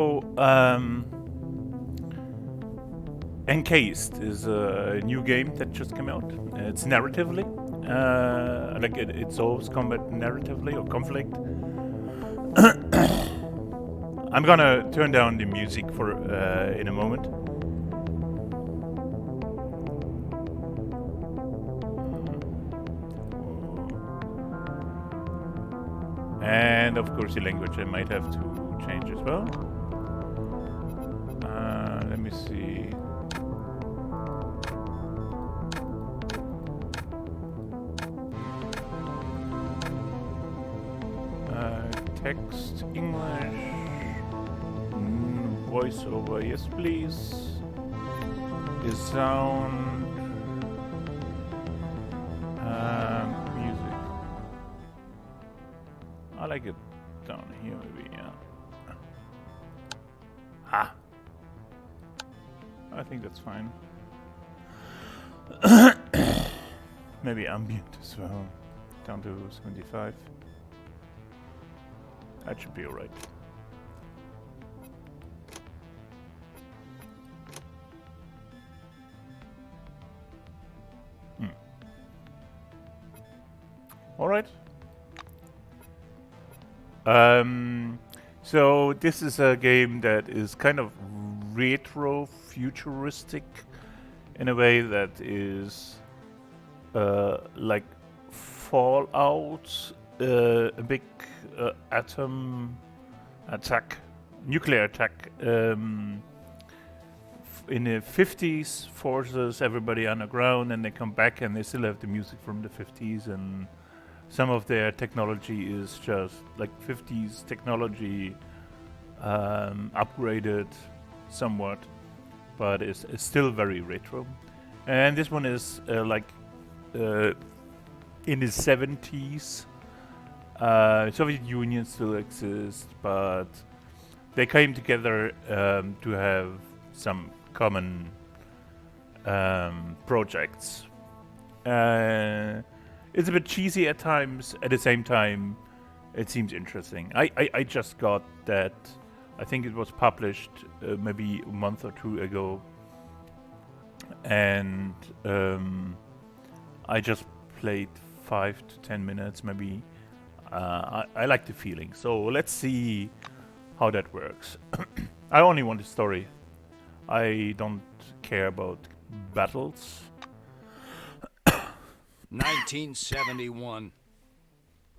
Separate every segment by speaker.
Speaker 1: So, Encased is a new game that just came out. It's narratively, like it solves combat narratively or conflict. I'm gonna turn down the music for in a moment. And of course the language I might have to change as well. Let me see. Text, English, voiceover, yes please. Is sound, music. I like it down here maybe, yeah. Ah, I think that's fine. Maybe ambient as well, down to 75. That should be alright. Alright. So this is a game that is kind of retro futuristic in a way that is like Fallout, a big atom attack, nuclear attack in the 50s, forces everybody underground, and they come back and they still have the music from the 50s, and some of their technology is just like 50s technology, upgraded somewhat, but it's still very retro. And this one is like in the 70s. Soviet Union still exists, but they came together to have some common projects. It's a bit cheesy at times. At the same time, it seems interesting. I just got that. I think it was published maybe a month or two ago, and I just played 5 to 10 minutes maybe. I like the feeling, so let's see how that works. I only want the story. I don't care about battles.
Speaker 2: 1971.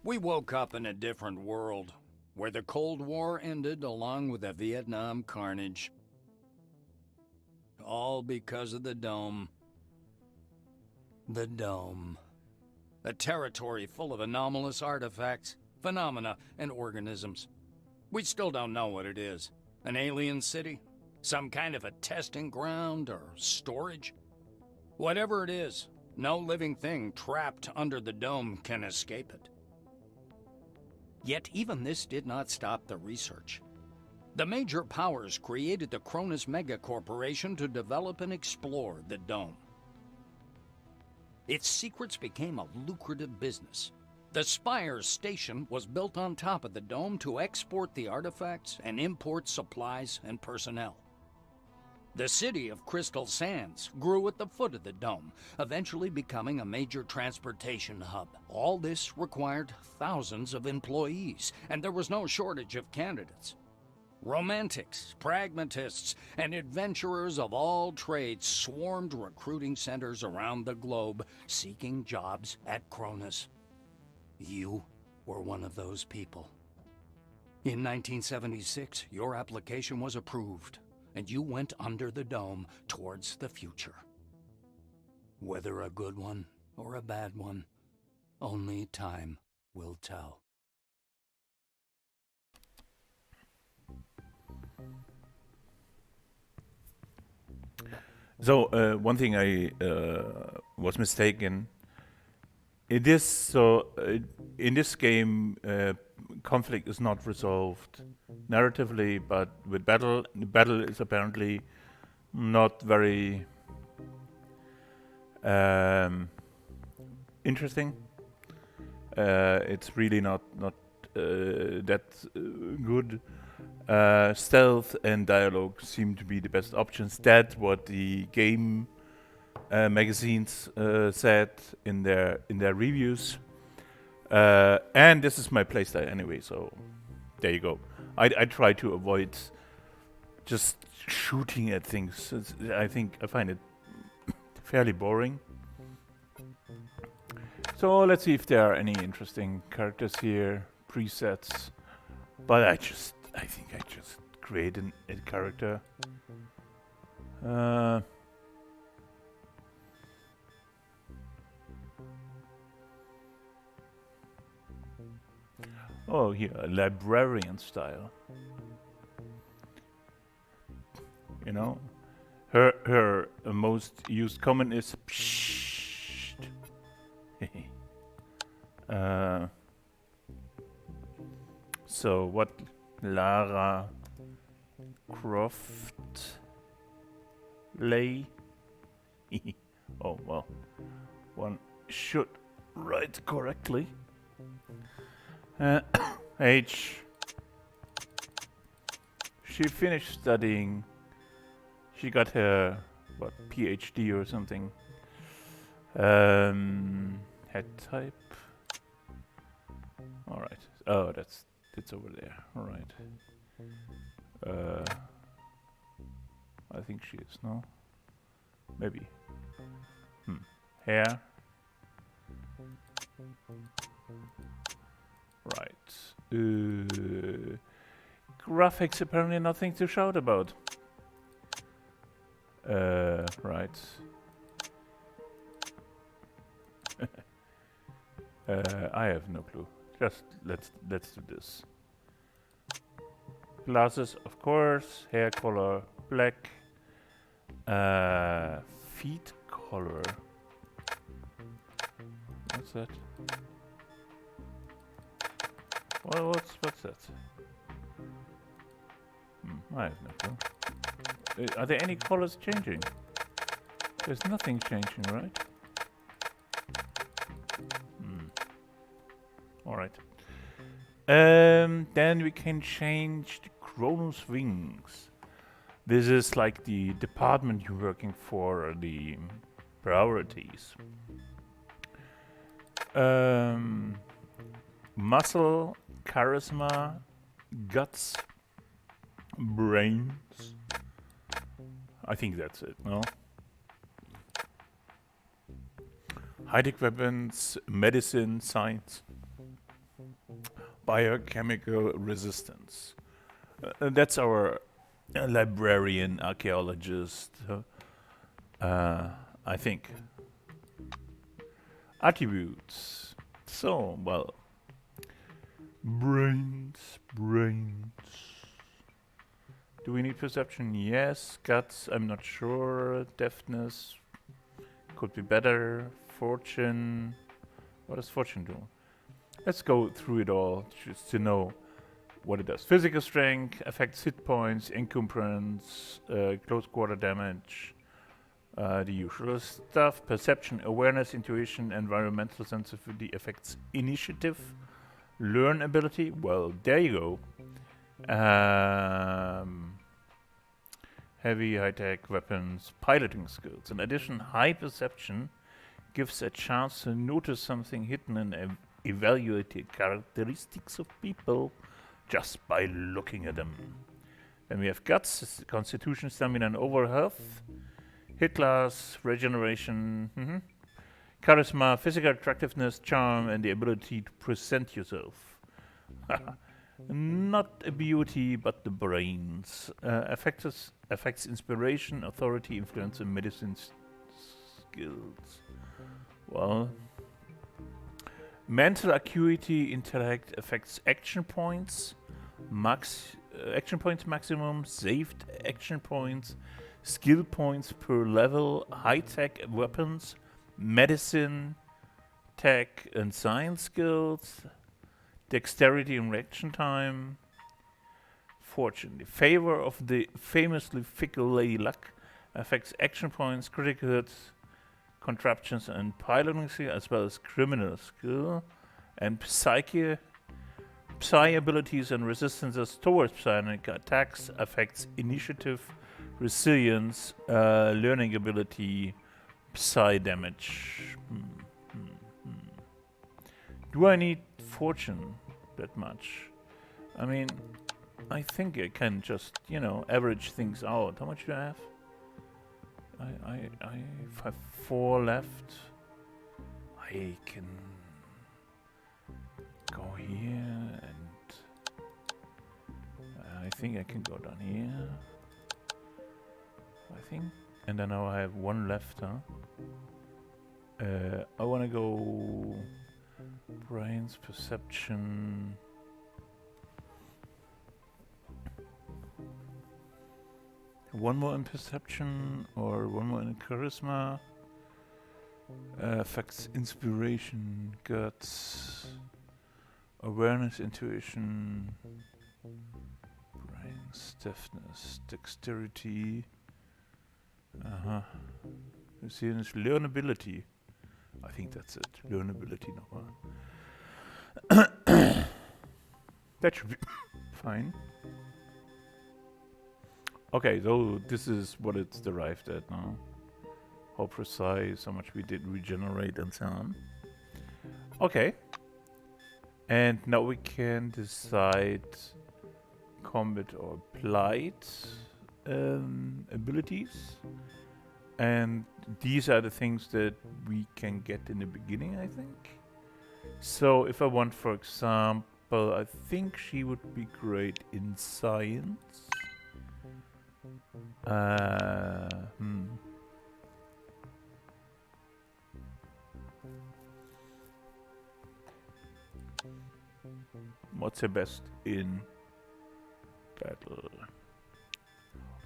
Speaker 2: We woke up in a different world, where the Cold War ended along with the Vietnam carnage. All because of the Dome. The Dome. A territory full of anomalous artifacts, phenomena, and organisms. We still don't know what it is. An alien city? Some kind of a testing ground or storage? Whatever it is, no living thing trapped under the dome can escape it. Yet even this did not stop the research. The major powers created the Cronus Megacorporation to develop and explore the dome. Its secrets became a lucrative business. The Spire station was built on top of the dome to export the artifacts and import supplies and personnel. The city of Crystal Sands grew at the foot of the dome, eventually becoming a major transportation hub. All this required thousands of employees, and there was no shortage of candidates. Romantics, pragmatists, and adventurers of all trades swarmed recruiting centers around the globe, seeking jobs at Cronus. You were one of those people. In 1976, your application was approved, and you went under the dome towards the future. Whether a good one or a bad one, only time will tell.
Speaker 1: So one thing I was mistaken. It is so in this game, conflict is not resolved narratively, but with battle. The battle is apparently not very interesting. It's really not that good. Stealth and dialogue seem to be the best options. That's what the game magazines said in their reviews. And this is my playstyle anyway, so there you go. I try to avoid just shooting at things. I find it fairly boring. So let's see if there are any interesting characters here, presets. But I think I just create a character. Oh, here, a librarian style. You know, her most used comment is psst. So what Lara Croft lay? Oh well, one should write correctly. Age. She finished studying. She got her PhD or something. Head type. All right. Oh, it's over there. All right. I think she is. No. Maybe. Hair. Right. Graphics apparently nothing to shout about. Right. I have no clue. Just let's do this. Glasses, of course. Hair color, black. Feet color. What's that? What's that? I have no clue. Are there any colors changing? There's nothing changing, right? Alright. Then we can change the Chronos wings. This is like the department you're working for, the priorities. Muscle, charisma, guts, brains. I think that's it, no? High-tech weapons, medicine, science, biochemical resistance. That's our librarian, archaeologist, I think. Attributes. So, well, brains. Do we need perception? Yes. Guts, I'm not sure. Deftness could be better. Fortune. What does fortune do? Let's go through it all just to know what it does. Physical strength, affects hit points, encumbrance, close quarter damage, the usual stuff. Perception, awareness, intuition, environmental sensitivity, affects initiative, learn ability. Well, there you go. Heavy, high-tech weapons, piloting skills. In addition, high perception gives a chance to notice something hidden and evaluate characteristics of people just by looking at them. Then we have guts, constitution, stamina, and overall health. Hit class, regeneration, charisma, physical attractiveness, charm, and the ability to present yourself. Not a beauty, but the brains. Affects inspiration, authority, influence, and medicine skills. Well, mental acuity, intellect, affects action points, action points maximum, saved action points, skill points per level, high-tech weapons, medicine, tech, and science skills. Dexterity and reaction time. Fortune. The favor of the famously fickle Lady Luck affects action points, critical hits, contraptions, and piloting skill, as well as criminal skill. And psyche. Psi abilities and resistances towards psionic attacks affects initiative, resilience, learning ability, psi damage. Do I need fortune that much? I mean, I think I can just, average things out. How much do I have? I have 4 left. I can go here and I think I can go down here. I think. And then now I have 1 left, huh? I wanna go brains, perception. One more in perception or 1 more in charisma. Affects inspiration, guts, awareness, intuition, brain stiffness, dexterity. You see, it's learnability. I think that's it. Learnability nochmal. That should be fine. Okay, so this is what it's derived at now. How precise, how much we did regenerate and so on. Okay. And now we can decide combat or applied abilities. And these are the things that we can get in the beginning, I think. So if I want, for example, I think she would be great in science. What's her best in battle?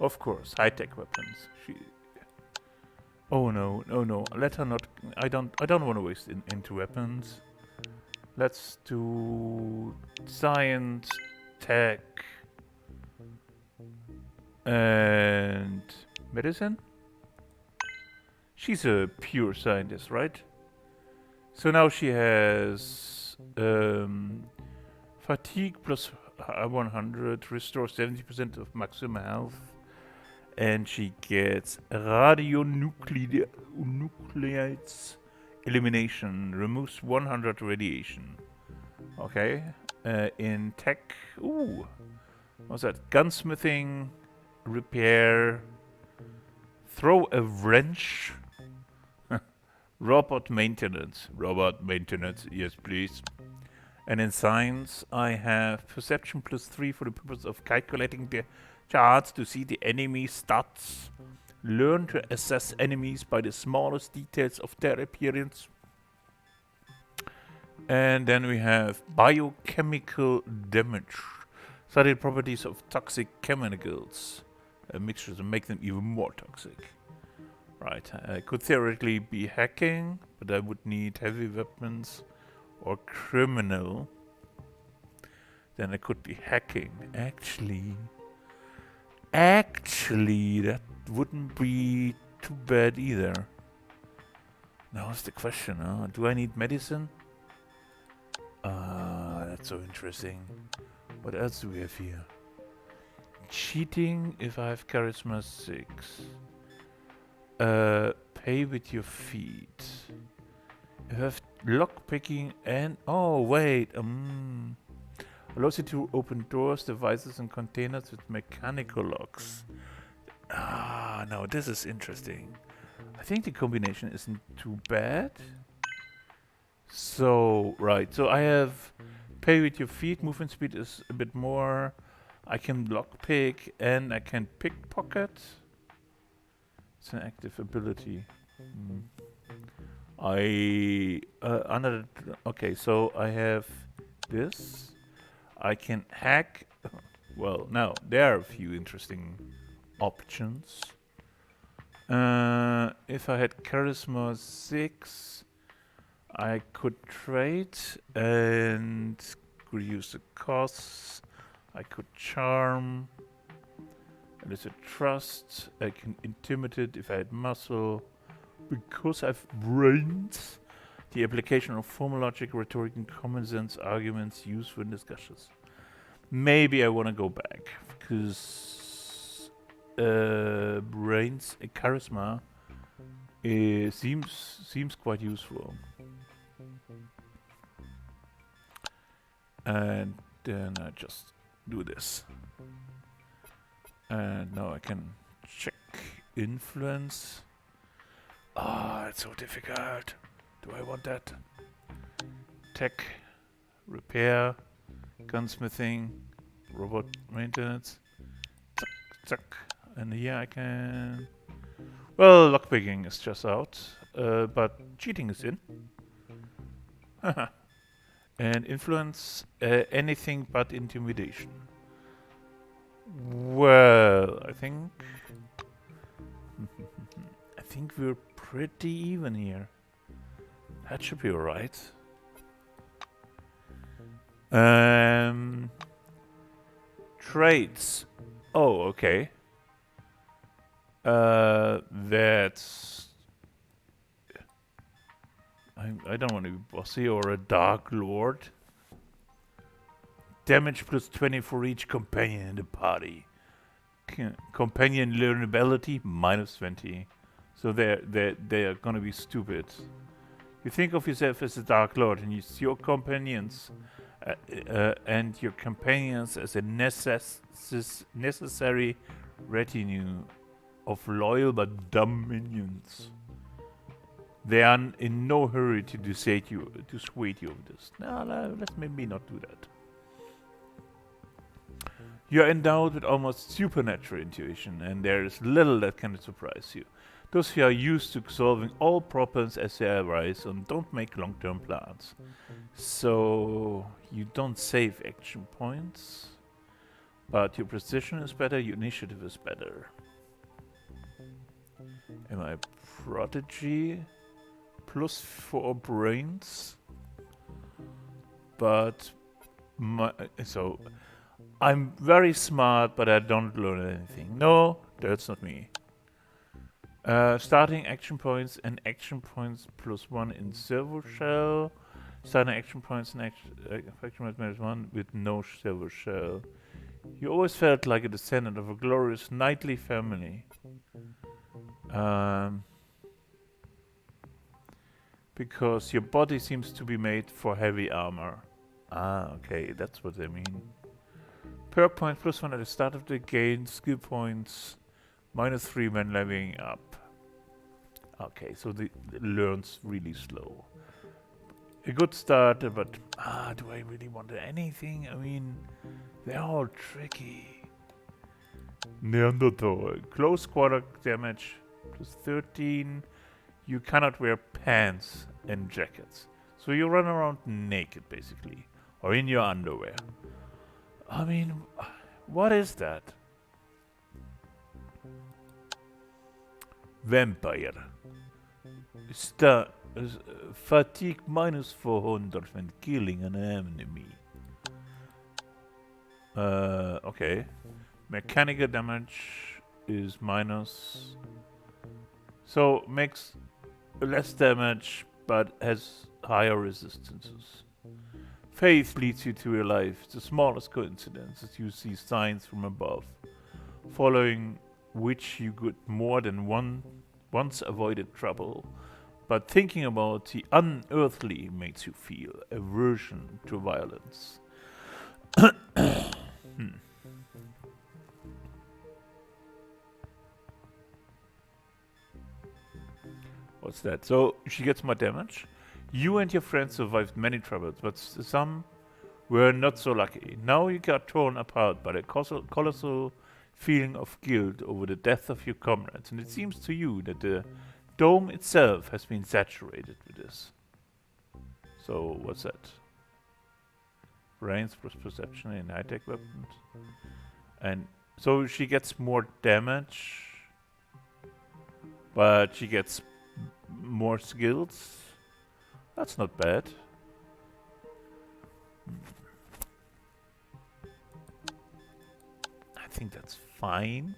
Speaker 1: Of course, high-tech weapons. Oh no, no. Let her not. I don't want to waste into weapons. Let's do science, tech, and medicine. She's a pure scientist, right? So now she has fatigue plus 100, restores 70% of maximum health, and she gets radionuclides elimination, removes 100 radiation. Okay, in tech, what's that? Gunsmithing, repair, throw a wrench, robot maintenance, yes please. And in science, I have perception plus 3 for the purpose of calculating the charts to see the enemy stats. Learn to assess enemies by the smallest details of their appearance. And then we have biochemical damage. Study the properties of toxic chemicals. Mixtures and make them even more toxic. Right, I could theoretically be hacking, but I would need heavy weapons or criminal. Then I could be hacking. Actually, that wouldn't be too bad either. Now is the question, huh? Do I need medicine? That's so interesting. What else do we have here? Cheating if I have charisma 6. Pay with your feet. You have lockpicking and... Oh, wait. Allows you to open doors, devices, and containers with mechanical locks. No, this is interesting. I think the combination isn't too bad. So, right. So I have pay with your feet. Movement speed is a bit more. I can lockpick and I can pickpocket. It's an active ability. Okay, so I have this. I can hack. Well, now there are a few interesting options. If I had charisma 6, I could trade and reduce the costs. I could charm. There's a trust. I can intimidate if I had muscle. Because I have brains, The application of formal logic, rhetoric, and common sense arguments used in discussions. Maybe I want to go back because brains charisma seems quite useful. And then I just do this. And now I can check influence. Ah, it's so difficult. Do I want that? Tech, repair, gunsmithing, robot maintenance. Zuck, zuck. And here I can... Well, lockpicking is just out, but cheating is in. And influence, anything but intimidation. Well, I think we're pretty even here. That should be alright. Traits. Oh, okay. That's... I don't want to be bossy or a dark lord. Damage plus 20 for each companion in the party. Companion learnability minus 20. So they're gonna be stupid. You think of yourself as a dark lord and use your companions and your companions as a necessary retinue of loyal but dumb minions. They are in no hurry to dissuade you of this. No, let's maybe not do that. You are endowed with almost supernatural intuition, and there is little that can surprise you. Those who are used to solving all problems as they arise and don't make long-term plans. So you don't save action points, but your precision is better, your initiative is better. Am I prodigy? Plus 4 brains, but so I'm very smart, but I don't learn anything. No, that's not me. Starting action points and action points plus 1 in servo shell. Starting action points and action points minus 1 with no servo shell. You always felt like a descendant of a glorious knightly family. Because your body seems to be made for heavy armor. Ah, okay, that's what they mean. Perk point plus 1 at the start of the game. Skill points minus 3 when leveling up. Okay, so it learns really slow. A good start, but do I really want anything? I mean, they're all tricky. Neanderthal. Close quarter damage plus 13. You cannot wear pants and jackets. So you run around naked, basically. Or in your underwear. I mean, what is that? Vampire. Fatigue minus 400 when killing an enemy. Okay. Mechanical damage is minus... So makes less damage, but has higher resistances. Faith leads you to realize the smallest coincidences. You see signs from above, following which you could more than once avoided trouble. But thinking about the unearthly makes you feel aversion to violence. What's that? So she gets more damage. You and your friends survived many troubles, but some were not so lucky. Now you got torn apart by a colossal feeling of guilt over the death of your comrades, and it seems to you that the dome itself has been saturated with this. So what's that? Brains plus perception in high-tech weapons. And so she gets more damage, but she gets more skills. That's not bad. I think that's fine.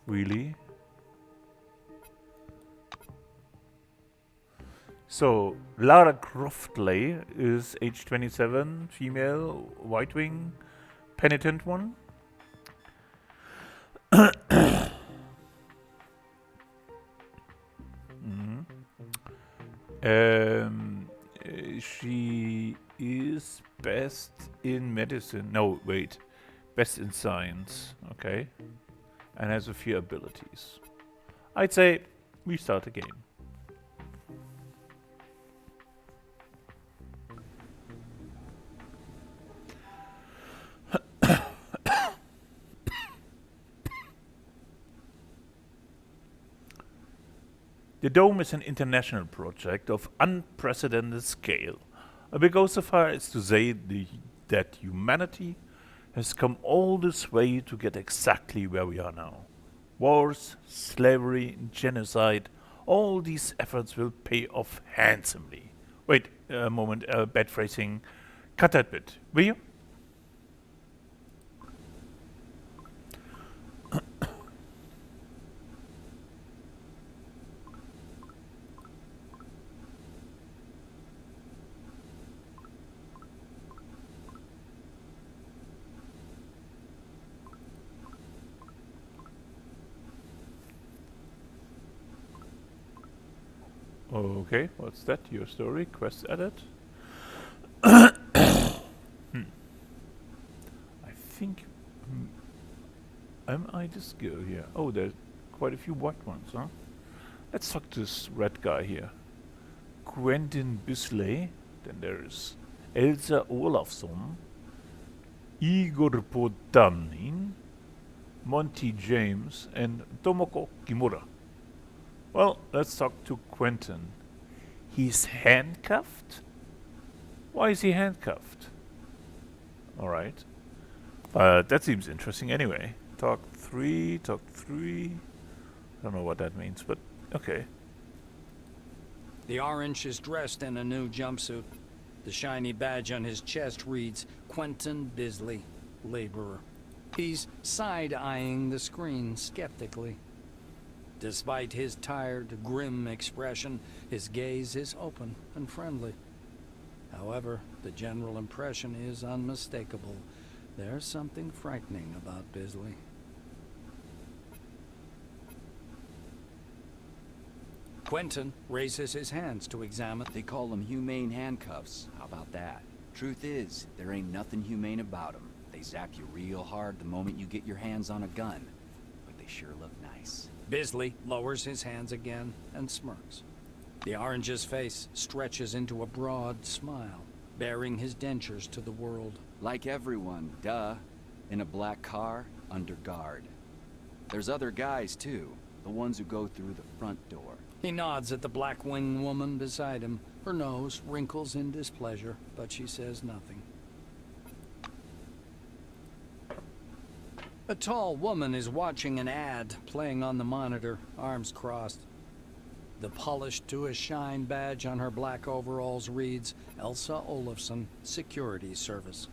Speaker 1: Really. So, Lara Croftley is age 27, female, White Wing, penitent one. Mhm. She is best in medicine. No, wait. Best in science. Okay. And has a few abilities. I'd say we start the game. The Dome is an international project of unprecedented scale. I will go so far as to say that humanity has come all this way to get exactly where we are now. Wars, slavery, genocide, all these efforts will pay off handsomely. Wait a moment, bad phrasing. Cut that bit, will you? Okay, what's that? Your story? Quest added? I think... am I this girl here? Oh, there's quite a few white ones, huh? Let's talk to this red guy here. Quentin Bisley. Then there's Elsa Olafsson. Igor Podanin. Monty James. And Tomoko Kimura. Well, let's talk to Quentin. He's handcuffed? Why is he handcuffed? Alright. That seems interesting anyway. Talk 3. I don't know what that means, but okay.
Speaker 2: The orange is dressed in a new jumpsuit. The shiny badge on his chest reads Quentin Bisley, laborer. He's side-eyeing the screen skeptically. Despite his tired, grim expression, his gaze is open and friendly. However, the general impression is unmistakable. There's something frightening about Bisley. Quentin raises his hands to examine.
Speaker 3: They call them humane handcuffs. How about that? Truth is, there ain't nothing humane about them. They zap you real hard the moment you get your hands on a gun. But they sure look nice.
Speaker 2: Bisley lowers his hands again and smirks. The orange's face stretches into a broad smile, baring his dentures to the world.
Speaker 3: Like everyone, duh. In a black car, under guard. There's other guys too, the ones who go through the front door.
Speaker 2: He nods at the black-winged woman beside him. Her nose wrinkles in displeasure, but she says nothing. A tall woman is watching an ad playing on the monitor, arms crossed. The polished to a shine badge on her black overalls reads Elsa Olafsson, Security Service.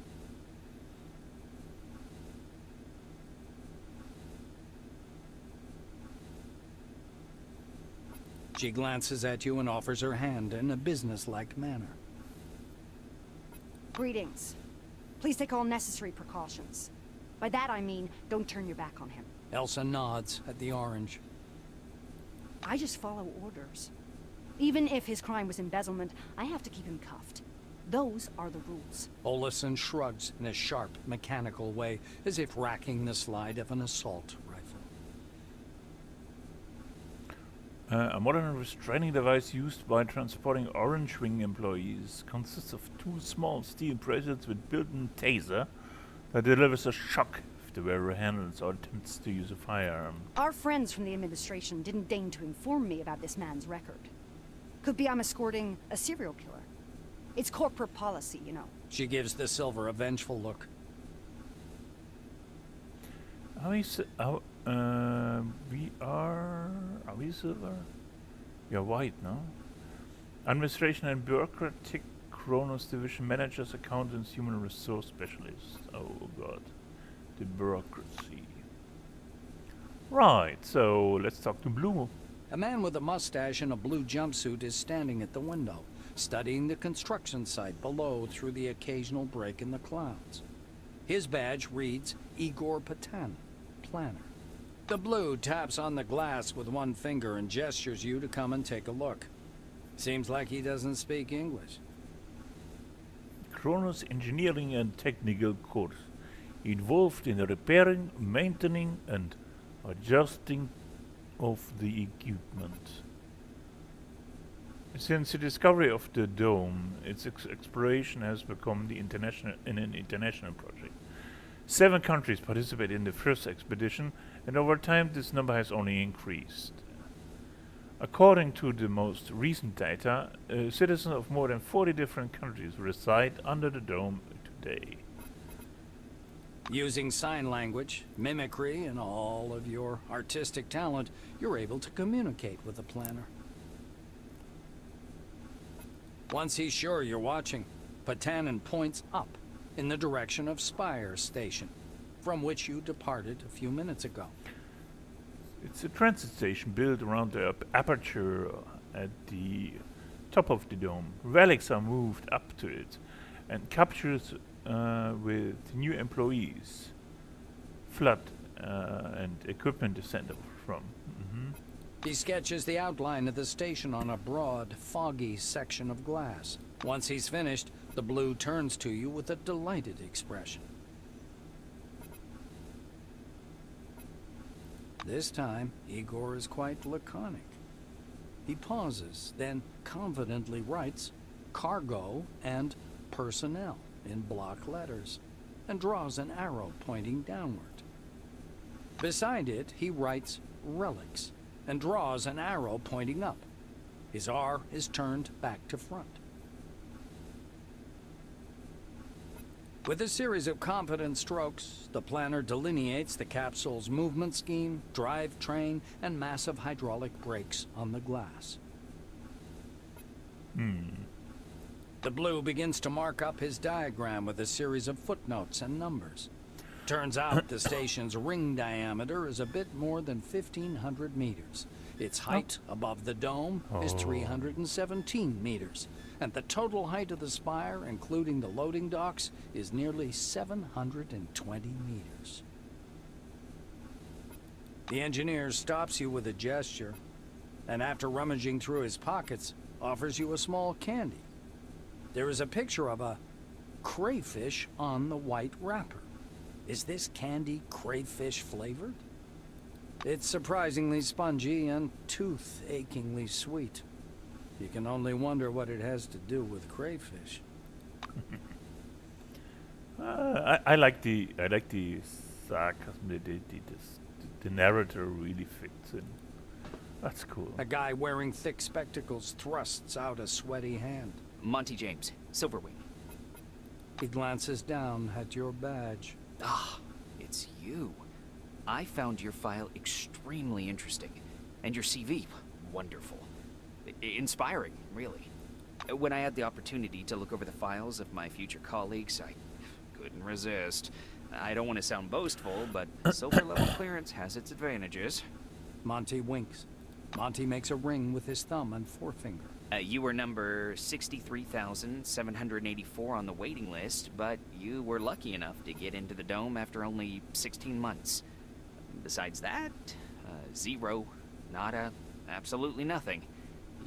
Speaker 2: She glances at you and offers her hand in a businesslike manner.
Speaker 4: Greetings. Please take all necessary precautions. By that I mean, don't turn your back on him.
Speaker 2: Elsa nods at the orange.
Speaker 4: I just follow orders. Even if his crime was embezzlement, I have to keep him cuffed. Those are the rules.
Speaker 2: Olafsson shrugs in a sharp, mechanical way, as if racking the slide of an assault rifle.
Speaker 1: A modern restraining device used by transporting Orange Wing employees consists of two small steel bracelets with built-in taser that delivers a shock if the wearer handles or attempts to use a firearm.
Speaker 4: Our friends from the administration didn't deign to inform me about this man's record. Could be I'm escorting a serial killer. It's corporate policy, you know.
Speaker 2: She gives the silver a vengeful look.
Speaker 1: Are we silver? We are white, no? Administration and bureaucratic Kronos division managers, accountants, human resource specialists. Oh god. The bureaucracy. Right, so let's talk to Blue.
Speaker 2: A man with a mustache and a blue jumpsuit is standing at the window, studying the construction site below through the occasional break in the clouds. His badge reads Igor Patan, planner. The blue taps on the glass with one finger and gestures you to come and take a look. Seems like he doesn't speak English.
Speaker 1: Kronos engineering and technical course involved in repairing, maintaining and adjusting of the equipment. Since the discovery of the dome, its exploration has become an international project. 7 countries participated in the first expedition, and over time this number has only increased. According to the most recent data, citizens of more than 40 different countries reside under the dome today.
Speaker 2: Using sign language, mimicry, and all of your artistic talent, you're able to communicate with the planner. Once he's sure you're watching, Patanin points up in the direction of Spire Station, from which you departed a few minutes ago.
Speaker 1: It's a transit station built around the aperture at the top of the dome. Relics are moved up to it and captured with new employees. Flood and equipment is sent over from.
Speaker 2: He sketches the outline of the station on a broad, foggy section of glass. Once he's finished, the blue turns to you with a delighted expression. This time, Igor is quite laconic. He pauses, then confidently writes cargo and personnel in block letters, and draws an arrow pointing downward. Beside it, he writes relics, and draws an arrow pointing up. His R is turned back to front. With a series of confident strokes, the planner delineates the capsule's movement scheme, drivetrain, and massive hydraulic brakes on the glass. The blue begins to mark up his diagram with a series of footnotes and numbers. Turns out the station's ring diameter is a bit more than 1,500 meters. Its height above the dome is 317 meters. And the total height of the spire, including the loading docks, is nearly 720 meters. The engineer stops you with a gesture, and after rummaging through his pockets, offers you a small candy. There is a picture of a crayfish on the white wrapper. Is this candy crayfish flavored? It's surprisingly spongy and tooth-achingly sweet. You can only wonder what it has to do with crayfish.
Speaker 1: I like the sarcasm. The narrator really fits in. That's cool.
Speaker 2: A guy wearing thick spectacles thrusts out a sweaty hand.
Speaker 5: Monty James, Silverwing.
Speaker 2: He glances down at your badge.
Speaker 5: Ah, it's you. I found your file extremely interesting, and your CV, wonderful. Inspiring, really. When I had the opportunity to look over the files of my future colleagues, I couldn't resist. I don't want to sound boastful, but silver level clearance has its advantages.
Speaker 2: Monty winks. Monty makes a ring with his thumb and forefinger.
Speaker 5: You were number 63,784 on the waiting list, but you were lucky enough to get into the dome after only 16 months. Besides that, 0, nada, absolutely nothing.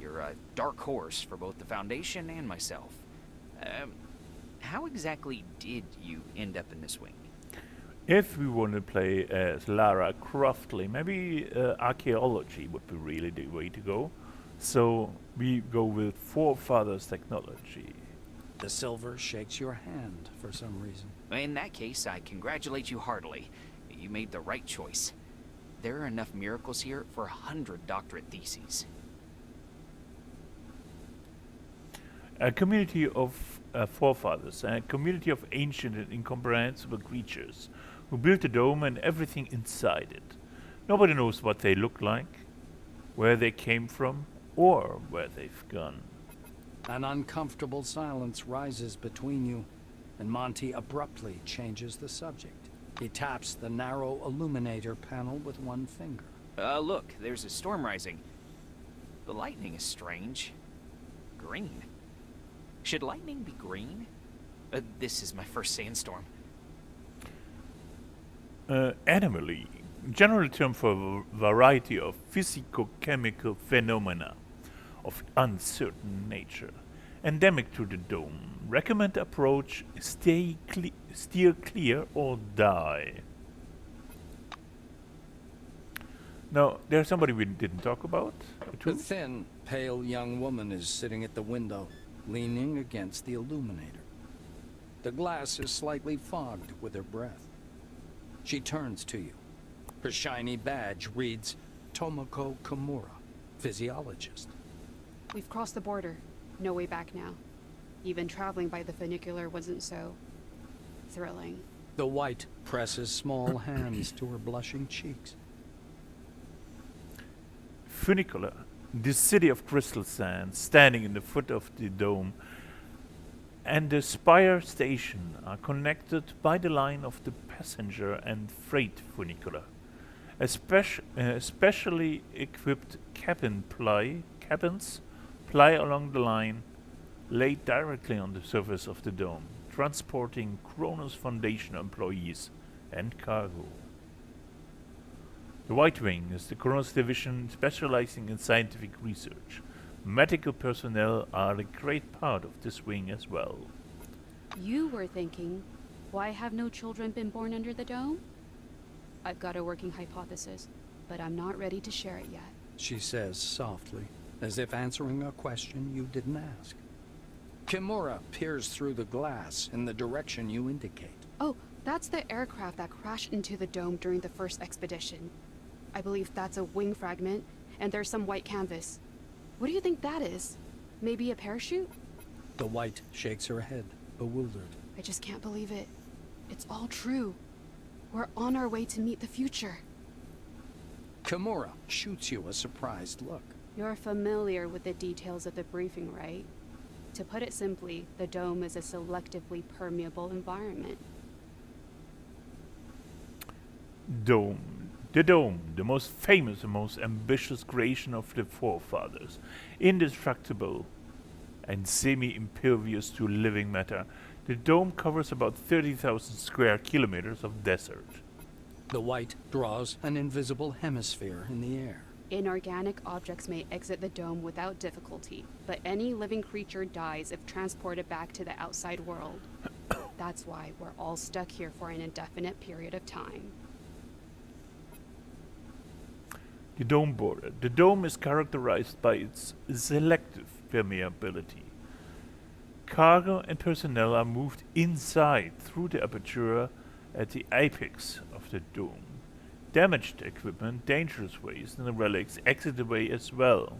Speaker 5: You're a dark horse for both the Foundation and myself. How exactly did you end up in this wing?
Speaker 1: If we want to play as Lara Croftly, maybe archaeology would be really the way to go. So we go with Forefathers technology.
Speaker 2: The silver shakes your hand for some reason.
Speaker 5: In that case, I congratulate you heartily. You made the right choice. There are enough miracles here for 100 doctorate theses.
Speaker 1: A community of forefathers, a community of ancient and incomprehensible creatures who built the dome and everything inside it. Nobody knows what they look like, where they came from, or where they've gone.
Speaker 2: An uncomfortable silence rises between you, and Monty abruptly changes the subject. He taps the narrow illuminator panel with one finger.
Speaker 5: Look, there's a storm rising. The lightning is strange. Green. Should lightning be green? This is my first sandstorm.
Speaker 1: Anomaly, general term for a variety of physico-chemical phenomena of uncertain nature, endemic to the dome. Recommend approach: steer clear or die. Now, there's somebody we didn't talk about.
Speaker 2: The thin, pale young woman is sitting at the window, leaning against the illuminator. The glass is slightly fogged with her breath. She turns to you. Her shiny badge reads Tomoko Kimura, physiologist.
Speaker 6: We've crossed the border. No way back now. Even traveling by the funicular wasn't so thrilling.
Speaker 2: The white presses small hands to her blushing cheeks.
Speaker 1: Funicular, the city of crystal sand, standing in the foot of the dome, and the Spire station are connected by the line of the passenger and freight funicular. Specially equipped cabins ply along the line, laid directly on the surface of the dome, transporting Kronos Foundation employees and cargo. The White Wing is the Kronos division specializing in scientific research. Medical personnel are a great part of this wing as well.
Speaker 6: You were thinking, why have no children been born under the dome? I've got a working hypothesis, but I'm not ready to share it yet.
Speaker 2: She says softly, as if answering a question you didn't ask. Kimura peers through the glass in the direction you indicate.
Speaker 6: Oh, that's the aircraft that crashed into the dome during the first expedition. I believe that's a wing fragment, and there's some white canvas. What do you think that is? Maybe a parachute?
Speaker 2: The white shakes her head, bewildered.
Speaker 6: I just can't believe it. It's all true. We're on our way to meet the future.
Speaker 2: Kimura shoots you a surprised look.
Speaker 6: You're familiar with the details of the briefing, right? To put it simply, the dome is a selectively permeable environment.
Speaker 1: Dome. The dome, the most famous and most ambitious creation of the forefathers. Indestructible and semi-impervious to living matter, the dome covers about 30,000 square kilometers of desert.
Speaker 2: The white draws an invisible hemisphere in the air.
Speaker 6: Inorganic objects may exit the dome without difficulty, but any living creature dies if transported back to the outside world. That's why we're all stuck here for an indefinite period of time.
Speaker 1: The dome border. The dome is characterized by its selective permeability. Cargo and personnel are moved inside through the aperture at the apex of the dome. Damaged equipment, dangerous waste, and relics exit the way as well.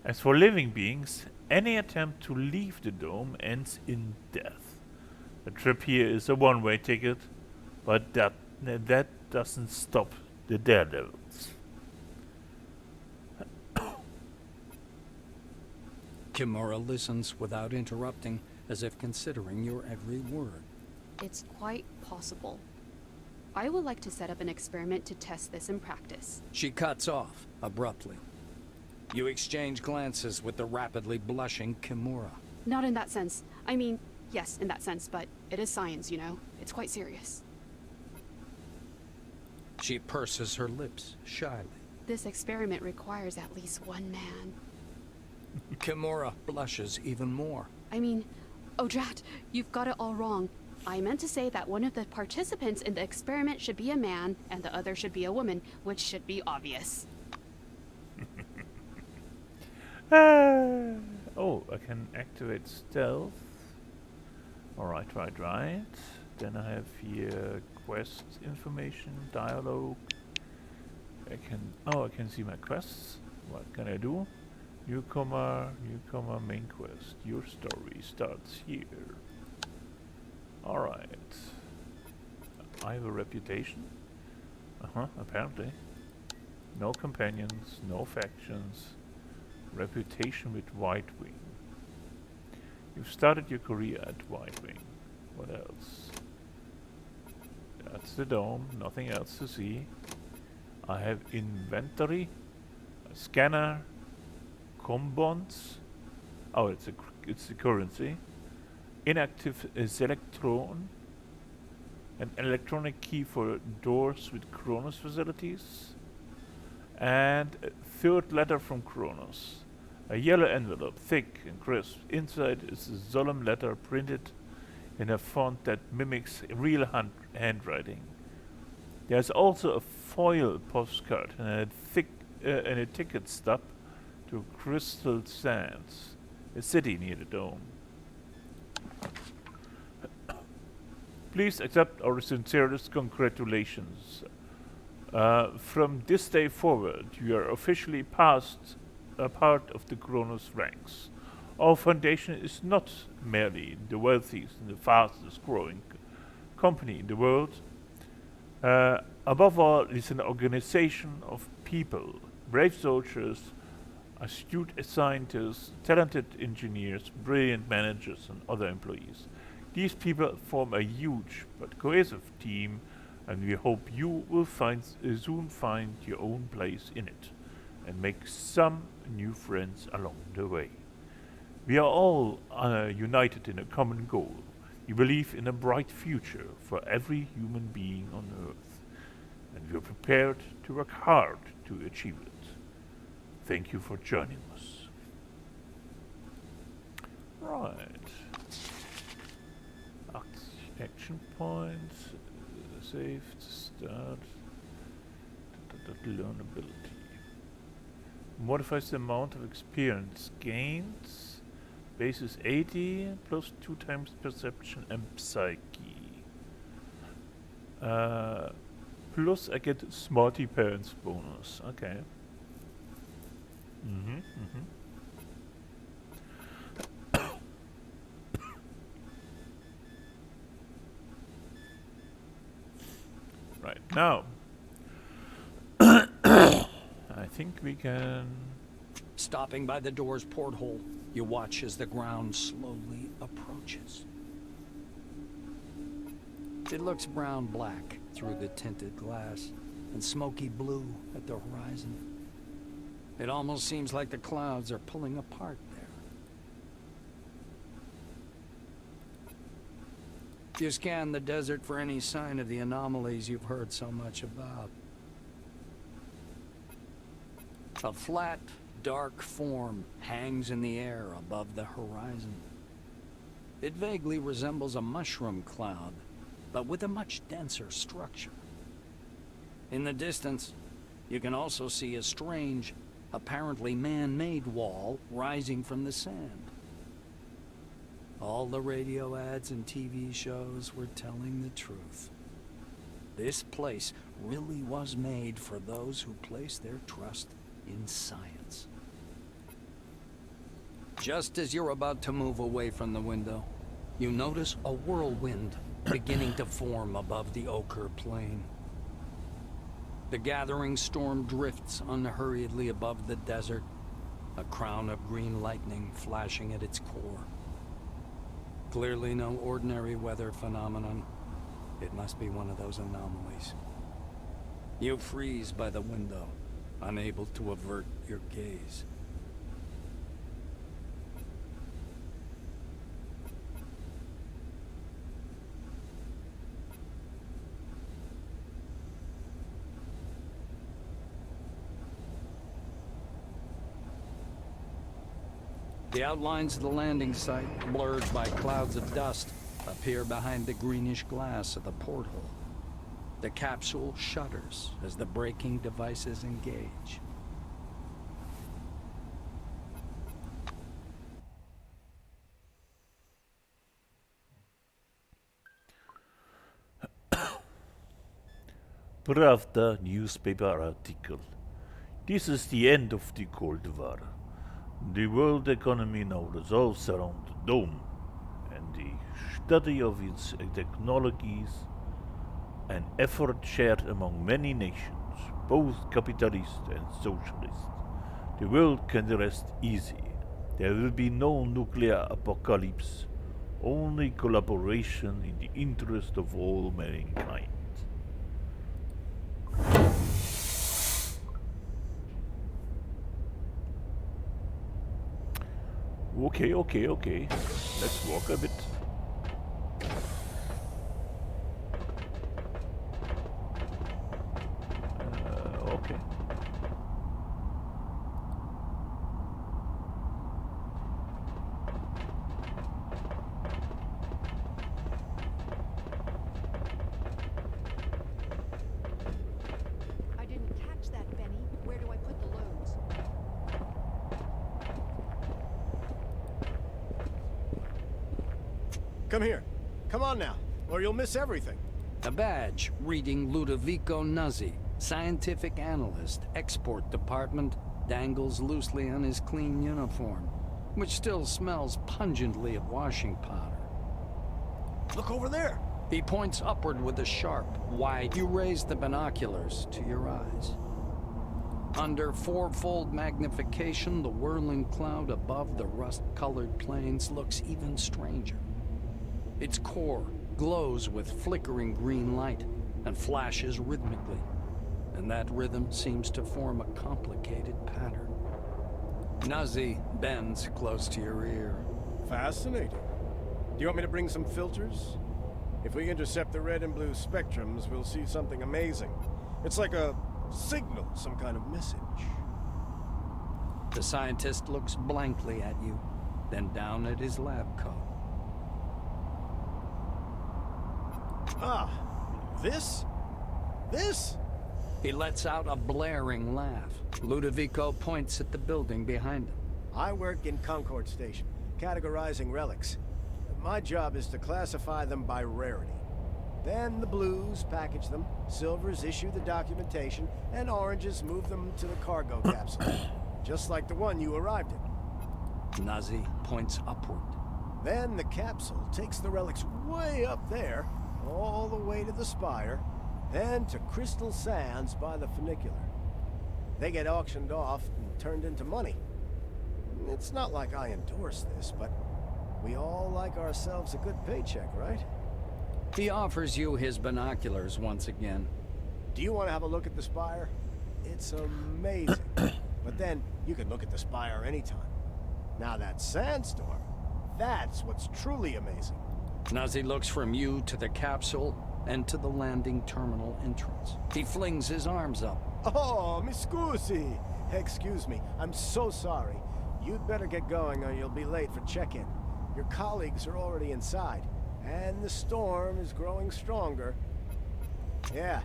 Speaker 1: As for living beings, any attempt to leave the dome ends in death. The trip here is a one-way ticket, but that doesn't stop the daredevils.
Speaker 2: Kimura listens without interrupting, as if considering your every word.
Speaker 6: It's quite possible. I would like to set up an experiment to test this in practice.
Speaker 2: She cuts off, abruptly. You exchange glances with the rapidly blushing Kimura.
Speaker 6: Not in that sense. I mean, yes, in that sense, but it is science, you know? It's quite serious.
Speaker 2: She purses her lips shyly.
Speaker 6: This experiment requires at least one man.
Speaker 2: Kimura blushes even more.
Speaker 6: I mean, oh drat, you've got it all wrong. I meant to say that one of the participants in the experiment should be a man, and the other should be a woman, which should be obvious.
Speaker 1: Oh, I can activate stealth. Alright, right. Then I have here quest information, dialogue. I can see my quests. What can I do? Newcomer, main quest. Your story starts here. Alright. I have a reputation. Apparently. No companions, no factions. Reputation with White Wing. You've started your career at White Wing. What else? That's the dome, nothing else to see. I have inventory, a scanner, bonds. Oh, it's a currency. Inactive Selectron. An electronic key for doors with Kronos facilities. And a third letter from Kronos. A yellow envelope, thick and crisp. Inside is a solemn letter printed in a font that mimics real handwriting. There's also a foil postcard and a ticket stub to Crystal Sands, a city near the dome. Please accept our sincerest congratulations. From this day forward, you are officially past a part of the Kronos ranks. Our foundation is not merely the wealthiest and the fastest growing company in the world. Above all, it is an organization of people, brave soldiers, astute scientists, talented engineers, brilliant managers, and other employees. These people form a huge but cohesive team, and we hope you will soon find your own place in it, and make some new friends along the way. We are all united in a common goal. We believe in a bright future for every human being on Earth, and we are prepared to work hard to achieve it. Thank you for joining us. Right. Action points. Save to start. Learnability. Modifies the amount of experience gained. Base is 80 plus 2 times perception and psyche. Plus I get smarty pants bonus. Okay. Right, now I think we can...
Speaker 2: Stopping by the door's porthole, you watch as the ground slowly approaches. It looks brown-black through the tinted glass and smoky blue at the horizon. It almost seems like the clouds are pulling apart there. You scan the desert for any sign of the anomalies you've heard so much about. A flat, dark form hangs in the air above the horizon. It vaguely resembles a mushroom cloud, but with a much denser structure. In the distance, you can also see a strange, apparently man-made wall rising from the sand. All the radio ads and TV shows were telling the truth. This place really was made for those who place their trust in science. Just as you're about to move away from the window, you notice a whirlwind beginning to form above the ochre plain. The gathering storm drifts unhurriedly above the desert, a crown of green lightning flashing at its core. Clearly no ordinary weather phenomenon. It must be one of those anomalies. You freeze by the window, unable to avert your gaze. The outlines of the landing site, blurred by clouds of dust, appear behind the greenish glass of the porthole. The capsule shudders as the braking devices engage.
Speaker 1: Pravda newspaper article. This is the end of the Cold War. The world economy now revolves around the dome, and the study of its technologies, an effort shared among many nations, both capitalist and socialist. The world can rest easy. There will be no nuclear apocalypse, only collaboration in the interest of all mankind. Okay. Let's walk a bit. Okay.
Speaker 4: I didn't catch that, Benny. Where do I put the loads?
Speaker 7: Come here. Come on now, or you'll miss everything.
Speaker 2: A badge reading Ludovico Nuzzi, scientific analyst, export department, dangles loosely on his clean uniform, which still smells pungently of washing powder.
Speaker 7: Look over there.
Speaker 2: He points upward with a sharp, wide. You raise the binoculars to your eyes. Under fourfold magnification, the whirling cloud above the rust-colored plains looks even stranger. Its core glows with flickering green light and flashes rhythmically, and that rhythm seems to form a complicated pattern. Nuzzi bends close to your ear.
Speaker 7: Fascinating. Do you want me to bring some filters? If we intercept the red and blue spectrums, we'll see something amazing. It's like a signal, some kind of message.
Speaker 2: The scientist looks blankly at you, then down at his lab coat.
Speaker 7: Ah, this? This?
Speaker 2: He lets out a blaring laugh. Ludovico points at the building behind him.
Speaker 7: I work in Concord Station, categorizing relics. My job is to classify them by rarity. Then the blues package them, silvers issue the documentation, and oranges move them to the cargo capsule. Just like the one you arrived in.
Speaker 2: Nuzzi points upward.
Speaker 7: Then the capsule takes the relics way up there, all the way to the spire, then to Crystal Sands by the funicular. They get auctioned off and turned into money. It's not like I endorse this, but we all like ourselves a good paycheck, right?
Speaker 2: He offers you his binoculars once again.
Speaker 7: Do you want to have a look at the spire? It's amazing. But then, you can look at the spire anytime. Now that sandstorm, that's what's truly amazing.
Speaker 2: Nuzzi looks from you to the capsule and to the landing terminal entrance. He flings his arms up.
Speaker 7: Oh, mi scusi. Excuse me, I'm so sorry. You'd better get going or you'll be late for check-in. Your colleagues are already inside, and the storm is growing stronger. Yeah,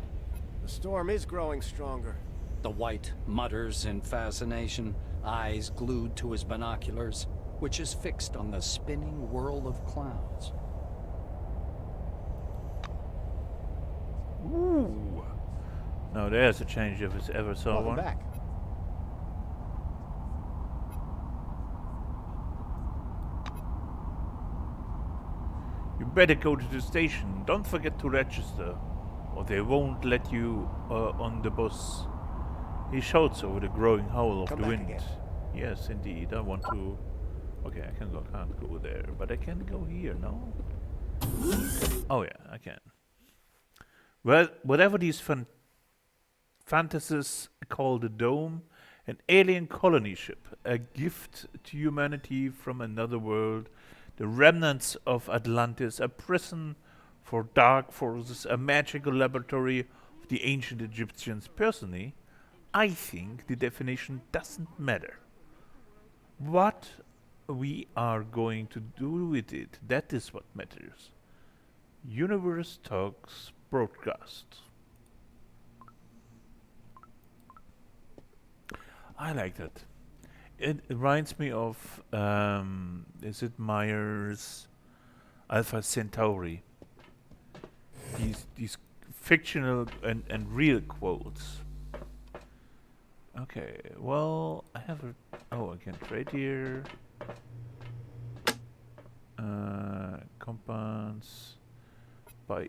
Speaker 7: the storm is growing stronger.
Speaker 2: The White mutters in fascination, eyes glued to his binoculars, which is fixed on the spinning whirl of clouds.
Speaker 1: Ooh. Now there's a change if it's ever saw
Speaker 7: Welcome
Speaker 1: one.
Speaker 7: back.
Speaker 1: You better go to the station. Don't forget to register, or they won't let you on the bus. He shouts over the growing howl of
Speaker 7: Come
Speaker 1: the
Speaker 7: back
Speaker 1: wind.
Speaker 7: again.
Speaker 1: Yes, indeed. I want to. Okay, I can't go there, but I can go here. No. Oh yeah, I can. Well, whatever these fantasies call the Dome, an alien colony ship, a gift to humanity from another world, the remnants of Atlantis, a prison for dark forces, a magical laboratory of the ancient Egyptians. Personally, I think the definition doesn't matter. What we are going to do with it, that is what matters. Universe Talks broadcast. I like that. It reminds me of, is it Myers' Alpha Centauri? These fictional and real quotes. Okay, well, I have a, I can trade here. Compounds. Buy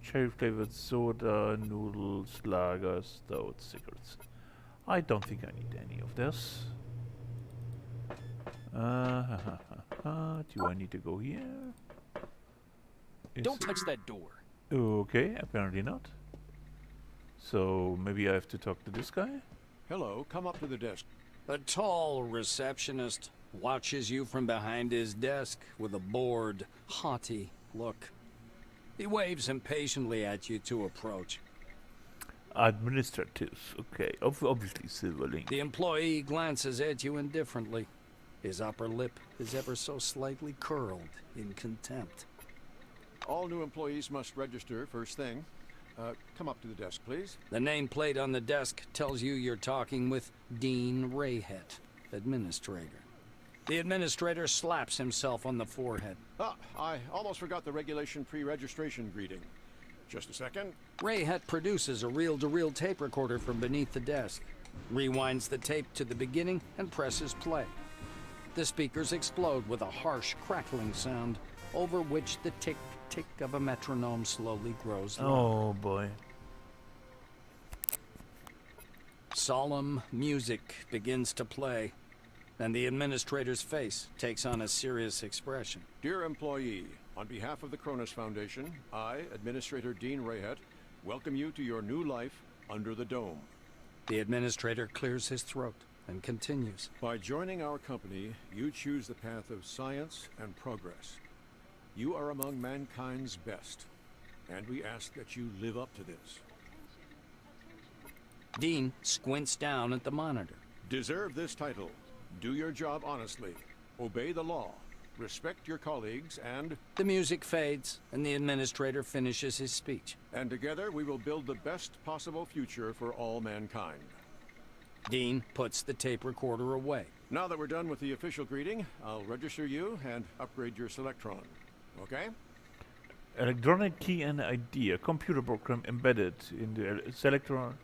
Speaker 1: cherry flavored soda, noodles, lager, stout, cigarettes. I don't think I need any of this. Do I need to go here?
Speaker 5: Don't touch that door.
Speaker 1: Okay, apparently not. So maybe I have to talk to this guy?
Speaker 8: Hello, come up to the desk.
Speaker 2: A tall receptionist, watches you from behind his desk with a bored, haughty look. He waves impatiently at you to approach.
Speaker 1: Administrative, okay. Obviously Silverling.
Speaker 2: The employee glances at you indifferently. His upper lip is ever so slightly curled in contempt.
Speaker 8: All new employees must register first thing. Come up to the desk, please.
Speaker 2: The nameplate on the desk tells you you're talking with Dean Rayhet, administrator. The administrator slaps himself on the forehead.
Speaker 8: Ah, I almost forgot the regulation pre-registration greeting. Just a second.
Speaker 2: Rayhet produces a reel-to-reel tape recorder from beneath the desk, rewinds the tape to the beginning, and presses play. The speakers explode with a harsh, crackling sound, over which the tick-tick of a metronome slowly grows louder.
Speaker 1: Oh boy.
Speaker 2: Solemn music begins to play, and the administrator's face takes on a serious expression.
Speaker 8: Dear employee, on behalf of the Cronus Foundation, I, Administrator Dean Rayhet, welcome you to your new life under the dome.
Speaker 2: The administrator clears his throat and continues.
Speaker 8: By joining our company, you choose the path of science and progress. You are among mankind's best, and we ask that you live up to this.
Speaker 2: Dean squints down at the monitor.
Speaker 8: Deserve this title. Do your job honestly. Obey the law. Respect your colleagues and...
Speaker 2: The music fades, and the administrator finishes his speech.
Speaker 8: And together we will build the best possible future for all mankind.
Speaker 2: Dean puts the tape recorder away.
Speaker 8: Now that we're done with the official greeting, I'll register you and upgrade your Selectron. Okay?
Speaker 1: Electronic key and ID, a computer program embedded in the Selectron.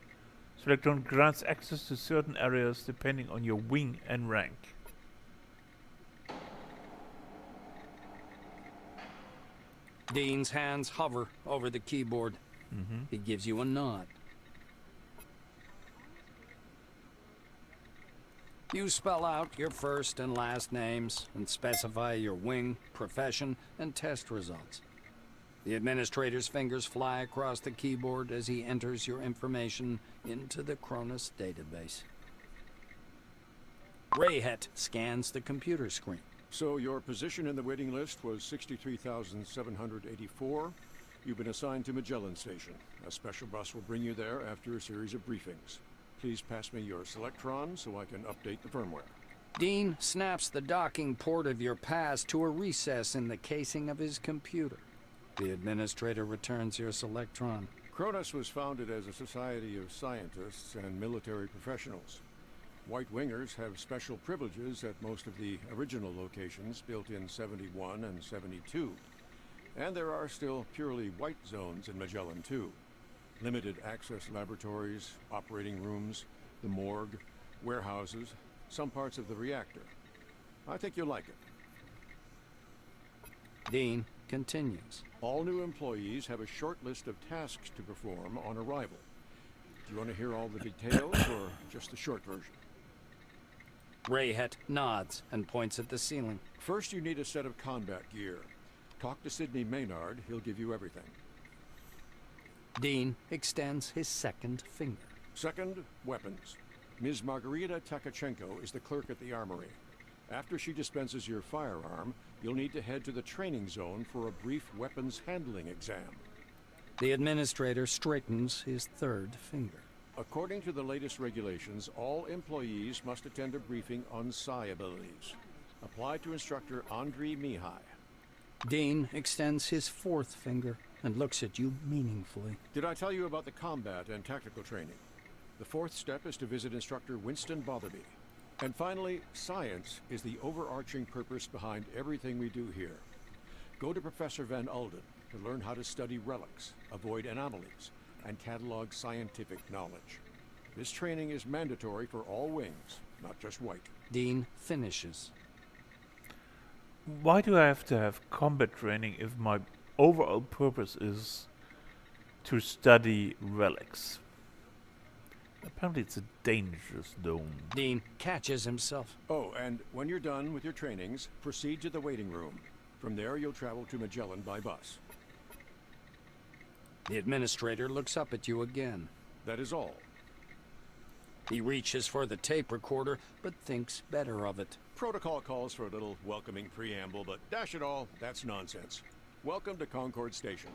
Speaker 1: Selectron grants access to certain areas depending on your wing and rank.
Speaker 2: Dean's hands hover over the keyboard. He gives you a nod. You spell out your first and last names and specify your wing, profession, and test results. The administrator's fingers fly across the keyboard as he enters your information into the Cronus database. Rayhet scans the computer screen.
Speaker 8: So your position in the waiting list was 63,784. You've been assigned to Magellan Station. A special bus will bring you there after a series of briefings. Please pass me your Selectron so I can update the firmware.
Speaker 2: Dean snaps the docking port of your pass to a recess in the casing of his computer. The administrator returns your Selectron.
Speaker 8: Cronus was founded as a society of scientists and military professionals. White Wingers have special privileges at most of the original locations built in 71 and 72. And there are still purely white zones in Magellan too. Limited access laboratories, operating rooms, the morgue, warehouses, some parts of the reactor. I think you'll like it.
Speaker 2: Dean continues.
Speaker 8: All new employees have a short list of tasks to perform on arrival. Do you want to hear all the details or just the short version?
Speaker 2: Rayhet nods and points at the ceiling.
Speaker 8: First, you need a set of combat gear. Talk to Sidney Maynard, he'll give you everything.
Speaker 2: Dean extends his second finger.
Speaker 8: Second, weapons. Ms. Margarita Takachenko is the clerk at the armory. After she dispenses your firearm, you'll need to head to the training zone for a brief weapons handling exam.
Speaker 2: The administrator straightens his third finger.
Speaker 8: According to the latest regulations, all employees must attend a briefing on psi abilities. Apply to instructor Andriy Mihai.
Speaker 2: Dean extends his fourth finger and looks at you meaningfully.
Speaker 8: Did I tell you about the combat and tactical training? The fourth step is to visit instructor Winston Botherby. And finally, science is the overarching purpose behind everything we do here. Go to Professor Van Ulden to learn how to study relics, avoid anomalies, and catalog scientific knowledge. This training is mandatory for all wings, not just white.
Speaker 2: Dean finishes.
Speaker 1: Why do I have to have combat training if my overall purpose is to study relics? Apparently it's a dangerous dome.
Speaker 2: Dean catches himself.
Speaker 8: Oh, and when you're done with your trainings, proceed to the waiting room. From there, you'll travel to Magellan by bus.
Speaker 2: The administrator looks up at you again.
Speaker 8: That is all.
Speaker 2: He reaches for the tape recorder, but thinks better of it.
Speaker 8: Protocol calls for a little welcoming preamble, but dash it all, that's nonsense. Welcome to Concord Station.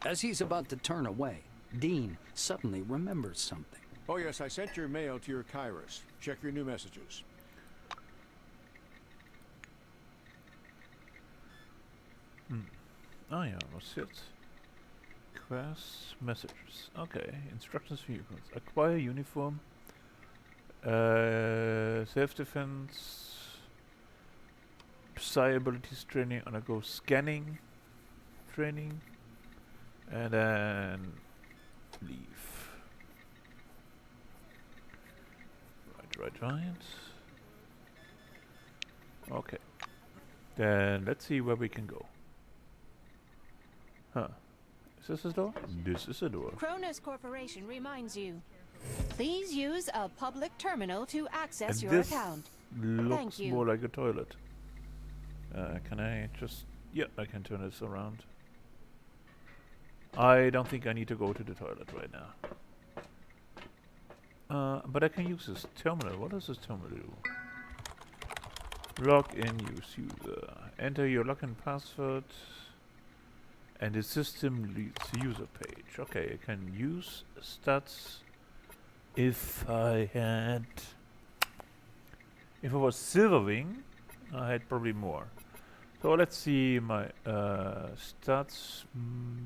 Speaker 2: As he's about to turn away, Dean suddenly remembers something.
Speaker 8: Oh yes, I sent your mail to your Kairos. Check your new messages.
Speaker 1: Oh yeah, what's it? Quests, messages. Okay, instructions for vehicles. Acquire uniform. Self-defense. Psi abilities training. Undergo scanning training. And then leave. Right. Okay. Then let's see where we can go. Huh. Is this a door? This is a door.
Speaker 9: Kronos Corporation reminds you. Please use a public terminal to access
Speaker 1: And
Speaker 9: your
Speaker 1: this
Speaker 9: account.
Speaker 1: looks
Speaker 9: Thank you.
Speaker 1: more like a toilet. Can I just... Yeah, I can turn this around. I don't think I need to go to the toilet right now. But I can use this terminal. What does this terminal do? Log in, use user. Enter your login password. And the system leads to user page. Okay, I can use stats if I was Silverwing, I had probably more. So let's see my stats.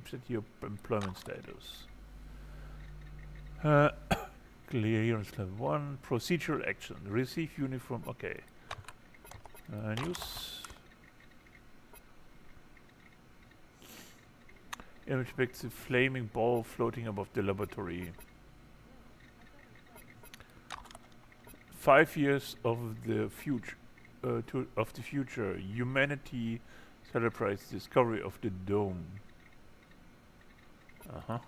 Speaker 1: Set your employment status. Clearance level 1. Procedural action. Receive uniform. Okay. News. Image depicts a flaming ball floating above the laboratory. 5 years of the future. Humanity celebrates the discovery of the dome. Right.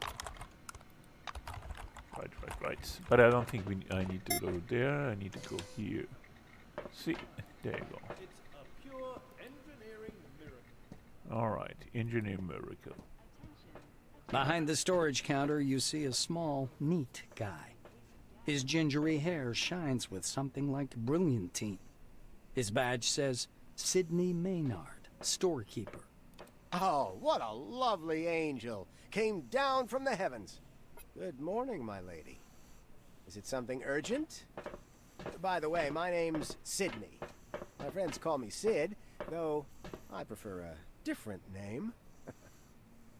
Speaker 1: But I don't think I need to go there. I need to go here. See, there you go.
Speaker 7: It's a pure engineering miracle.
Speaker 1: All right, engineering miracle.
Speaker 2: Behind the storage counter, you see a small, neat guy. His gingery hair shines with something like brilliantine. His badge says, Sidney Maynard, storekeeper.
Speaker 7: Oh, what a lovely angel. Came down from the heavens. Good morning, my lady. Is it something urgent? By the way, my name's Sidney. My friends call me Sid, though I prefer a different name.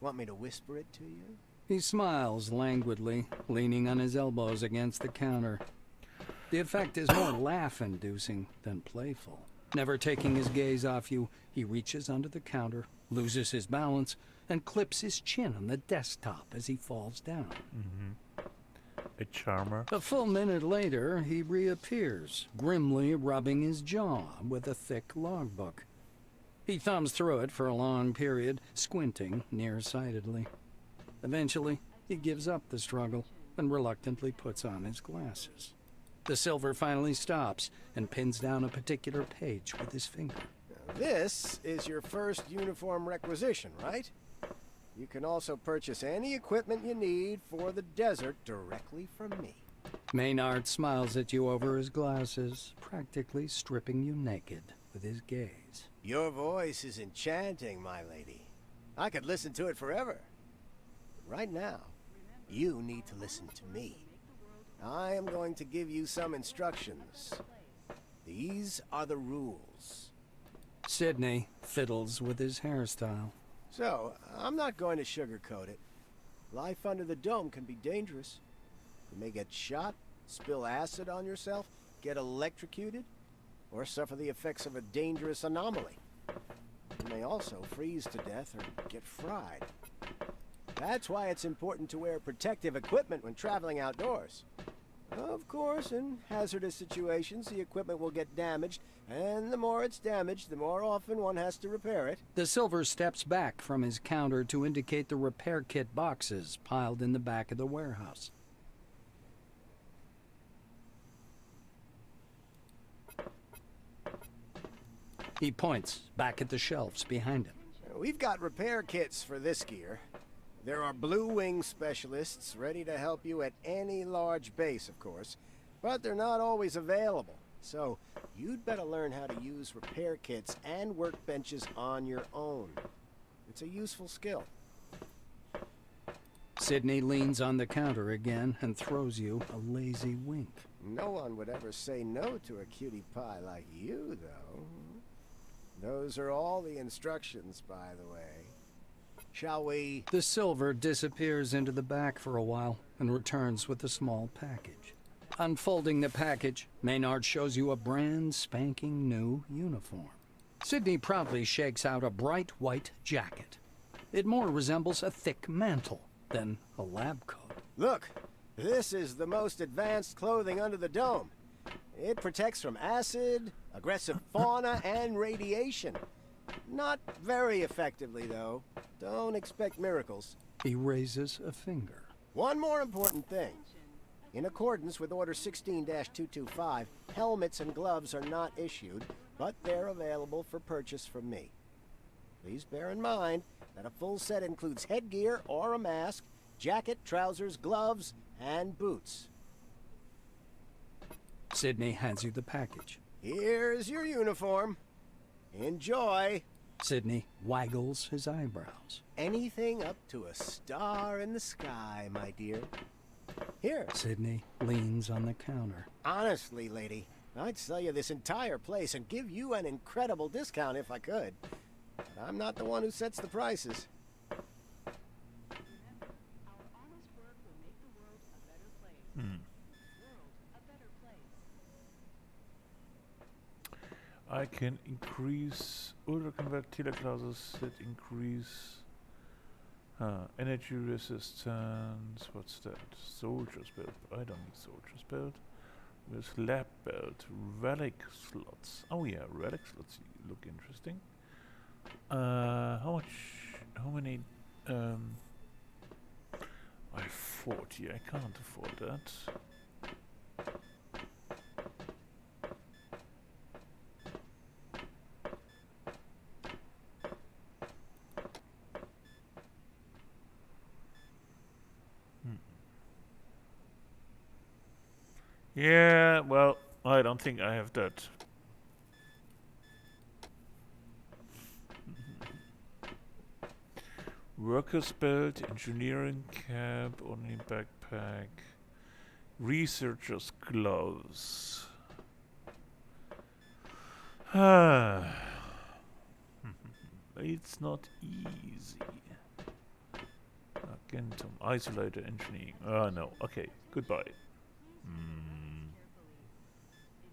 Speaker 7: Want me to whisper it to you?
Speaker 2: He smiles languidly, leaning on his elbows against the counter. The effect is more laugh-inducing than playful. Never taking his gaze off you, he reaches under the counter, loses his balance, and clips his chin on the desktop as he falls down.
Speaker 1: A charmer.
Speaker 2: A full minute later, he reappears, grimly rubbing his jaw with a thick logbook. He thumbs through it for a long period, squinting nearsightedly. Eventually, he gives up the struggle and reluctantly puts on his glasses. The silver finally stops and pins down a particular page with his finger.
Speaker 7: Now, this is your first uniform requisition, right? You can also purchase any equipment you need for the desert directly from me.
Speaker 2: Maynard smiles at you over his glasses, practically stripping you naked with his gaze.
Speaker 7: Your voice is enchanting, my lady. I could listen to it forever. But right now, you need to listen to me. I am going to give you some instructions. These are the rules.
Speaker 2: Sidney fiddles with his hairstyle.
Speaker 7: So, I'm not going to sugarcoat it. Life under the dome can be dangerous. You may get shot, spill acid on yourself, get electrocuted, or suffer the effects of a dangerous anomaly. You may also freeze to death or get fried. That's why it's important to wear protective equipment when traveling outdoors. Of course, in hazardous situations, the equipment will get damaged, and the more it's damaged, the more often one has to repair it.
Speaker 2: The silver steps back from his counter to indicate the repair kit boxes piled in the back of the warehouse. He points back at the shelves behind him.
Speaker 7: We've got repair kits for this gear. There are Blue Wing specialists ready to help you at any large base, of course, but they're not always available. So, you'd better learn how to use repair kits and workbenches on your own. It's a useful skill.
Speaker 2: Sydney leans on the counter again and throws you a lazy wink.
Speaker 7: No one would ever say no to a cutie pie like you, though. Those are all the instructions, by the way. Shall we?
Speaker 2: The silver disappears into the back for a while and returns with a small package. Unfolding the package, Maynard shows you a brand spanking new uniform. Sydney proudly shakes out a bright white jacket. It more resembles a thick mantle than a lab coat.
Speaker 7: Look, this is the most advanced clothing under the dome. It protects from acid, aggressive fauna, and radiation. Not very effectively, though. Don't expect miracles.
Speaker 2: He raises a finger.
Speaker 7: One more important thing. In accordance with Order 16-225, helmets and gloves are not issued, but they're available for purchase from me. Please bear in mind that a full set includes headgear or a mask, jacket, trousers, gloves, and boots.
Speaker 2: Sydney hands you the package.
Speaker 7: Here's your uniform. Enjoy.
Speaker 2: Sydney waggles his eyebrows.
Speaker 7: Anything up to a star in the sky, my dear. Here.
Speaker 2: Sydney leans on the counter.
Speaker 7: Honestly, lady, I'd sell you this entire place and give you an incredible discount if I could. But I'm not the one who sets the prices.
Speaker 1: I can increase order convert teleclasses that increase energy resistance. What's that? Soldier's belt. I don't need soldier's belt. There's lab belt. Relic slots. Oh yeah, relic slots look interesting. How much? How many? I have 40. I can't afford that. Yeah, well, I don't think I have that. Workers' belt, engineering cap, only backpack, researcher's gloves. It's not easy. Agentum, isolated engineering. Oh no, okay, goodbye.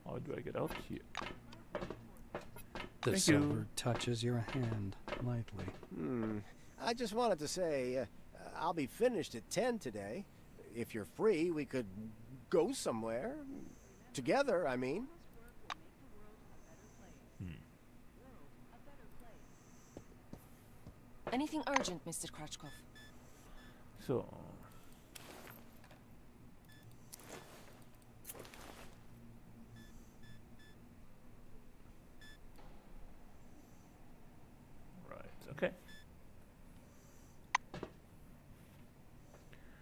Speaker 1: How do I get out here?
Speaker 2: The silver touches your hand lightly.
Speaker 7: I just wanted to say, I'll be finished at 10 today. If you're free, we could go somewhere. Together, I mean.
Speaker 10: Anything urgent, Mr. Krachkov?
Speaker 1: So... Okay.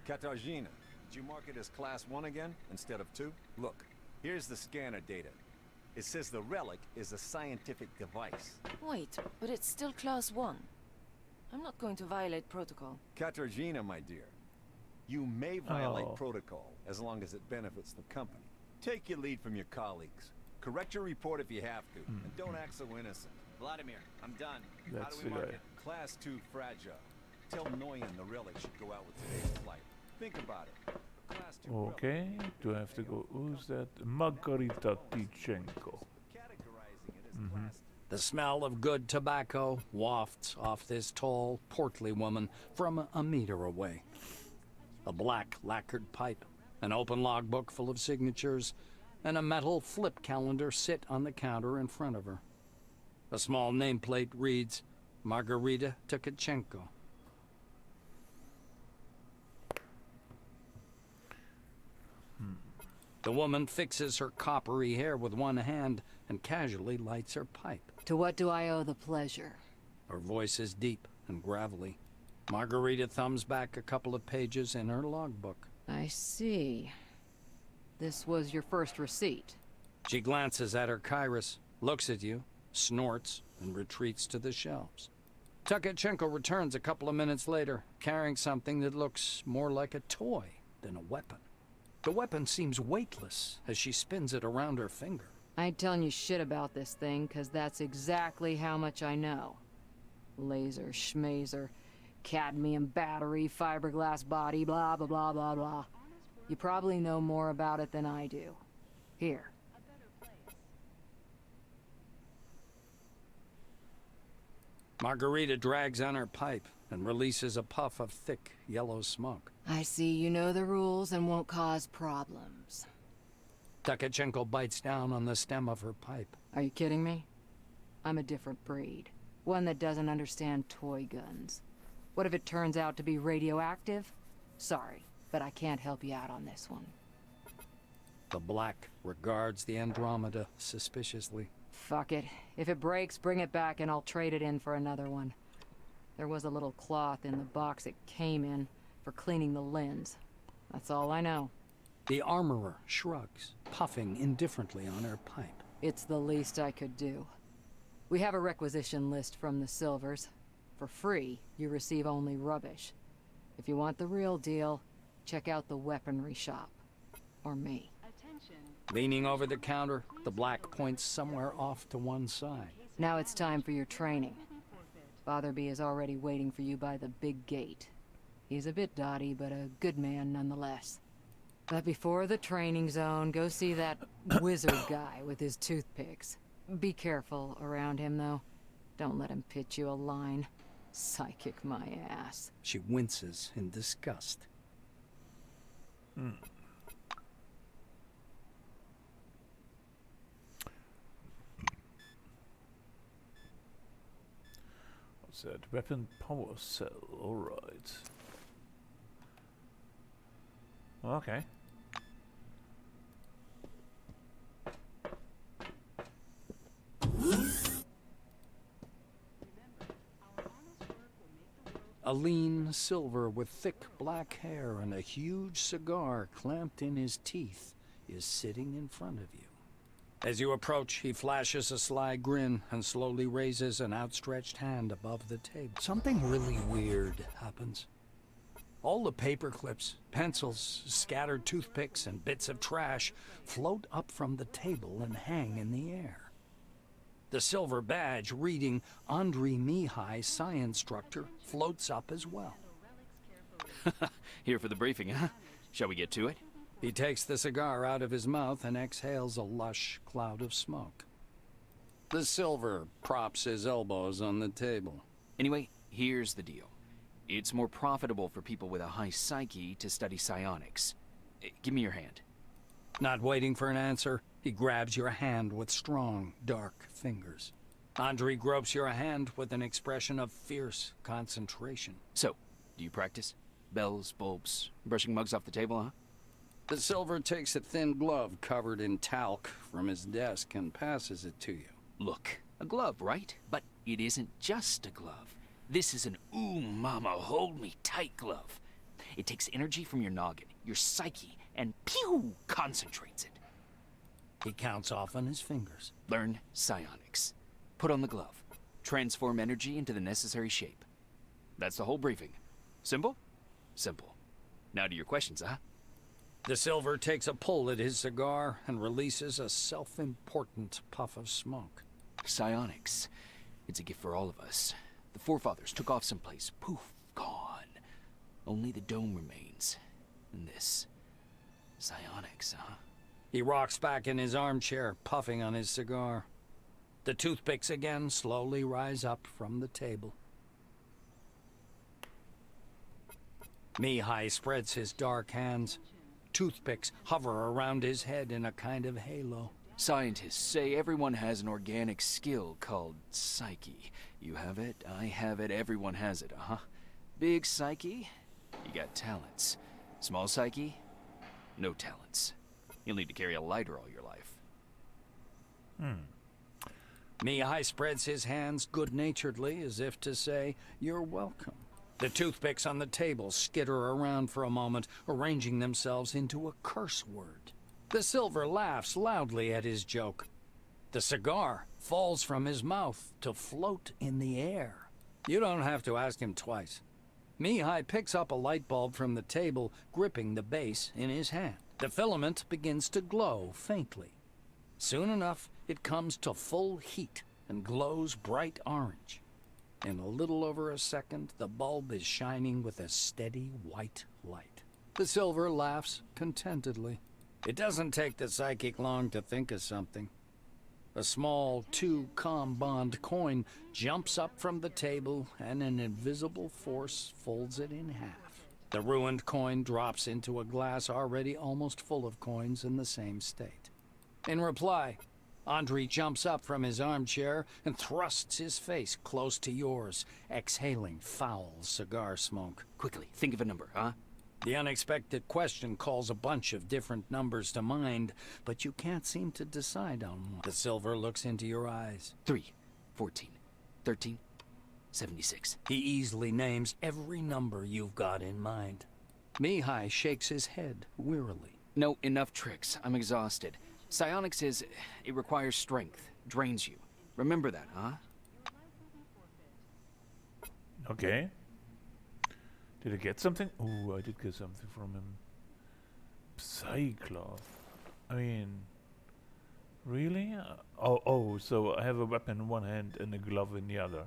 Speaker 11: Katarzyna, did you mark it as Class 1 again, instead of 2? Look, here's the scanner data. It says the relic is a scientific device.
Speaker 10: Wait, but it's still Class 1. I'm not going to violate protocol.
Speaker 11: Katarzyna, my dear, you may violate protocol as long as it benefits the company. Take your lead from your colleagues. Correct your report if you have to, and don't act so innocent.
Speaker 3: Vladimir, I'm done.
Speaker 1: That's
Speaker 11: How do we mark it? Class 2 fragile. Tell Noyan the relic should go out with today's flight. Think about it. Class 2
Speaker 1: okay, do I have to go? Who's that? Margarita Tichenko.
Speaker 11: Categorizing it as class 2.
Speaker 2: The smell of good tobacco wafts off this tall, portly woman from a meter away. A black lacquered pipe, an open logbook full of signatures, and a metal flip calendar sit on the counter in front of her. A small nameplate reads, Margarita Tkachenko. The woman fixes her coppery hair with one hand and casually lights her pipe.
Speaker 12: To what do I owe the pleasure?
Speaker 2: Her voice is deep and gravelly. Margarita thumbs back a couple of pages in her logbook.
Speaker 12: I see. This was your first receipt.
Speaker 2: She glances at her Kairos, looks at you, snorts, and retreats to the shelves. Tukachenko returns a couple of minutes later, carrying something that looks more like a toy than a weapon. The weapon seems weightless as she spins it around her finger.
Speaker 12: I ain't telling you shit about this thing, 'cause that's exactly how much I know. Laser, schmazer, cadmium battery, fiberglass body, blah, blah, blah, blah, blah. You probably know more about it than I do. Here.
Speaker 2: Margarita drags on her pipe and releases a puff of thick, yellow smoke.
Speaker 12: I see you know the rules and won't cause problems.
Speaker 2: Tukachenko bites down on the stem of her pipe.
Speaker 12: Are you kidding me? I'm a different breed. One that doesn't understand toy guns. What if it turns out to be radioactive? Sorry, but I can't help you out on this one.
Speaker 2: The Black regards the Andromeda suspiciously.
Speaker 12: Fuck it. If it breaks, bring it back and I'll trade it in for another one. There was a little cloth in the box it came in for cleaning the lens. That's all I know.
Speaker 2: The armorer shrugs, puffing indifferently on her pipe.
Speaker 12: It's the least I could do. We have a requisition list from the Silvers. For free, you receive only rubbish. If you want the real deal, check out the weaponry shop. Or me.
Speaker 2: Leaning over the counter, the Black points somewhere off to one side.
Speaker 12: Now it's time for your training. Fatherby is already waiting for you by the big gate. He's a bit dotty, but a good man nonetheless. But before the training zone, go see that wizard guy with his toothpicks. Be careful around him, though. Don't let him pitch you a line. Psychic my ass.
Speaker 2: She winces in disgust.
Speaker 1: What's that? Weapon power cell. Alright. Okay.
Speaker 2: A lean Silver with thick black hair and a huge cigar clamped in his teeth is sitting in front of you. As you approach, he flashes a sly grin and slowly raises an outstretched hand above the table. Something really weird happens. All the paper clips, pencils, scattered toothpicks, and bits of trash float up from the table and hang in the air. The silver badge reading Andrei Mihai, Science Instructor, floats up as well.
Speaker 5: Here for the briefing, huh? Shall we get to it?
Speaker 2: He takes the cigar out of his mouth and exhales a lush cloud of smoke. The Silver props his elbows on the table.
Speaker 5: Anyway, here's the deal. It's more profitable for people with a high psyche to study psionics. Give me your hand.
Speaker 2: Not waiting for an answer, he grabs your hand with strong, dark fingers. Andrei gropes your hand with an expression of fierce concentration.
Speaker 5: So, do you practice? Bells, bulbs, brushing mugs off the table, huh?
Speaker 2: The Silver takes a thin glove covered in talc from his desk and passes it to you.
Speaker 5: Look, a glove, right? But it isn't just a glove. This is an ooh mama, hold me tight glove. It takes energy from your noggin, your psyche, and pew, concentrates it.
Speaker 2: He counts off on his fingers.
Speaker 5: Learn psionics. Put on the glove. Transform energy into the necessary shape. That's the whole briefing. Simple? Simple. Now to your questions, huh?
Speaker 2: The Silver takes a pull at his cigar and releases a self-important puff of smoke.
Speaker 5: Psionics. It's a gift for all of us. The forefathers took off someplace. Poof, gone. Only the dome remains. And this. Psionics, huh?
Speaker 2: He rocks back in his armchair, puffing on his cigar. The toothpicks again slowly rise up from the table. Mihai spreads his dark hands. Toothpicks hover around his head in a kind of halo.
Speaker 5: Scientists say everyone has an organic skill called psyche. You have it, I have it, everyone has it, huh? Big psyche, you got talents. Small psyche, no talents. You'll need to carry a lighter all your life.
Speaker 2: Mihai spreads his hands good-naturedly as if to say, "You're welcome." The toothpicks on the table skitter around for a moment, arranging themselves into a curse word. The silver laughs loudly at his joke. The cigar falls from his mouth to float in the air. You don't have to ask him twice. Mihai picks up a light bulb from the table, gripping the base in his hand. The filament begins to glow faintly. Soon enough, it comes to full heat and glows bright orange. In a little over a second, the bulb is shining with a steady white light. The silver laughs contentedly. It doesn't take the psychic long to think of something. A small 2-com bond coin jumps up from the table, and an invisible force folds it in half. The ruined coin drops into a glass already almost full of coins in the same state. In reply, Andre jumps up from his armchair and thrusts his face close to yours, exhaling foul cigar smoke.
Speaker 5: Quickly, think of a number, huh?
Speaker 2: The unexpected question calls a bunch of different numbers to mind, but you can't seem to decide on one. The silver looks into your eyes.
Speaker 5: 3, 14, 13, 76.
Speaker 2: He easily names every number you've got in mind. Mihai shakes his head wearily.
Speaker 5: No, enough tricks. I'm exhausted. Psionics it requires strength, drains you. Remember that, huh?
Speaker 1: Okay. Did I get something? Oh, I did get something from him. Psycloth. I mean, really? Oh, so I have a weapon in one hand and a glove in the other.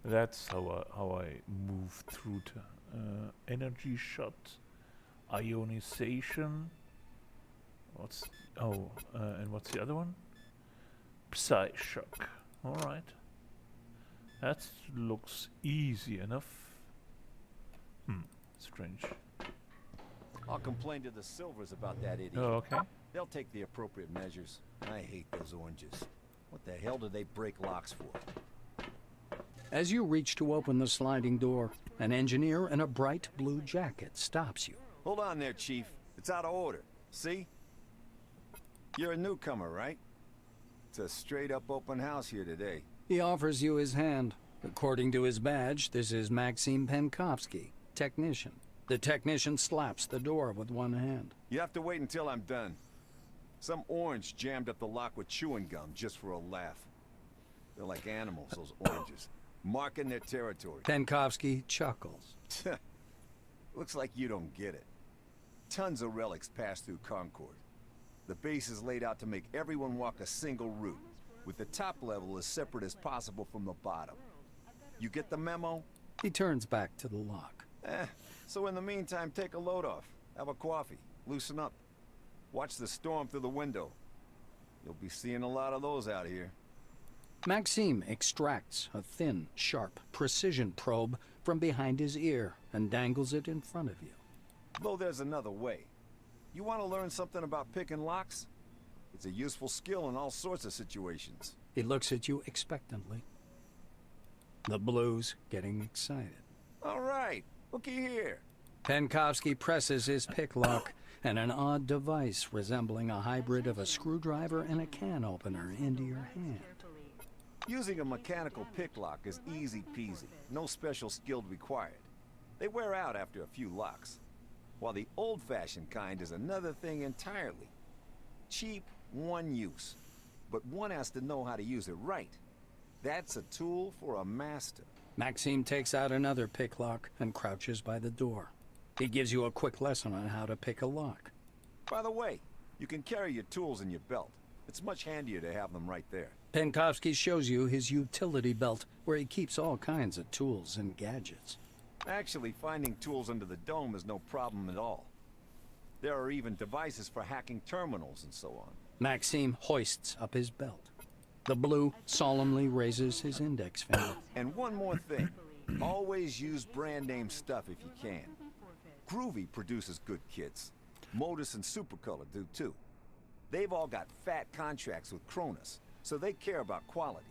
Speaker 1: That's how I move through to energy shot, ionization. And what's the other one? Psy shock. All right. That looks easy enough. Strange.
Speaker 11: I'll complain to the Silvers about that idiot.
Speaker 1: Oh, okay.
Speaker 11: They'll take the appropriate measures. I hate those oranges. What the hell do they break locks for?
Speaker 2: As you reach to open the sliding door, an engineer in a bright blue jacket stops you.
Speaker 11: Hold on there, Chief. It's out of order. See? You're a newcomer, right? It's a straight-up open house here today.
Speaker 2: He offers you his hand. According to his badge, this is Maxim Penkovsky, technician. The technician slaps the door with one hand.
Speaker 11: You have to wait until I'm done. Some orange jammed up the lock with chewing gum just for a laugh. They're like animals, those oranges. Marking their territory.
Speaker 2: Penkovsky chuckles.
Speaker 11: Looks like you don't get it. Tons of relics pass through Concord. The base is laid out to make everyone walk a single route, with the top level as separate as possible from the bottom. You get the memo?
Speaker 2: He turns back to the lock.
Speaker 11: So in the meantime, take a load off. Have a coffee. Loosen up. Watch the storm through the window. You'll be seeing a lot of those out here.
Speaker 2: Maxime extracts a thin, sharp, precision probe from behind his ear and dangles it in front of you.
Speaker 11: Though there's another way. You want to learn something about picking locks? It's a useful skill in all sorts of situations.
Speaker 2: He looks at you expectantly. The blue's getting excited.
Speaker 11: All right, looky here.
Speaker 2: Penkovsky presses his pick lock, and an odd device resembling a hybrid of a screwdriver and a can opener into your hand.
Speaker 11: Using a mechanical pick lock is easy peasy. No special skill required. They wear out after a few locks. While the old-fashioned kind is another thing entirely. Cheap, one use. But one has to know how to use it right. That's a tool for a master.
Speaker 2: Maxime takes out another pick lock and crouches by the door. He gives you a quick lesson on how to pick a lock.
Speaker 11: By the way, you can carry your tools in your belt. It's much handier to have them right there.
Speaker 2: Penkovsky shows you his utility belt, where he keeps all kinds of tools and gadgets.
Speaker 11: Actually, finding tools under the dome is no problem at all. There are even devices for hacking terminals and so on.
Speaker 2: Maxime hoists up his belt. The blue solemnly raises his index finger.
Speaker 11: And one more thing. Always use brand name stuff if you can. Groovy produces good kits. Modus and Supercolor do too. They've all got fat contracts with Cronus, so they care about quality.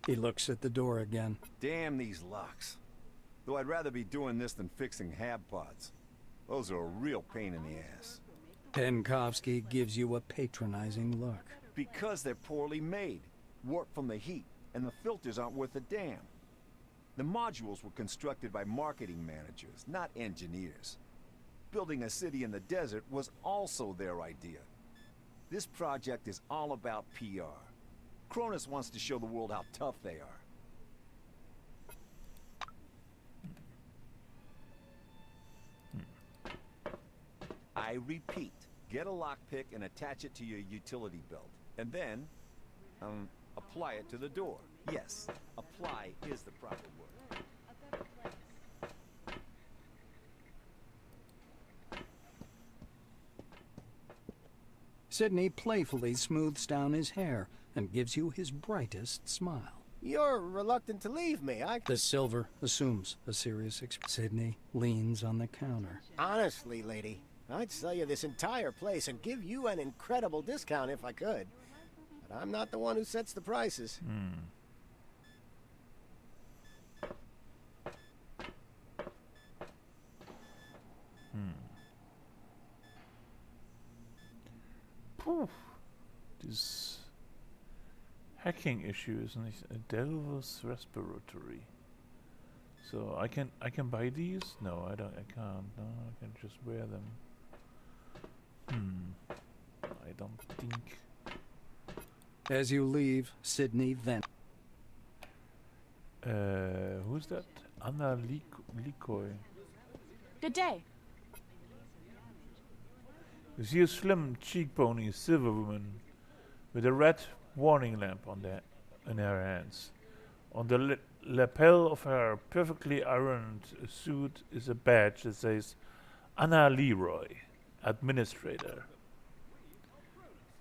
Speaker 2: He looks at the door again.
Speaker 11: Damn these locks. Though I'd rather be doing this than fixing hab pods. Those are a real pain in the ass.
Speaker 2: Penkovsky gives you a patronizing look.
Speaker 11: Because they're poorly made, warped from the heat, and the filters aren't worth a damn. The modules were constructed by marketing managers, not engineers. Building a city in the desert was also their idea. This project is all about PR. Cronus wants to show the world how tough they are. I repeat, get a lockpick and attach it to your utility belt. And then, apply it to the door. Yes, apply is the proper word.
Speaker 2: Sidney playfully smooths down his hair and gives you his brightest smile.
Speaker 7: You're reluctant to leave me.
Speaker 2: The silver assumes a serious expression. Sidney leans on the counter.
Speaker 7: Honestly, lady, I'd sell you this entire place and give you an incredible discount if I could. But I'm not the one who sets the prices.
Speaker 1: This hacking issue is a Delvos respiratory. So I can buy these? No, I can't. No, I can just wear them. I don't think.
Speaker 2: As you leave, Sidney then.
Speaker 1: Who's that? Anna Likoi.
Speaker 10: Good day.
Speaker 1: You see a slim, cheekbony silver woman with a red warning lamp in her hands. On the lapel of her perfectly ironed suit is a badge that says Anna Leroy, Administrator.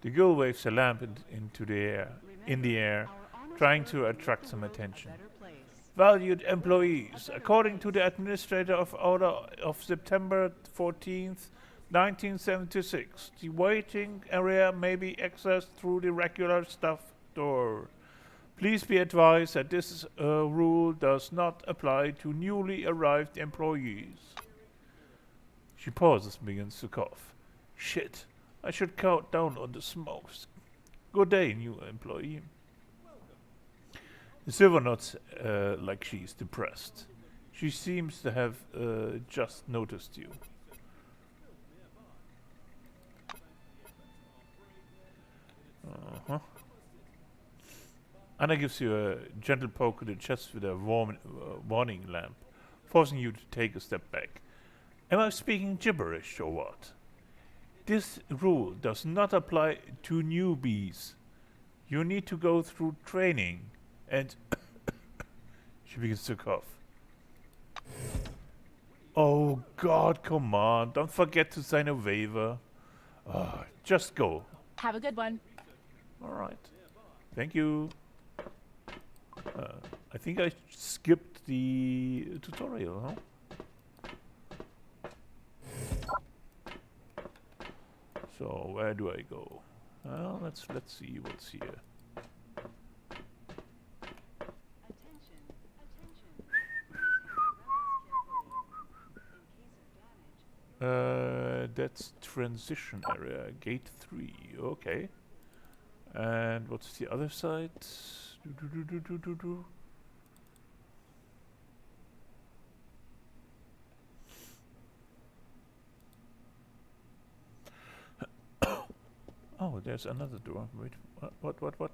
Speaker 1: The girl waves a lamp in the air, trying to attract some attention. Valued employees, according to the Administrator of Order of September 14th, 1976, the waiting area may be accessed through the regular staff door. Please be advised that this rule does not apply to newly arrived employees. She pauses and begins to cough. Shit, I should cut down on the smokes. Good day, new employee. The silver nods like she's depressed. She seems to have just noticed you. Anna gives you a gentle poke in the chest with a warning lamp, forcing you to take a step back. Am I speaking gibberish or what? This rule does not apply to newbies. You need to go through training and... She begins to cough. Oh God, come on. Don't forget to sign a waiver. Just go.
Speaker 10: Have a good one.
Speaker 1: Alright. Thank you. I think I skipped the tutorial, huh? So where do I go? Well, let's see what's here. That's transition area, gate 3. Okay. And what's the other side? Oh, there's another door. Wait, what? What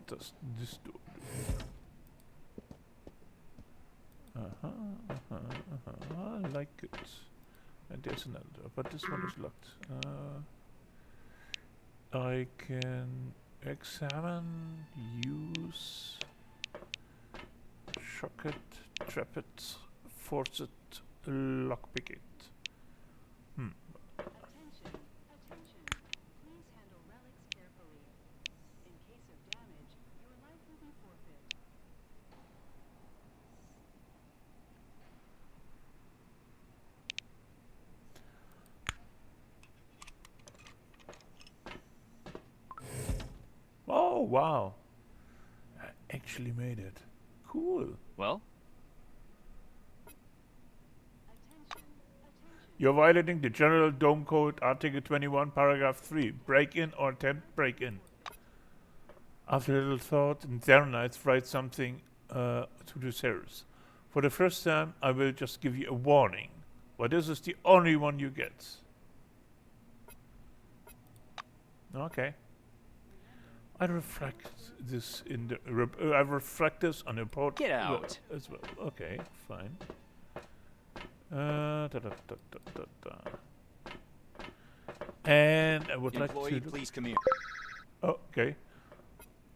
Speaker 1: does this door do? I like it. And there's another door, but this one is locked. I can examine, use, shock it, trap it, force it, lockpick it.
Speaker 13: Attention, attention. Please handle relics carefully. In case of damage, your life will be forfeit.
Speaker 1: Oh, wow. I actually made it. Cool.
Speaker 5: Well?
Speaker 1: You're violating the General Dome Code, Article 21, Paragraph 3. Break in or attempt break in. After a little thought, and Zarenites write something to the series. For the first time, I will just give you a warning. But this is the only one you get. Okay. I reflect this in the I reflect this on the report.
Speaker 5: Get out.
Speaker 1: As well. Okay, fine. And I would
Speaker 3: Employee,
Speaker 1: like to.
Speaker 3: please come here.
Speaker 1: Oh, okay.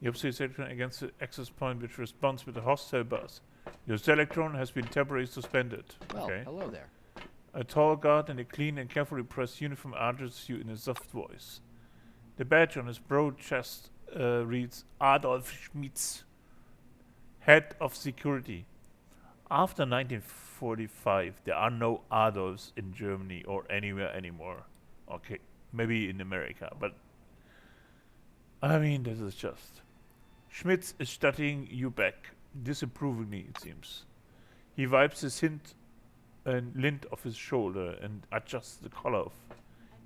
Speaker 1: You have section against the access point which responds with a hostile buzz. Your Zelectron has been temporarily suspended.
Speaker 3: Well,
Speaker 1: okay.
Speaker 3: hello there.
Speaker 1: A tall guard in a clean and carefully pressed uniform addresses you in a soft voice. The badge on his broad chest reads Adolf Schmitz, Head of Security. After 1945, there are no Adolfs in Germany or anywhere anymore. Okay, maybe in America, but I mean, this is just. Schmitz is studying you back, disapprovingly, it seems. He wipes his lint off his shoulder and adjusts the collar of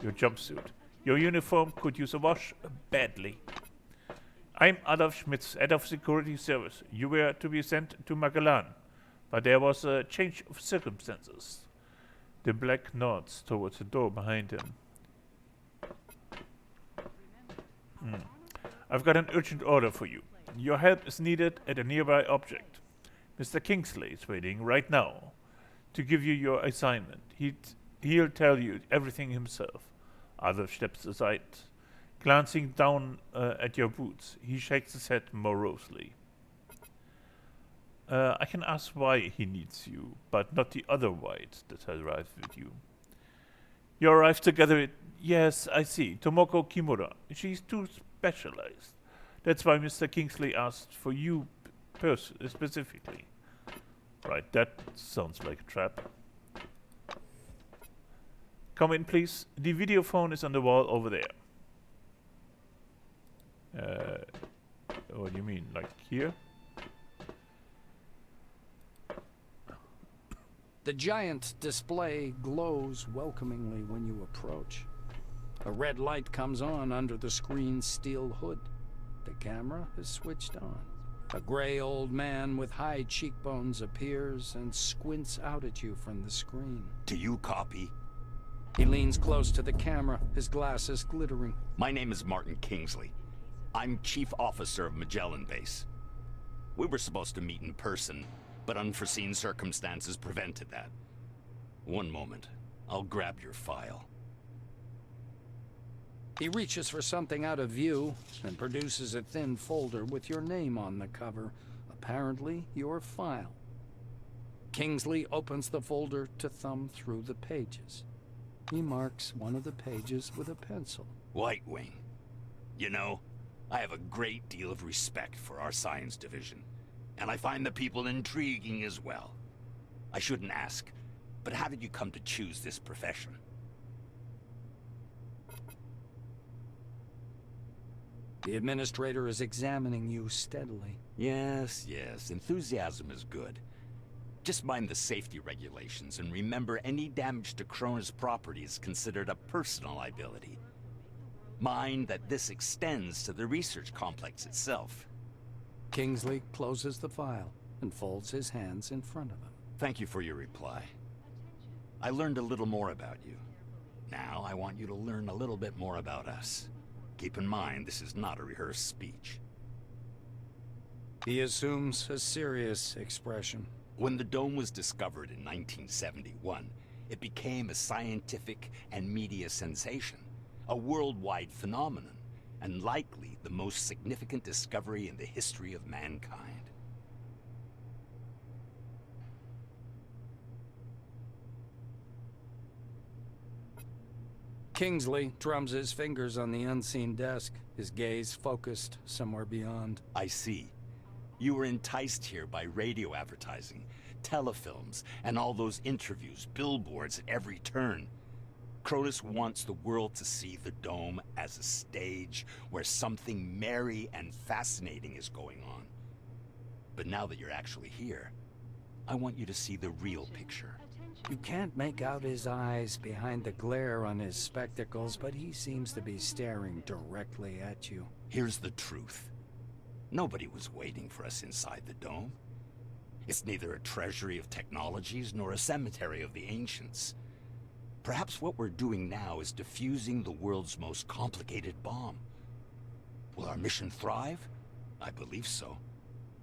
Speaker 1: your jumpsuit. Your uniform could use a wash badly. I'm Adolf Schmitz, head of security service. You were to be sent to Magellan, but there was a change of circumstances. The black nods towards the door behind him. I've got an urgent order for you. Your help is needed at a nearby object. Mr. Kingsley is waiting right now to give you your assignment. He'll tell you everything himself. Adolf steps aside. Glancing down at your boots, he shakes his head morosely. I can ask why he needs you, but not the other white that arrived with you. You arrived together. Yes, I see. Tomoko Kimura. She's too specialized. That's why Mr. Kingsley asked for you specifically. Right, that sounds like a trap. Come in, please. The video phone is on the wall over there. What do you mean? Like here?
Speaker 2: The giant display glows welcomingly when you approach. A red light comes on under the screen's steel hood. The camera is switched on. A gray old man with high cheekbones appears and squints out at you from the screen.
Speaker 14: Do you copy?
Speaker 2: He leans close to the camera, his glasses glittering.
Speaker 14: My name is Martin Kingsley. I'm Chief Officer of Magellan Base. We were supposed to meet in person, but unforeseen circumstances prevented that. One moment. I'll grab your file.
Speaker 2: He reaches for something out of view and produces a thin folder with your name on the cover. Apparently, your file. Kingsley opens the folder to thumb through the pages. He marks one of the pages with a pencil.
Speaker 14: White Wing. You know, I have a great deal of respect for our science division, and I find the people intriguing as well. I shouldn't ask, but how did you come to choose this profession?
Speaker 2: The administrator is examining you steadily.
Speaker 14: Yes, enthusiasm is good. Just mind the safety regulations and remember any damage to Cronus property is considered a personal liability. Mind that this extends to the research complex itself.
Speaker 2: Kingsley closes the file and folds his hands in front of him.
Speaker 14: Thank you for your reply. I learned a little more about you. Now I want you to learn a little bit more about us. Keep in mind, this is not a rehearsed speech.
Speaker 2: He assumes a serious expression.
Speaker 14: When the dome was discovered in 1971, it became a scientific and media sensation, a worldwide phenomenon, and likely the most significant discovery in the history of mankind.
Speaker 2: Kingsley drums his fingers on the unseen desk, his gaze focused somewhere beyond.
Speaker 14: I see. You were enticed here by radio advertising, telefilms, and all those interviews, billboards at every turn. Cronus wants the world to see the dome as a stage where something merry and fascinating is going on. But now that you're actually here, I want you to see the real picture.
Speaker 2: You can't make out his eyes behind the glare on his spectacles, but he seems to be staring directly at you.
Speaker 14: Here's the truth. Nobody was waiting for us inside the dome. It's neither a treasury of technologies nor a cemetery of the ancients. Perhaps what we're doing now is defusing the world's most complicated bomb. Will our mission thrive? I believe so.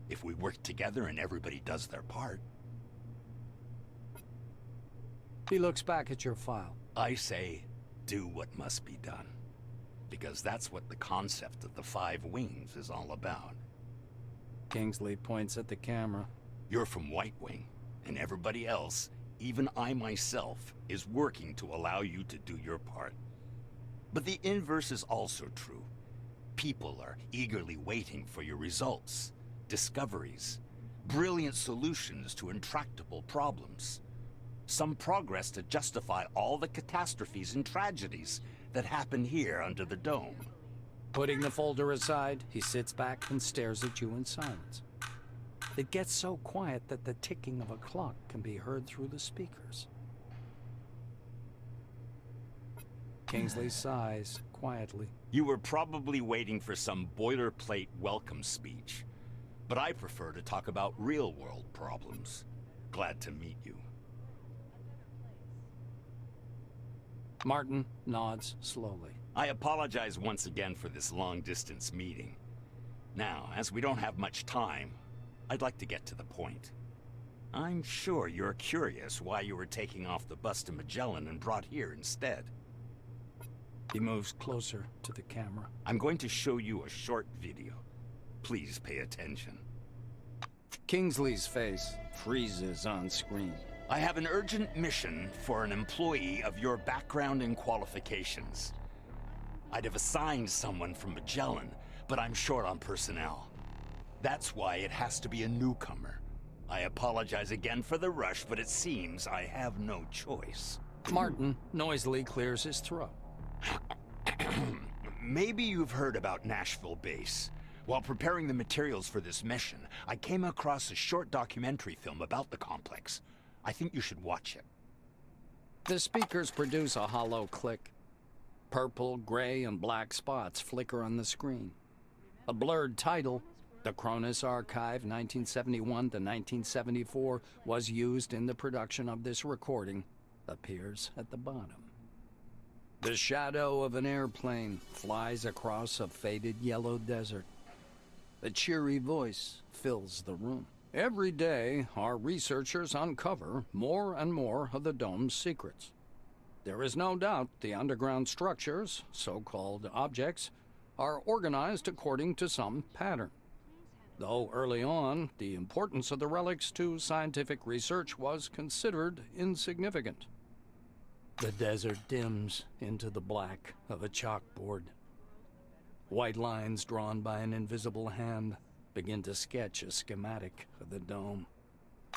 Speaker 14: If we work together and everybody does their part.
Speaker 2: He looks back at your file.
Speaker 14: I say, do what must be done. Because that's what the concept of the 5 wings is all about.
Speaker 2: Kingsley points at the camera.
Speaker 14: You're from White Wing, and everybody else, even I myself, is working to allow you to do your part. But the inverse is also true. People are eagerly waiting for your results, discoveries, brilliant solutions to intractable problems. Some progress to justify all the catastrophes and tragedies that happen here under the dome.
Speaker 2: Putting the folder aside, he sits back and stares at you in silence. It gets so quiet that the ticking of a clock can be heard through the speakers. Kingsley sighs quietly.
Speaker 14: You were probably waiting for some boilerplate welcome speech, but I prefer to talk about real-world problems. Glad to meet you.
Speaker 2: Martin nods slowly.
Speaker 14: I apologize once again for this long-distance meeting. Now, as we don't have much time, I'd like to get to the point. I'm sure you're curious why you were taking off the bus to Magellan and brought here instead.
Speaker 2: He moves closer to the camera.
Speaker 14: I'm going to show you a short video. Please pay attention.
Speaker 2: Kingsley's face freezes on screen.
Speaker 14: I have an urgent mission for an employee of your background and qualifications. I'd have assigned someone from Magellan, but I'm short on personnel. That's why it has to be a newcomer. I apologize again for the rush, but it seems I have no choice.
Speaker 2: Martin noisily clears his throat.
Speaker 14: Maybe you've heard about Nashville Base. While preparing the materials for this mission, I came across a short documentary film about the complex. I think you should watch it.
Speaker 2: The speakers produce a hollow click. Purple, gray, and black spots flicker on the screen. A blurred title, The Cronus Archive 1971 to 1974, was used in the production of this recording, appears at the bottom. The shadow of an airplane flies across a faded yellow desert. A cheery voice fills the room. Every day, our researchers uncover more and more of the dome's secrets. There is no doubt the underground structures, so-called objects, are organized according to some pattern. Though early on, the importance of the relics to scientific research was considered insignificant. The desert dims into the black of a chalkboard. White lines drawn by an invisible hand begin to sketch a schematic of the dome.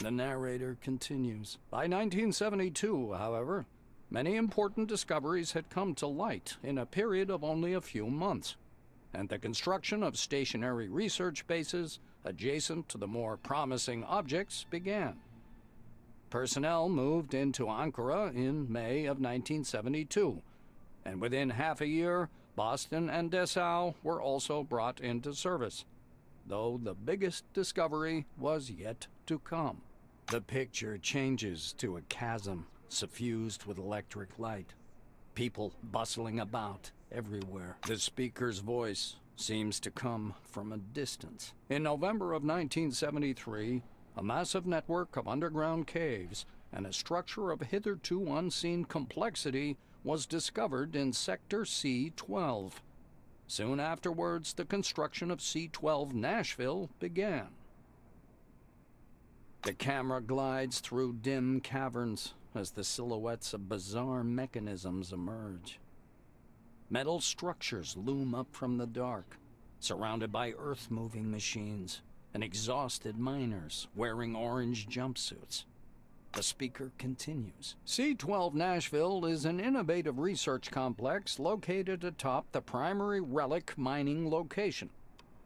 Speaker 2: The narrator continues. By 1972, however, many important discoveries had come to light in a period of only a few months, and the construction of stationary research bases adjacent to the more promising objects began. Personnel moved into Ankara in May of 1972, and within half a year, Boston and Dessau were also brought into service, though the biggest discovery was yet to come. The picture changes to a chasm suffused with electric light. People bustling about everywhere. The speaker's voice seems to come from a distance. In November of 1973, a massive network of underground caves and a structure of hitherto unseen complexity was discovered in Sector C-12. Soon afterwards, the construction of C-12 Nashville began. The camera glides through dim caverns as the silhouettes of bizarre mechanisms emerge. Metal structures loom up from the dark, surrounded by earth-moving machines and exhausted miners wearing orange jumpsuits. The speaker continues. C-12 Nashville is an innovative research complex located atop the primary relic mining location.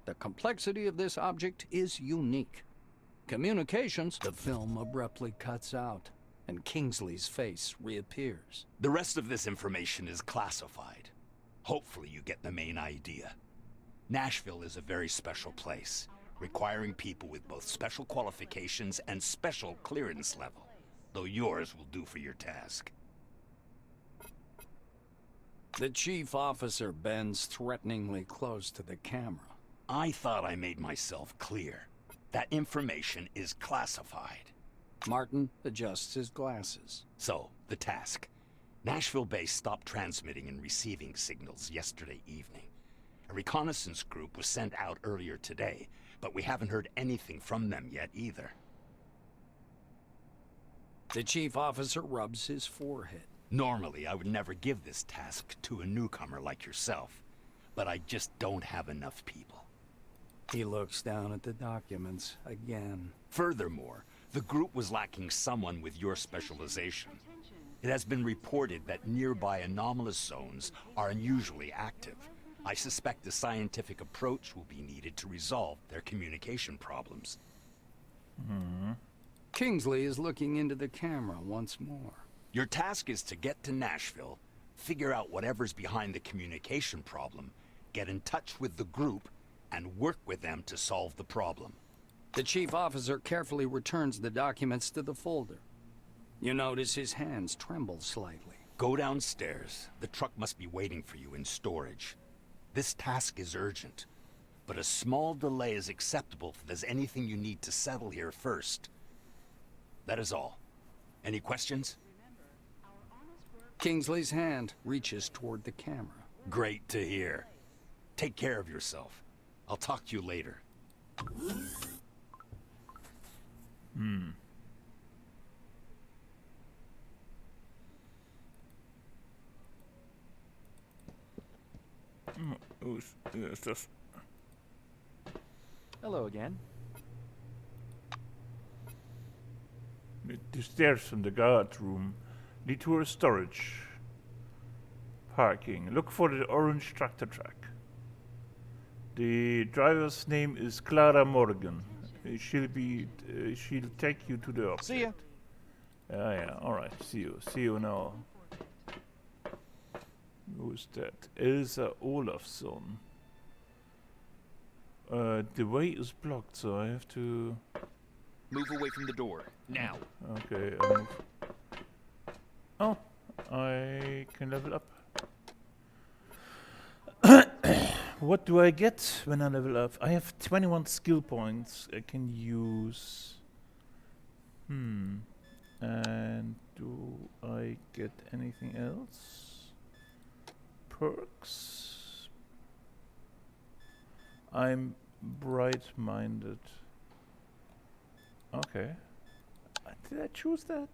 Speaker 2: The complexity of this object is unique. Communications, the film abruptly cuts out, and Kingsley's face reappears.
Speaker 14: The rest of this information is classified. Hopefully you get the main idea. Nashville is a very special place, requiring people with both special qualifications and special clearance level, though yours will do for your task.
Speaker 2: The chief officer bends threateningly close to the camera.
Speaker 14: I thought I made myself clear. That information is classified.
Speaker 2: Martin adjusts his glasses.
Speaker 14: So, the task. Nashville base stopped transmitting and receiving signals yesterday evening. A reconnaissance group was sent out earlier today, but we haven't heard anything from them yet either.
Speaker 2: The chief officer rubs his forehead.
Speaker 14: Normally, I would never give this task to a newcomer like yourself, but I just don't have enough people.
Speaker 2: He looks down at the documents again.
Speaker 14: Furthermore, the group was lacking someone with your specialization. It has been reported that nearby anomalous zones are unusually active. I suspect a scientific approach will be needed to resolve their communication problems.
Speaker 2: Kingsley is looking into the camera once more.
Speaker 14: Your task is to get to Nashville, figure out whatever's behind the communication problem, get in touch with the group, and work with them to solve the problem.
Speaker 2: The chief officer carefully returns the documents to the folder. You notice his hands tremble slightly.
Speaker 14: Go downstairs. The truck must be waiting for you in storage. This task is urgent, but a small delay is acceptable if there's anything you need to settle here first. That is all. Any questions?
Speaker 2: Kingsley's hand reaches toward the camera.
Speaker 14: Great to hear. Take care of yourself. I'll talk to you later.
Speaker 1: Who's this?
Speaker 5: Hello again.
Speaker 1: The stairs from the guard room lead to a storage. Parking. Look for the orange tractor track. The driver's name is Clara Morgan. She'll take you to the object.
Speaker 5: See ya.
Speaker 1: Yeah, alright, see you now. Who's that? Elsa Olafsson. The way is blocked, so I have to...
Speaker 5: Move away from the door, now.
Speaker 1: Okay, I'll move. Oh, I can level up. What do I get when I level up? I have 21 skill points I can use. And do I get anything else? Perks? I'm bright-minded. Okay. Did I choose that?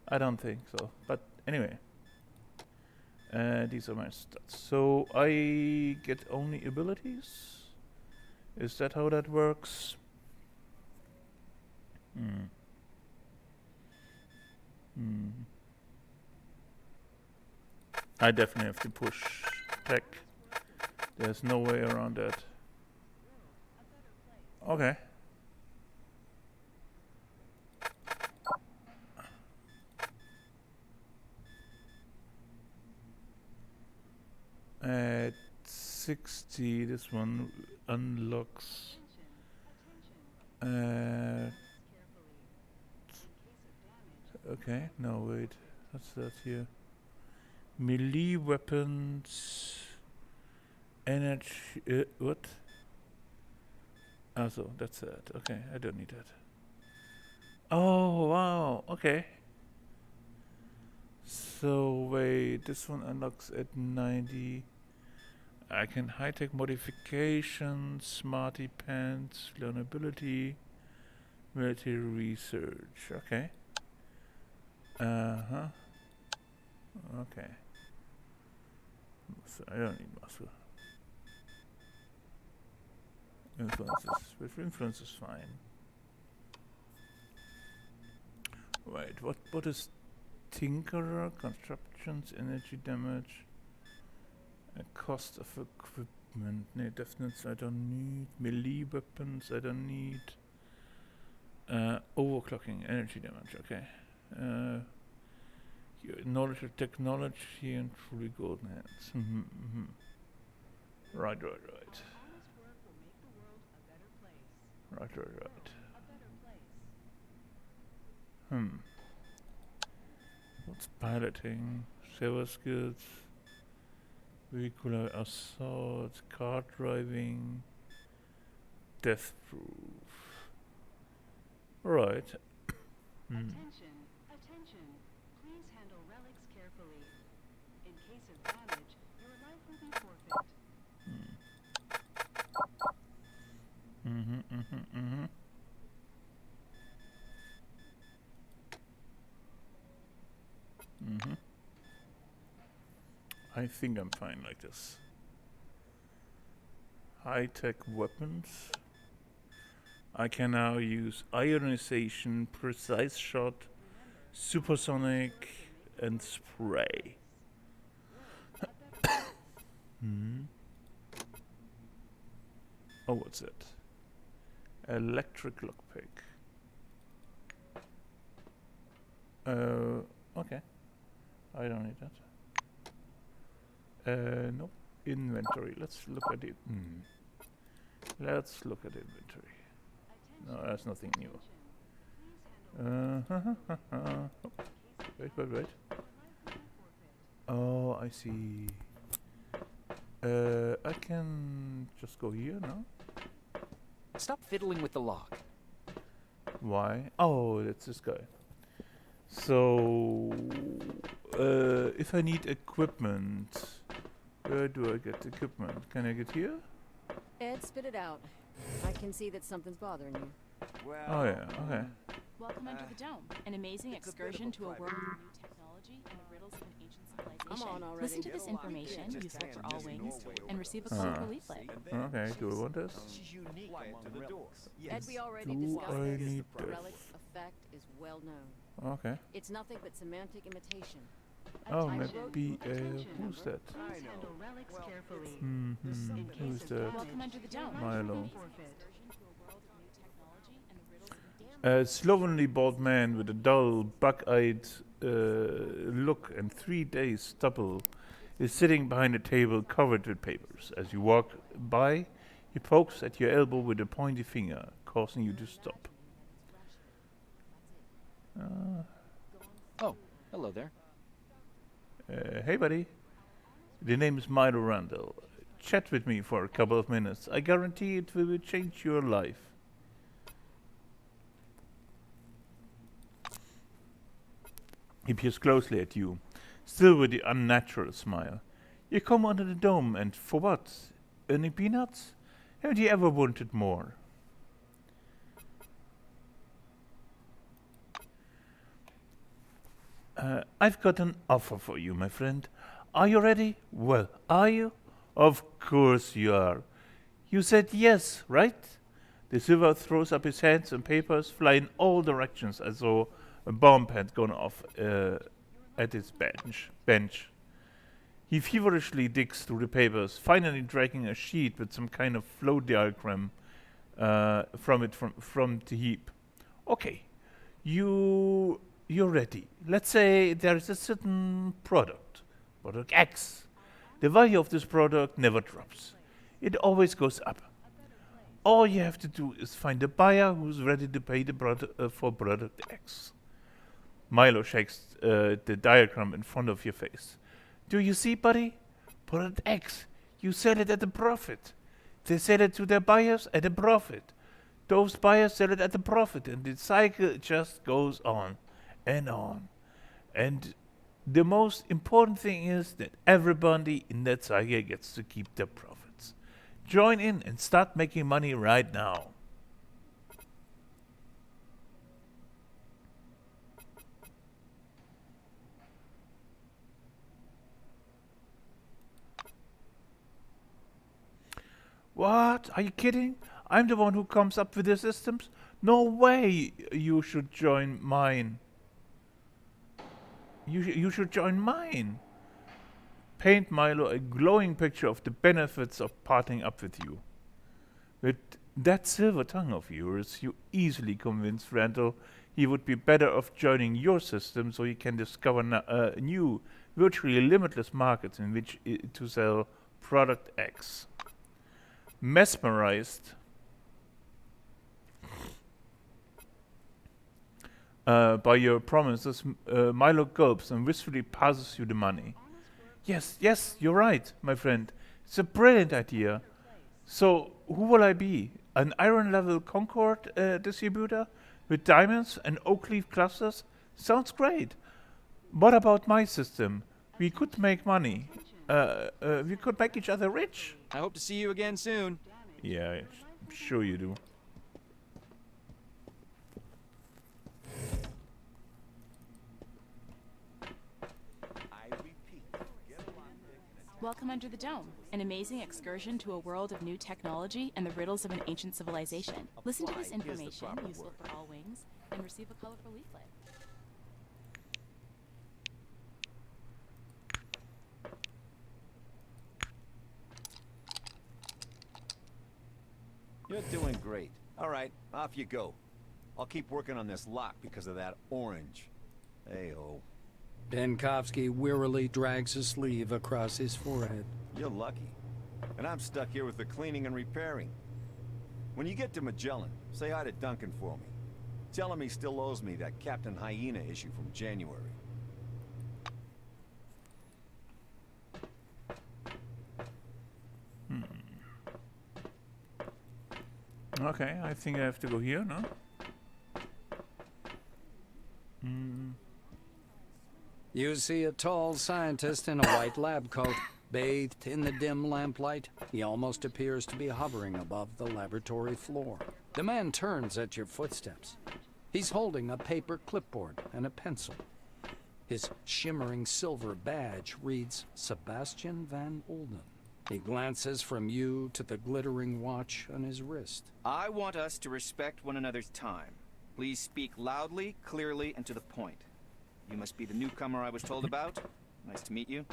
Speaker 1: I don't think so. But anyway. These are my stats. So I get only abilities? Is that how that works? I definitely have to push tech. There's no way around that. Okay. At 60, this one unlocks. Okay, no, wait. What's that here? Melee weapons. Energy. What? Ah, so that's that. Okay, I don't need that. Oh, wow. Okay. So, wait. This one unlocks at 90. I can high-tech modifications, smarty pants, learnability, military research. Okay. Okay. So I don't need muscle. Influences. With influence is fine. Wait, what is Tinkerer? Constructions, energy damage, a cost of equipment. No, definites I don't need. Melee weapons I don't need. Overclocking, energy damage. Okay. Your knowledge of technology and truly golden hands. Right. What's piloting? Server skills, vehicular assault, car driving, death proof. Right.
Speaker 13: Attention. Please handle relics carefully. In case of damage, your life will be forfeit.
Speaker 1: I think I'm fine like this. High-tech weapons. I can now use ionization, precise shot, supersonic, and spray. Oh, what's it? Electric lockpick. Okay. I don't need that. Nope. Inventory. Let's look at it. Let's look at inventory. No, there's nothing new. Wait. Oh, I see. I can just go here, no?
Speaker 5: Stop fiddling with the lock.
Speaker 1: Why? Oh, it's this guy. So, if I need equipment, where do I get equipment? Can I get here?
Speaker 15: Ed, spit it out. I can see that something's bothering you.
Speaker 11: Well,
Speaker 1: Oh yeah, okay.
Speaker 9: Welcome under the dome, an amazing excursion to a world of new technology and the riddles of an ancient civilization.
Speaker 15: Come on already.
Speaker 9: Listen to this information, useful for all wings, and receive a colorful leaflet.
Speaker 1: Okay, do I want this?
Speaker 15: Ed, we already
Speaker 1: Do
Speaker 15: discussed
Speaker 1: I
Speaker 15: this.
Speaker 1: need
Speaker 15: The
Speaker 1: this?
Speaker 15: relic's effect is well known.
Speaker 1: Okay.
Speaker 15: It's nothing but semantic imitation.
Speaker 1: Oh,
Speaker 15: I
Speaker 1: maybe, who's that?
Speaker 13: Please handle relics carefully.
Speaker 1: Who's that?
Speaker 9: Welcome under the dome.
Speaker 1: Milo.
Speaker 9: Excursion to a world of new technology and the riddles of ancient
Speaker 1: A slovenly bald man with a dull, bug-eyed look and 3 days stubble is sitting behind a table covered with papers. As you walk by, he pokes at your elbow with a pointy finger, causing you to stop.
Speaker 5: Oh, hello there.
Speaker 1: Hey, buddy. The name is Milo Randall. Chat with me for a couple of minutes. I guarantee it will change your life. He peers closely at you, still with the unnatural smile. You come under the dome, and for what? Earning peanuts? Haven't you ever wanted more? I've got an offer for you, my friend. Are you ready? Well, are you? Of course you are. You said yes, right? The silver throws up his hands and papers fly in all directions as though a bomb had gone off at his bench. He feverishly digs through the papers, finally dragging a sheet with some kind of flow diagram from the heap. Okay, you're ready. Let's say there is a certain product X. The value of this product never drops. It always goes up. All you have to do is find a buyer who's ready to pay the for product X. Milo shakes the diagram in front of your face. Do you see, buddy? Product X. You sell it at a profit. They sell it to their buyers at a profit. Those buyers sell it at a profit, and the cycle just goes on and on. And the most important thing is that everybody in that cycle gets to keep their profits. Join in and start making money right now. What? Are you kidding? I'm the one who comes up with the systems? No way you should join mine. You should join mine. Paint Milo a glowing picture of the benefits of parting up with you. With That silver tongue of yours, you easily convinced Randall he would be better off joining your system so he can discover new, virtually limitless markets in which to sell product X. Mesmerized by your promises, Milo gulps and wistfully passes you the money. Yes, yes, you're right, my friend. It's a brilliant idea. So, who will I be? An iron-level Concord distributor with diamonds and oak leaf clusters? Sounds great. What about my system? We could make money. We could make each other rich.
Speaker 3: I hope to see you again soon.
Speaker 1: Yeah, I'm sure you do.
Speaker 16: Welcome Under the Dome, an amazing excursion to a world of new technology and the riddles of an ancient civilization. Listen to this information, useful for all wings, and receive a colorful leaflet.
Speaker 11: You're doing great. All right, off you go. I'll keep working on this lock because of that orange. Hey-oh.
Speaker 2: Penkovsky wearily drags a sleeve across his forehead.
Speaker 11: You're lucky. And I'm stuck here with the cleaning and repairing. When you get to Magellan, say hi to Duncan for me. Tell him he still owes me that Captain Hyena issue from January.
Speaker 1: Okay, I think I have to go here, no?
Speaker 2: You see a tall scientist in a white lab coat. Bathed in the dim lamplight, he almost appears to be hovering above the laboratory floor. The man turns at your footsteps. He's holding a paper clipboard and a pencil. His shimmering silver badge reads Sebastian Van Olden. He glances from you to the glittering watch on his wrist.
Speaker 17: I want us to respect one another's time. Please speak loudly, clearly, and to the point. You must be the newcomer I was told about. Nice to meet you.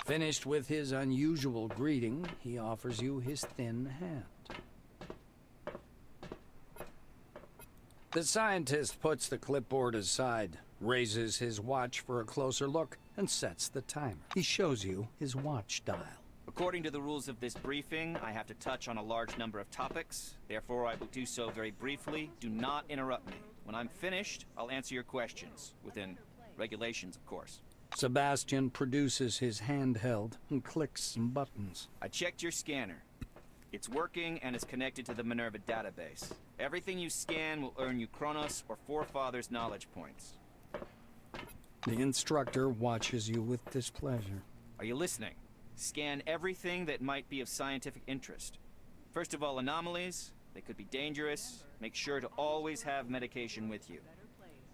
Speaker 2: Finished with his unusual greeting, he offers you his thin hand. The scientist puts the clipboard aside, raises his watch for a closer look, and sets the timer. He shows you his watch dial.
Speaker 17: According to the rules of this briefing, I have to touch on a large number of topics. Therefore, I will do so very briefly. Do not interrupt me. When I'm finished, I'll answer your questions. Within regulations, of course.
Speaker 2: Sebastian produces his handheld and clicks some buttons.
Speaker 17: I checked your scanner. It's working and is connected to the Minerva database. Everything you scan will earn you Kronos or Forefathers knowledge points.
Speaker 2: The instructor watches you with displeasure.
Speaker 17: Are you listening? Scan everything that might be of scientific interest. First of all, anomalies. They could be dangerous. Make sure to always have medication with you.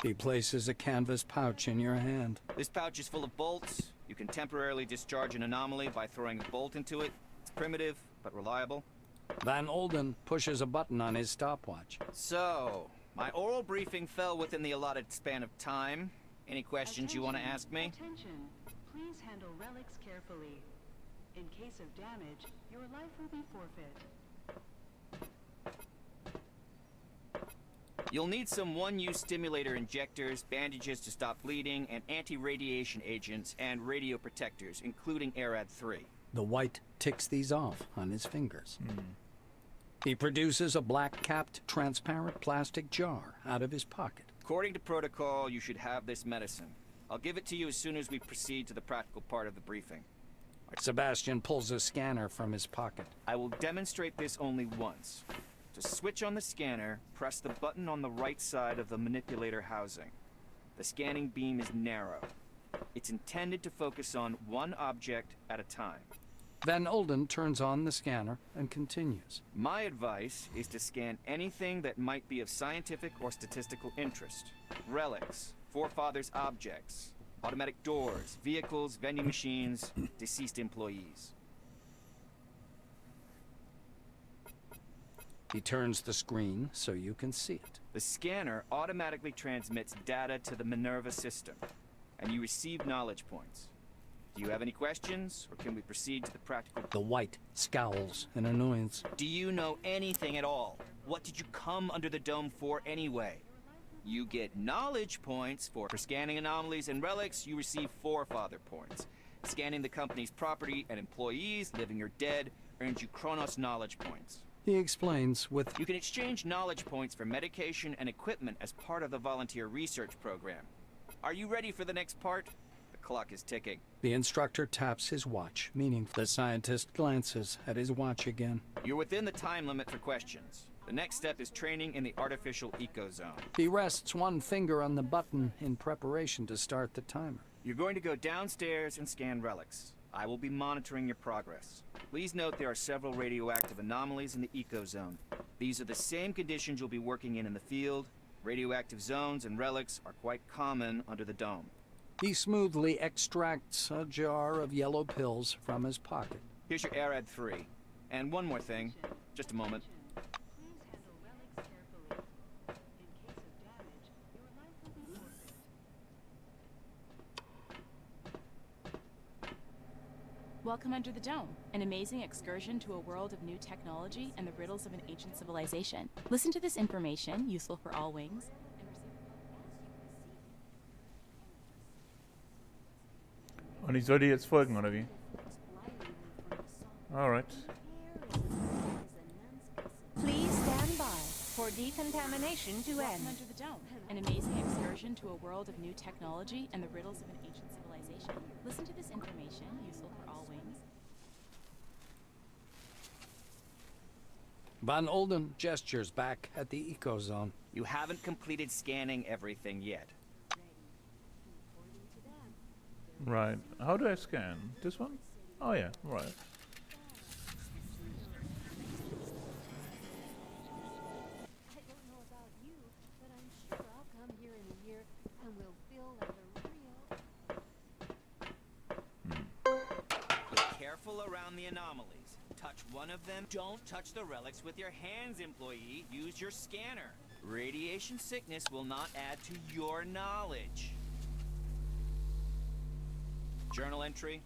Speaker 2: He places a canvas pouch in your hand.
Speaker 17: This pouch is full of bolts. You can temporarily discharge an anomaly by throwing a bolt into it. It's primitive, but reliable.
Speaker 2: Van Olden pushes a button on his stopwatch.
Speaker 17: So, my oral briefing fell within the allotted span of time. Any questions you want to ask me?
Speaker 13: Attention. Please handle relics carefully. In case of damage, your life will be forfeit.
Speaker 17: You'll need some one-use stimulator injectors, bandages to stop bleeding, and anti-radiation agents and radio protectors, including ARAD-3.
Speaker 2: The white ticks these off on his fingers. He produces a black-capped, transparent plastic jar out of his pocket.
Speaker 17: According to protocol, you should have this medicine. I'll give it to you as soon as we proceed to the practical part of the briefing.
Speaker 2: Sebastian pulls a scanner from his pocket.
Speaker 17: I will demonstrate this only once. To switch on the scanner, press the button on the right side of the manipulator housing. The scanning beam is narrow. It's intended to focus on one object at a time.
Speaker 2: Van Olden turns on the scanner and continues.
Speaker 17: My advice is to scan anything that might be of scientific or statistical interest. Relics, forefathers' objects, automatic doors, vehicles, vending machines, deceased employees.
Speaker 2: He turns the screen so you can see it.
Speaker 17: The scanner automatically transmits data to the Minerva system, and you receive knowledge points. Do you have any questions, or can we proceed to the practical?
Speaker 2: The white scowls in annoyance.
Speaker 17: Do you know anything at all? What did you come under the dome for anyway? You get knowledge points for scanning anomalies and relics. You receive forefather points. Scanning the company's property and employees, living or dead, earns you Chronos knowledge points.
Speaker 2: He explains with...
Speaker 17: You can exchange knowledge points for medication and equipment as part of the volunteer research program. Are you ready for the next part? The clock is ticking.
Speaker 2: The instructor taps his watch, meaning the scientist glances at his watch again.
Speaker 17: You're within the time limit for questions. The next step is training in the artificial ecozone.
Speaker 2: He rests one finger on the button in preparation to start the timer.
Speaker 17: You're going to go downstairs and scan relics. I will be monitoring your progress. Please note there are several radioactive anomalies in the ecozone. These are the same conditions you'll be working in the field. Radioactive zones and relics are quite common under the dome.
Speaker 2: He smoothly extracts a jar of yellow pills from his pocket.
Speaker 17: Here's your ARAD 3. And one more thing. Just a moment.
Speaker 16: Welcome under the dome, an amazing excursion to a world of new technology and the riddles of an ancient civilization. Listen to this information, useful for all wings.
Speaker 1: Und ich soll dir jetzt folgen, oder wie? Alright.
Speaker 9: Please stand by for decontamination to
Speaker 16: Welcome
Speaker 9: end.
Speaker 16: under the dome, an amazing excursion to a world of new technology and the riddles of an ancient civilization. Listen to this information, useful for all wings.
Speaker 2: Van Olden gestures back at the ecozone.
Speaker 17: You haven't completed scanning everything yet.
Speaker 1: Right. How do I scan? This one? Oh yeah, right.
Speaker 15: I don't know about you, but I'm sure I'll come here in a year and we'll feel like a real...
Speaker 17: Be careful around the anomalies. Touch one of them. Don't touch the relics with your hands, employee. Use your scanner. Radiation sickness will not add to your knowledge. Journal entry.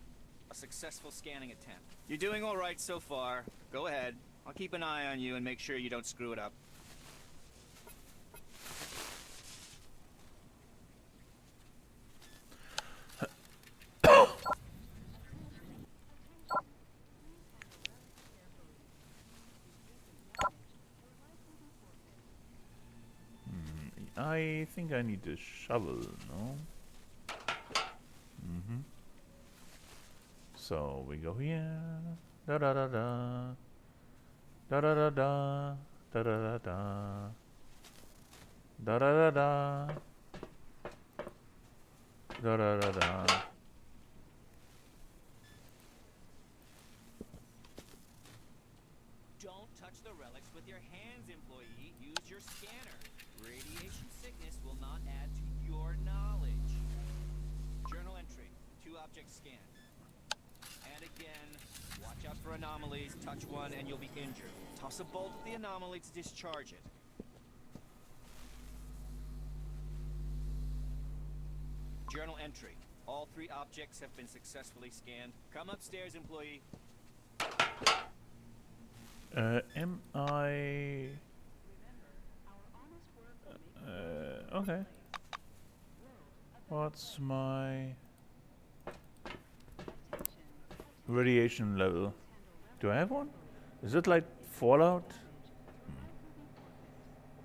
Speaker 17: A successful scanning attempt. You're doing all right so far. Go ahead. I'll keep an eye on you and make sure you don't screw it up.
Speaker 1: I think I need a shovel, no? Mm-hmm. So we go here. Da da da da. Da da da da. Da da da da. Da da da da. Da da da da.
Speaker 17: Don't touch the relics with your hands, employee. Use your scanner. Radiation sickness will not add to your knowledge. Journal entry. 2 objects scanned. And again, watch out for anomalies. Touch one and you'll be injured. Toss a bolt at the anomaly to discharge it. Journal entry. All 3 objects have been successfully scanned. Come upstairs, employee.
Speaker 1: Am I... okay. What's my... radiation level? Do I have one? Is it like Fallout?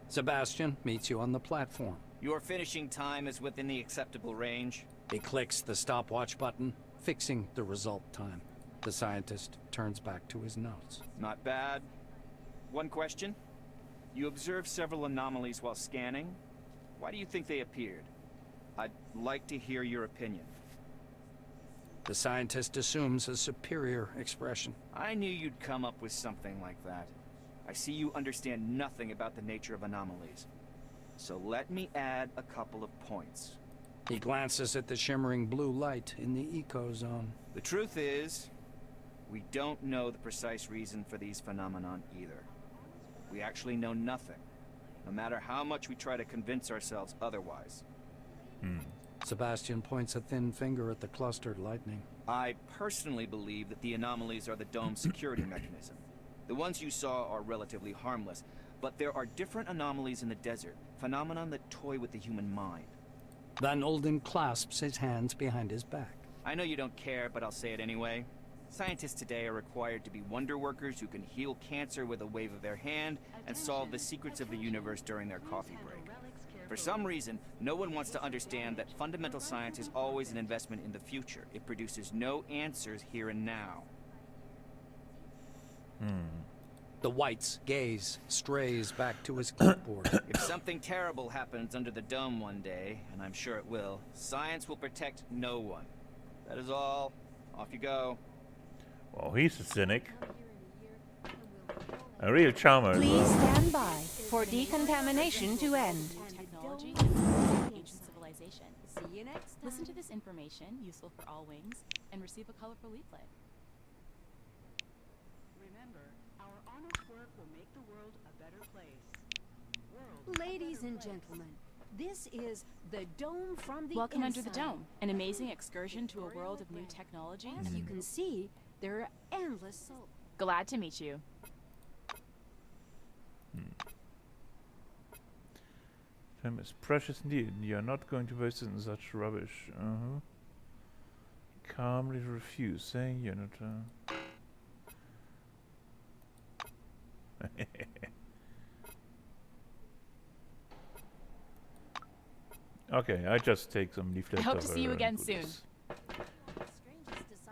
Speaker 2: Sebastian meets you on the platform.
Speaker 17: Your finishing time is within the acceptable range.
Speaker 2: He clicks the stopwatch button, fixing the result time. The scientist turns back to his notes.
Speaker 17: Not bad. One question. You observed several anomalies while scanning. Why do you think they appeared? I'd like to hear your opinion.
Speaker 2: The scientist assumes a superior expression.
Speaker 17: I knew you'd come up with something like that. I see you understand nothing about the nature of anomalies. So let me add a couple of points.
Speaker 2: He glances at the shimmering blue light in the ecozone.
Speaker 17: The truth is, we don't know the precise reason for these phenomenon either. We actually know nothing, no matter how much we try to convince ourselves otherwise.
Speaker 18: Sebastian points a thin finger at the clustered lightning.
Speaker 17: I personally believe that the anomalies are the dome's security mechanism. The ones you saw are relatively harmless, but there are different anomalies in the desert, phenomenon that toy with the human mind.
Speaker 18: Van Olden clasps his hands behind his back.
Speaker 17: I know you don't care, but I'll say it anyway. Scientists today are required to be wonder workers who can heal cancer with a wave of their hand and solve the secrets of the universe during their coffee break. For some reason, no one wants to understand that fundamental science is always an investment in the future. It produces no answers here and now.
Speaker 18: The White's gaze strays back to his clipboard.
Speaker 17: If something terrible happens under the dome one day, and I'm sure it will, science will protect no one. That is all. Off you go.
Speaker 1: Well, he's a cynic. A real charmer.
Speaker 9: Please stand by for decontamination to end.
Speaker 16: Technology and ancient civilization.
Speaker 15: See you next time.
Speaker 16: Listen to this information, useful for all wings, and receive a colorful leaflet.
Speaker 13: Remember, our honest work will make the world a better place.
Speaker 15: Ladies and gentlemen, this is the Dome from the
Speaker 16: Welcome
Speaker 15: inside.
Speaker 16: Under the Dome, an amazing excursion to a world of new technology.
Speaker 15: As you can see, there are endless souls.
Speaker 16: Glad to meet you.
Speaker 1: Time is precious indeed. You are not going to waste it in such rubbish. Calmly refuse, saying you're not. Okay, I just take some leaflets.
Speaker 16: I hope to see you again soon.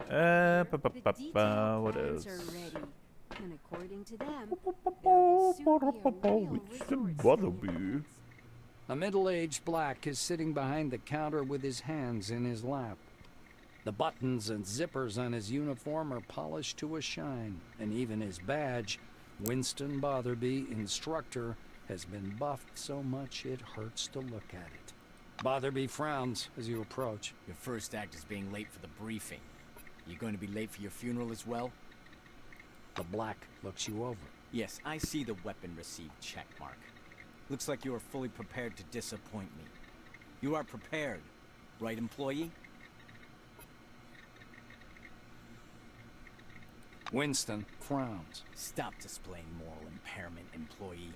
Speaker 1: What else?
Speaker 15: And according to them,
Speaker 18: A middle-aged black is sitting behind the counter with his hands in his lap. The buttons and zippers on his uniform are polished to a shine, and even his badge, Winston Botherby, instructor, has been buffed so much it hurts to look at it. Botherby frowns as you approach.
Speaker 19: Your first act is being late for the briefing. You going to be late for your funeral as well?
Speaker 18: The black looks you over.
Speaker 19: Yes, I see the weapon received checkmark. Looks like you are fully prepared to disappoint me. You are prepared, right, employee?
Speaker 18: Winston frowns.
Speaker 19: Stop displaying moral impairment, employee.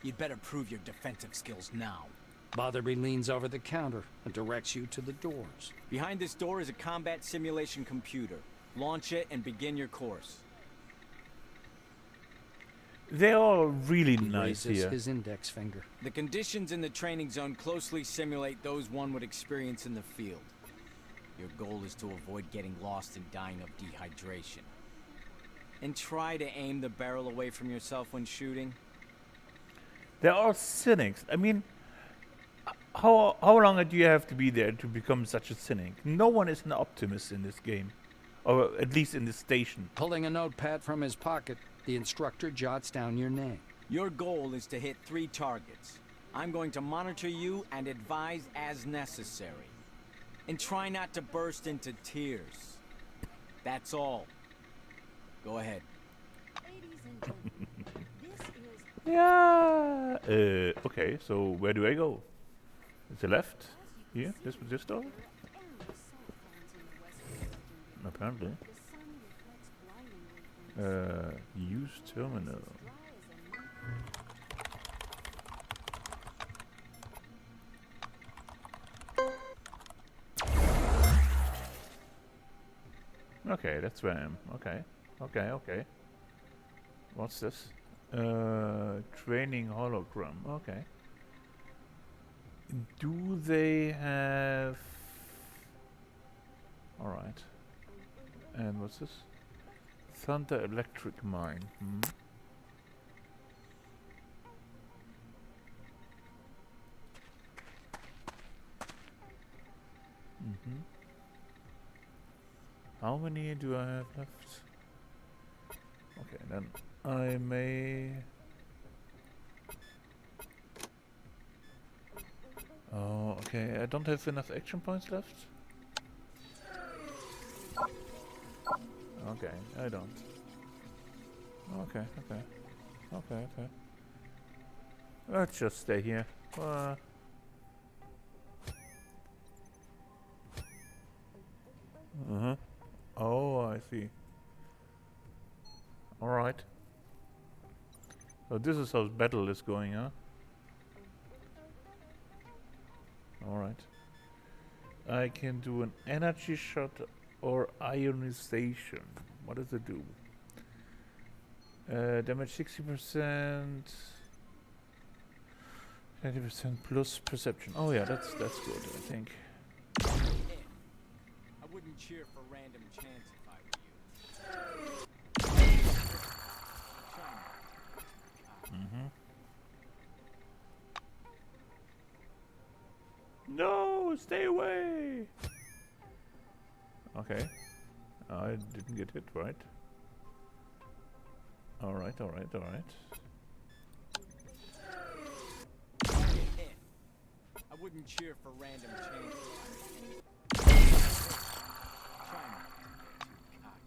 Speaker 19: You'd better prove your defensive skills now.
Speaker 18: Botherby leans over the counter and directs you to the doors.
Speaker 19: Behind this door is a combat simulation computer. Launch it and begin your course.
Speaker 1: They're all really
Speaker 18: He
Speaker 1: nice
Speaker 18: raises
Speaker 1: here.
Speaker 18: his index finger.
Speaker 19: The conditions in the training zone closely simulate those one would experience in the field. Your goal is to avoid getting lost and dying of dehydration. And try to aim the barrel away from yourself when shooting.
Speaker 1: They're all cynics. I mean, how long do you have to be there to become such a cynic? No one is an optimist in this game. Or at least in this station.
Speaker 18: Pulling a notepad from his pocket, the instructor jots down your name.
Speaker 19: Your goal is to hit 3 targets. I'm going to monitor you and advise as necessary. And try not to burst into tears. That's all. Go ahead.
Speaker 15: Ladies and gentlemen, this is
Speaker 1: Yeah. Okay, so where do I go? To the left? Here? This door? Apparently. Use terminal. Okay, that's where I am. Okay. What's this? Training hologram. Okay. Do they have... Alright. And what's this? Thunder electric mine. How many do I have left? Okay, then I may... Oh, okay, I don't have enough action points left. Okay, I don't. Okay. Let's just stay here. Uh-huh. Oh, I see. Alright. So this is how battle is going, huh? Alright. I can do an energy shot or ionization. What does it do? Damage 60%, 20% plus perception. Oh yeah, that's good, I think.
Speaker 19: I wouldn't cheer for random chance if I were you.
Speaker 1: Mm-hmm. No, stay away! Okay. I didn't get hit, right? Alright.
Speaker 19: I wouldn't cheer for random chance. Try not to get too cocky.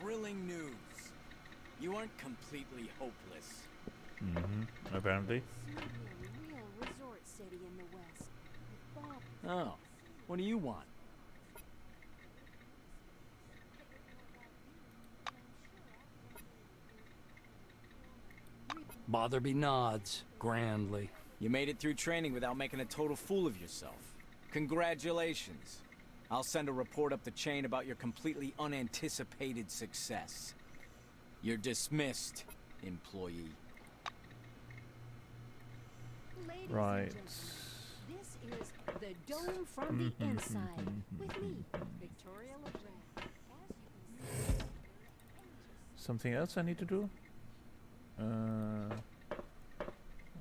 Speaker 19: Thrilling news. You aren't completely hopeless.
Speaker 1: Mm-hmm. Apparently.
Speaker 15: Real resort city in the west. With Bob.
Speaker 19: Oh, what do you want?
Speaker 18: Botherby nods grandly.
Speaker 19: You made it through training without making a total fool of yourself. Congratulations. I'll send a report up the chain about your completely unanticipated success. You're dismissed, employee.
Speaker 15: Ladies
Speaker 1: Right.
Speaker 15: and gentlemen, this is the Dome from the inside. With me, Victoria LeGrand.
Speaker 1: Something else I need to do?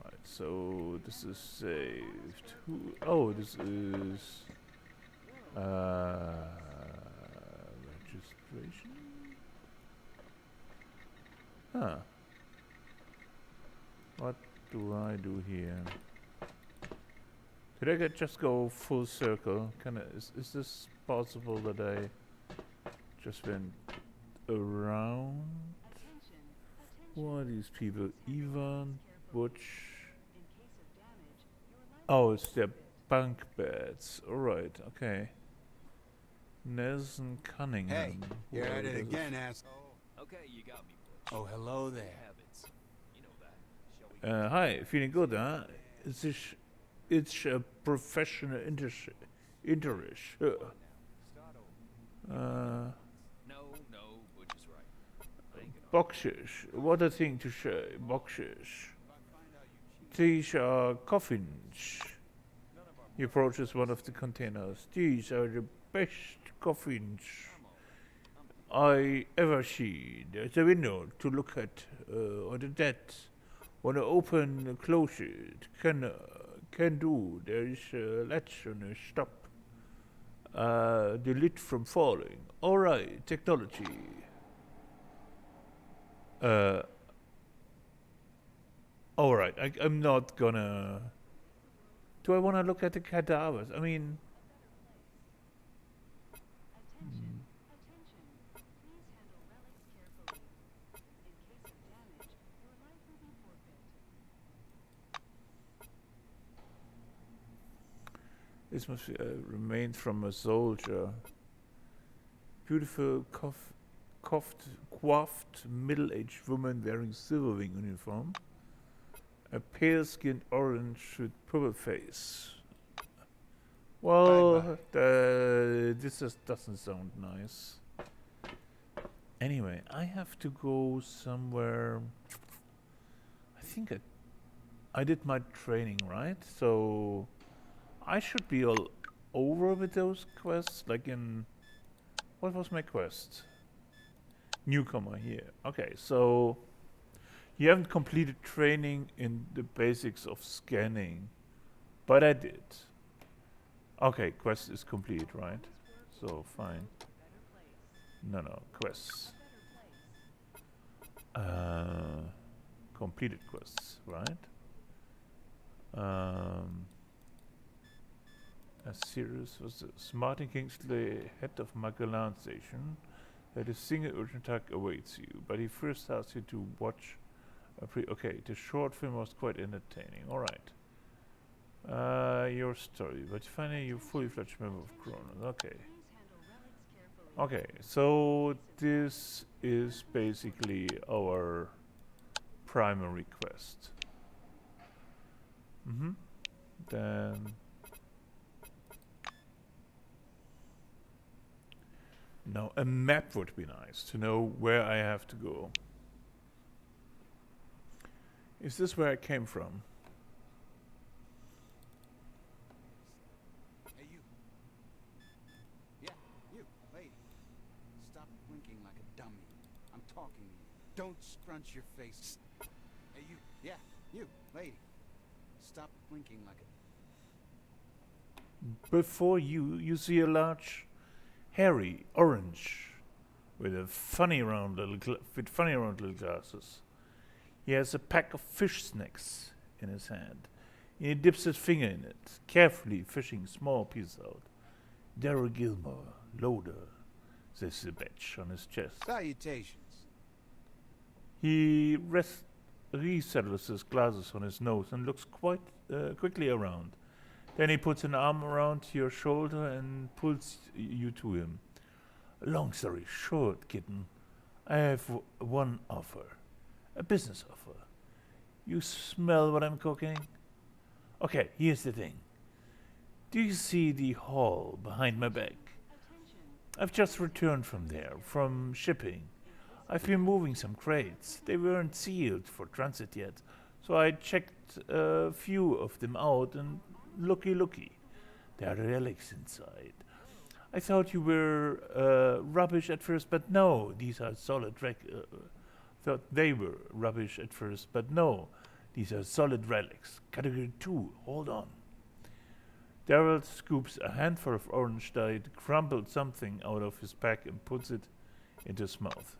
Speaker 1: Right, so this is saved. Oh, this is registration. Huh. What do I do here? Did I just go full circle? Is this possible that I just went around? Who are these people? Ivan, Butch. Oh, it's their bunk beds. Alright, okay. Nelson Cunningham.
Speaker 20: Hey, you're
Speaker 1: Whoever
Speaker 20: at it
Speaker 1: this
Speaker 20: again,
Speaker 1: is.
Speaker 20: ass.
Speaker 3: Okay, you got me, Butch.
Speaker 20: Oh, hello there.
Speaker 3: Habits. You know that. Shall we?
Speaker 1: Hi, feeling good, huh? It's a professional interest.
Speaker 3: No, Butch is right.
Speaker 1: Boxes. What a thing to say. Boxes. These are coffins. He approaches one of the containers. These are the best coffins I ever seen. There's a window to look at on the dead. When I open and close it, can do. There is a latch and a stop. The lid from falling. Alright, technology. Alright, I'm not gonna... Do I wanna look at the cadavers? I mean... This must be remained from a soldier. Beautiful, coiffed, middle-aged woman wearing silver-wing uniform. A pale-skinned orange with purple face. Well, this just doesn't sound nice. Anyway, I have to go somewhere. I think I did my training, right? So I should be all over with those quests. Like in, what was my quest? Newcomer here. Okay, so you haven't completed training in the basics of scanning, but I did. Okay, quest is complete, right? So fine. No, quests. Completed quests, right? As Sirius was Martin Kingsley, head of Magellan Station, that a single urgent attack awaits you, but he first asks you to watch a okay, the short film was quite entertaining. Alright. Your story, but finally you're fully fledged member of Kronos. Okay. Okay, so this is basically our primary quest. Then now a map would be nice to know where I have to go. Is this where I came from?
Speaker 20: Hey you. Yeah, you, lady. Stop blinking like a dummy. I'm talking to you. Don't scrunch your face. Hey you. Yeah, you, lady. Stop blinking like a...
Speaker 1: Before you see a large, hairy orange with a funny round little glasses. He has a pack of fish snacks in his hand. He dips his finger in it, carefully fishing small pieces out. Daryl Gilmore, loader, says the badge on his chest.
Speaker 20: Salutations.
Speaker 1: He resettles his glasses on his nose and looks quite quickly around. Then he puts an arm around your shoulder and pulls you to him. Long story short, kitten, I have one offer. A business offer. You smell what I'm cooking? Okay, here's the thing. Do you see the hall behind my back? I've just returned from there, from shipping. I've been moving some crates. They weren't sealed for transit yet, so I checked a few of them out and looky. There are relics inside. I thought you were rubbish at first, but no, these are solid thought they were rubbish at first, but no, these are solid relics. Category 2, hold on. Daryl scoops a handful of orange dyed, crumpled something out of his pack and puts it into his mouth.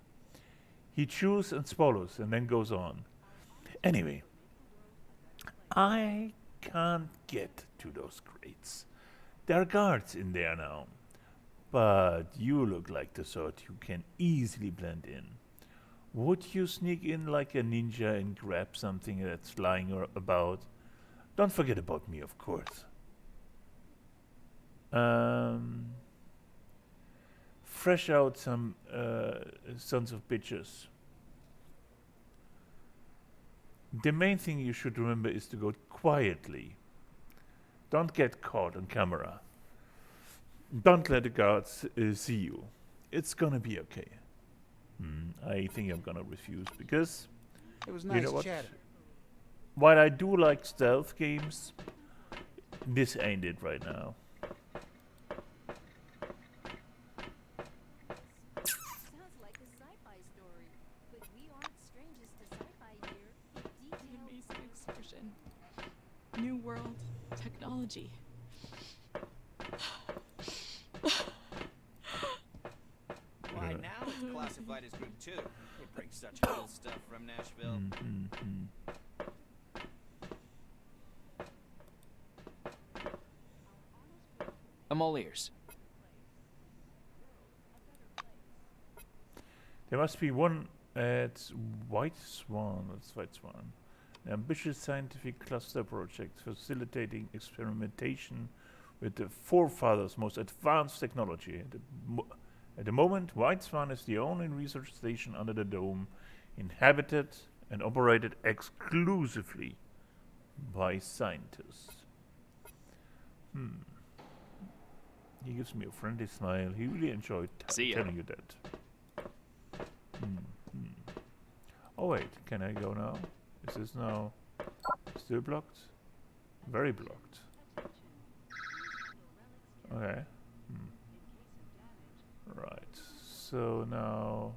Speaker 1: He chews and swallows and then goes on. Anyway, I can't get to those crates. There are guards in there now. But you look like the sort who can easily blend in. Would you sneak in like a ninja and grab something that's lying about? Don't forget about me, of course. Fresh out some sons of bitches. The main thing you should remember is to go quietly. Don't get caught on camera. Don't let the guards see you. It's gonna be okay. I think I'm gonna refuse because
Speaker 20: It was
Speaker 1: you
Speaker 20: nice
Speaker 1: know what?
Speaker 20: chatting.
Speaker 1: While I do like stealth games, this ain't it right now.
Speaker 15: Sounds like a sci-fi story, but we aren't strangers to sci-fi here.
Speaker 16: An amazing excursion. New world, technology.
Speaker 17: Why now it's classified as Group 2. They bring such cool stuff from Nashville.
Speaker 5: I'm all ears.
Speaker 1: There must be one at White Swan. That's White Swan. An ambitious scientific cluster project facilitating experimentation with the forefathers' most advanced technology. At the moment, White Swan is the only research station under the dome inhabited and operated exclusively by scientists. He gives me a friendly smile. He really enjoyed telling you that. Oh wait, can I go now? Is this now still blocked? Very blocked. Okay. Right. So now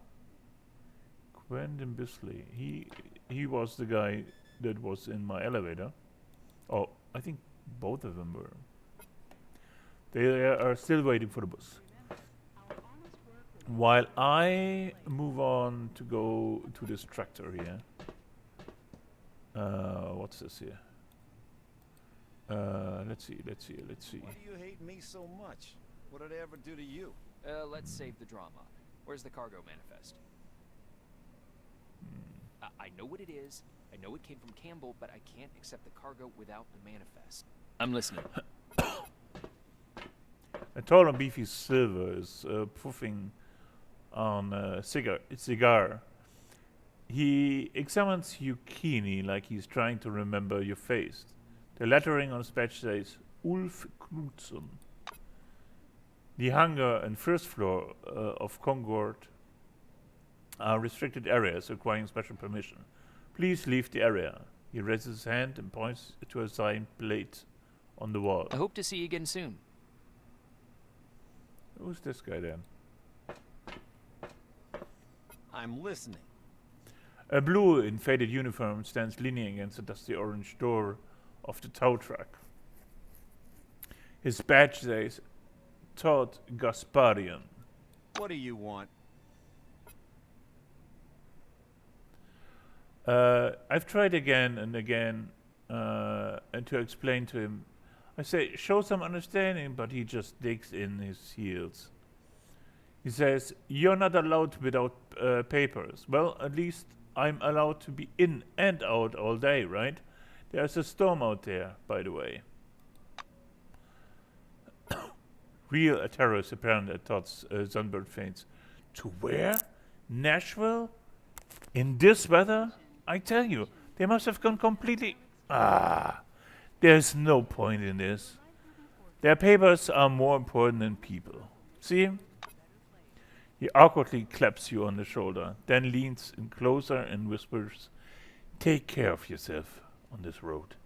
Speaker 1: Quentin Bisley. He was the guy that was in my elevator. Oh, I think both of them were. They are still waiting for the bus. While I move on to go to this tractor here. What's this here? Let's see.
Speaker 11: Why do you hate me so much? What did I ever do to you?
Speaker 5: Let's save the drama. Where's the cargo manifest? I know what it is. I know it came from Campbell, but I can't accept the cargo without the manifest. I'm listening.
Speaker 1: A tall and beefy Silver is puffing on a cigar. He examines you keenly, like he's trying to remember your face. The lettering on his badge says Ulf Knudsen. The hangar and first floor of Concord are restricted areas requiring special permission. Please leave the area. He raises his hand and points to a sign plate on the wall.
Speaker 5: I hope to see you again soon.
Speaker 1: Who's this guy then?
Speaker 11: I'm listening.
Speaker 1: A blue in faded uniform stands leaning against the dusty orange door of the tow truck. His badge says Todd Gasparian.
Speaker 11: What do you want?
Speaker 1: I've tried again and again and to explain to him. I say, show some understanding, but he just digs in his heels. He says, you're not allowed without papers. Well, at least I'm allowed to be in and out all day, right? There's a storm out there, by the way. Real terror is apparent at Todd's sunburned face. To where? Nashville? In this weather? I tell you, they must have gone completely... there's no point in this. Their papers are more important than people. See? He awkwardly claps you on the shoulder, then leans in closer and whispers, take care of yourself on this road.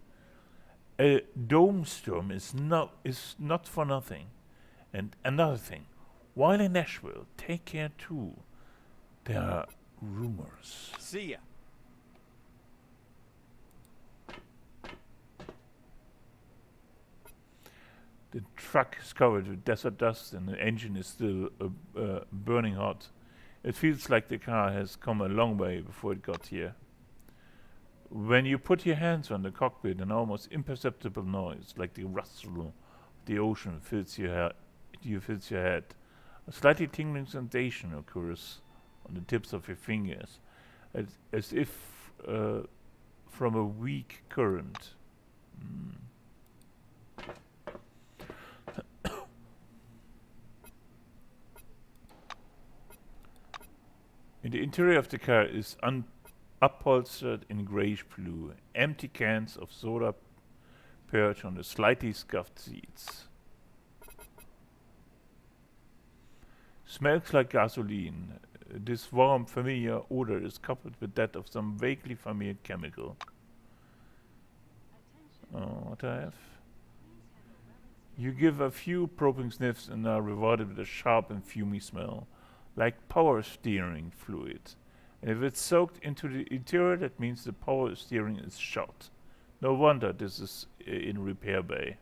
Speaker 1: A dome storm is not for nothing. And another thing, while in Nashville, take care too. There are rumors.
Speaker 11: See ya.
Speaker 1: The truck is covered with desert dust and the engine is still burning hot. It feels like the car has come a long way before it got here. When you put your hands on the cockpit, an almost imperceptible noise, like the rustle of the ocean, fills your head. A slightly tingling sensation occurs on the tips of your fingers, as if from a weak current. In the interior of the car is upholstered in grayish blue. Empty cans of soda perch on the slightly scuffed seats. Smells like gasoline. This warm, familiar odor is coupled with that of some vaguely familiar chemical. Oh, what do I have? You give a few probing sniffs and are rewarded with a sharp and fumy smell, like power steering fluid. And if it's soaked into the interior, that means the power steering is shot. No wonder this is in repair bay.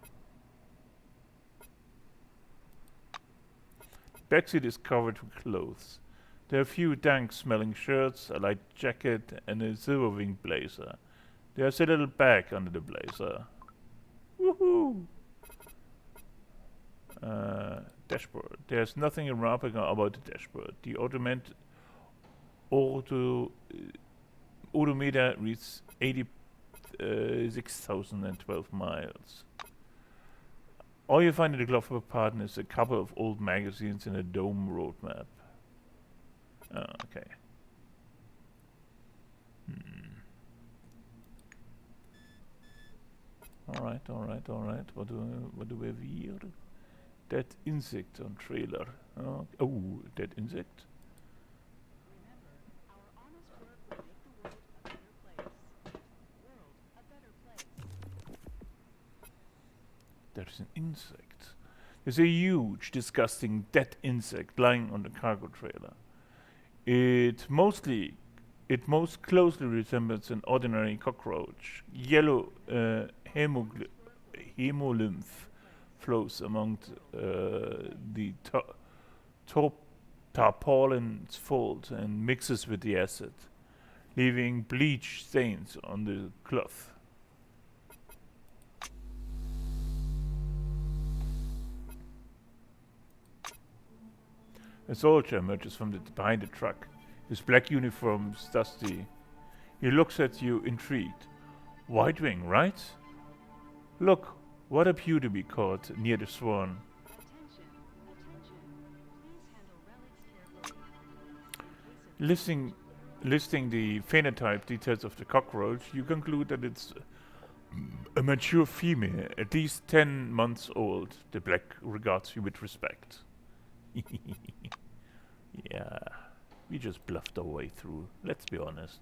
Speaker 1: Backseat is covered with clothes. There are a few dank-smelling shirts, a light jacket, and a silver-winged blazer. There's a little bag under the blazer. Woohoo! Dashboard. There's nothing remarkable about the dashboard. The odometer reads 86,012 miles. All you find in the glove compartment is a couple of old magazines and a dome roadmap. Oh, okay. Alright. What do we have here? That insect on trailer. Oh, that insect. There's an insect. There's a huge, disgusting dead insect lying on the cargo trailer. It most closely resembles an ordinary cockroach. Yellow hemolymph flows among the tarpaulin's folds and mixes with the acid, leaving bleach stains on the cloth. A soldier emerges from behind the truck. His black uniform is dusty. He looks at you intrigued. White Wing, right? Look, what a beauty we caught near the swan. Listing the phenotype details of the cockroach, you conclude that it's a mature female, at least 10 months old. The black regards you with respect. Yeah, we just bluffed our way through, let's be honest.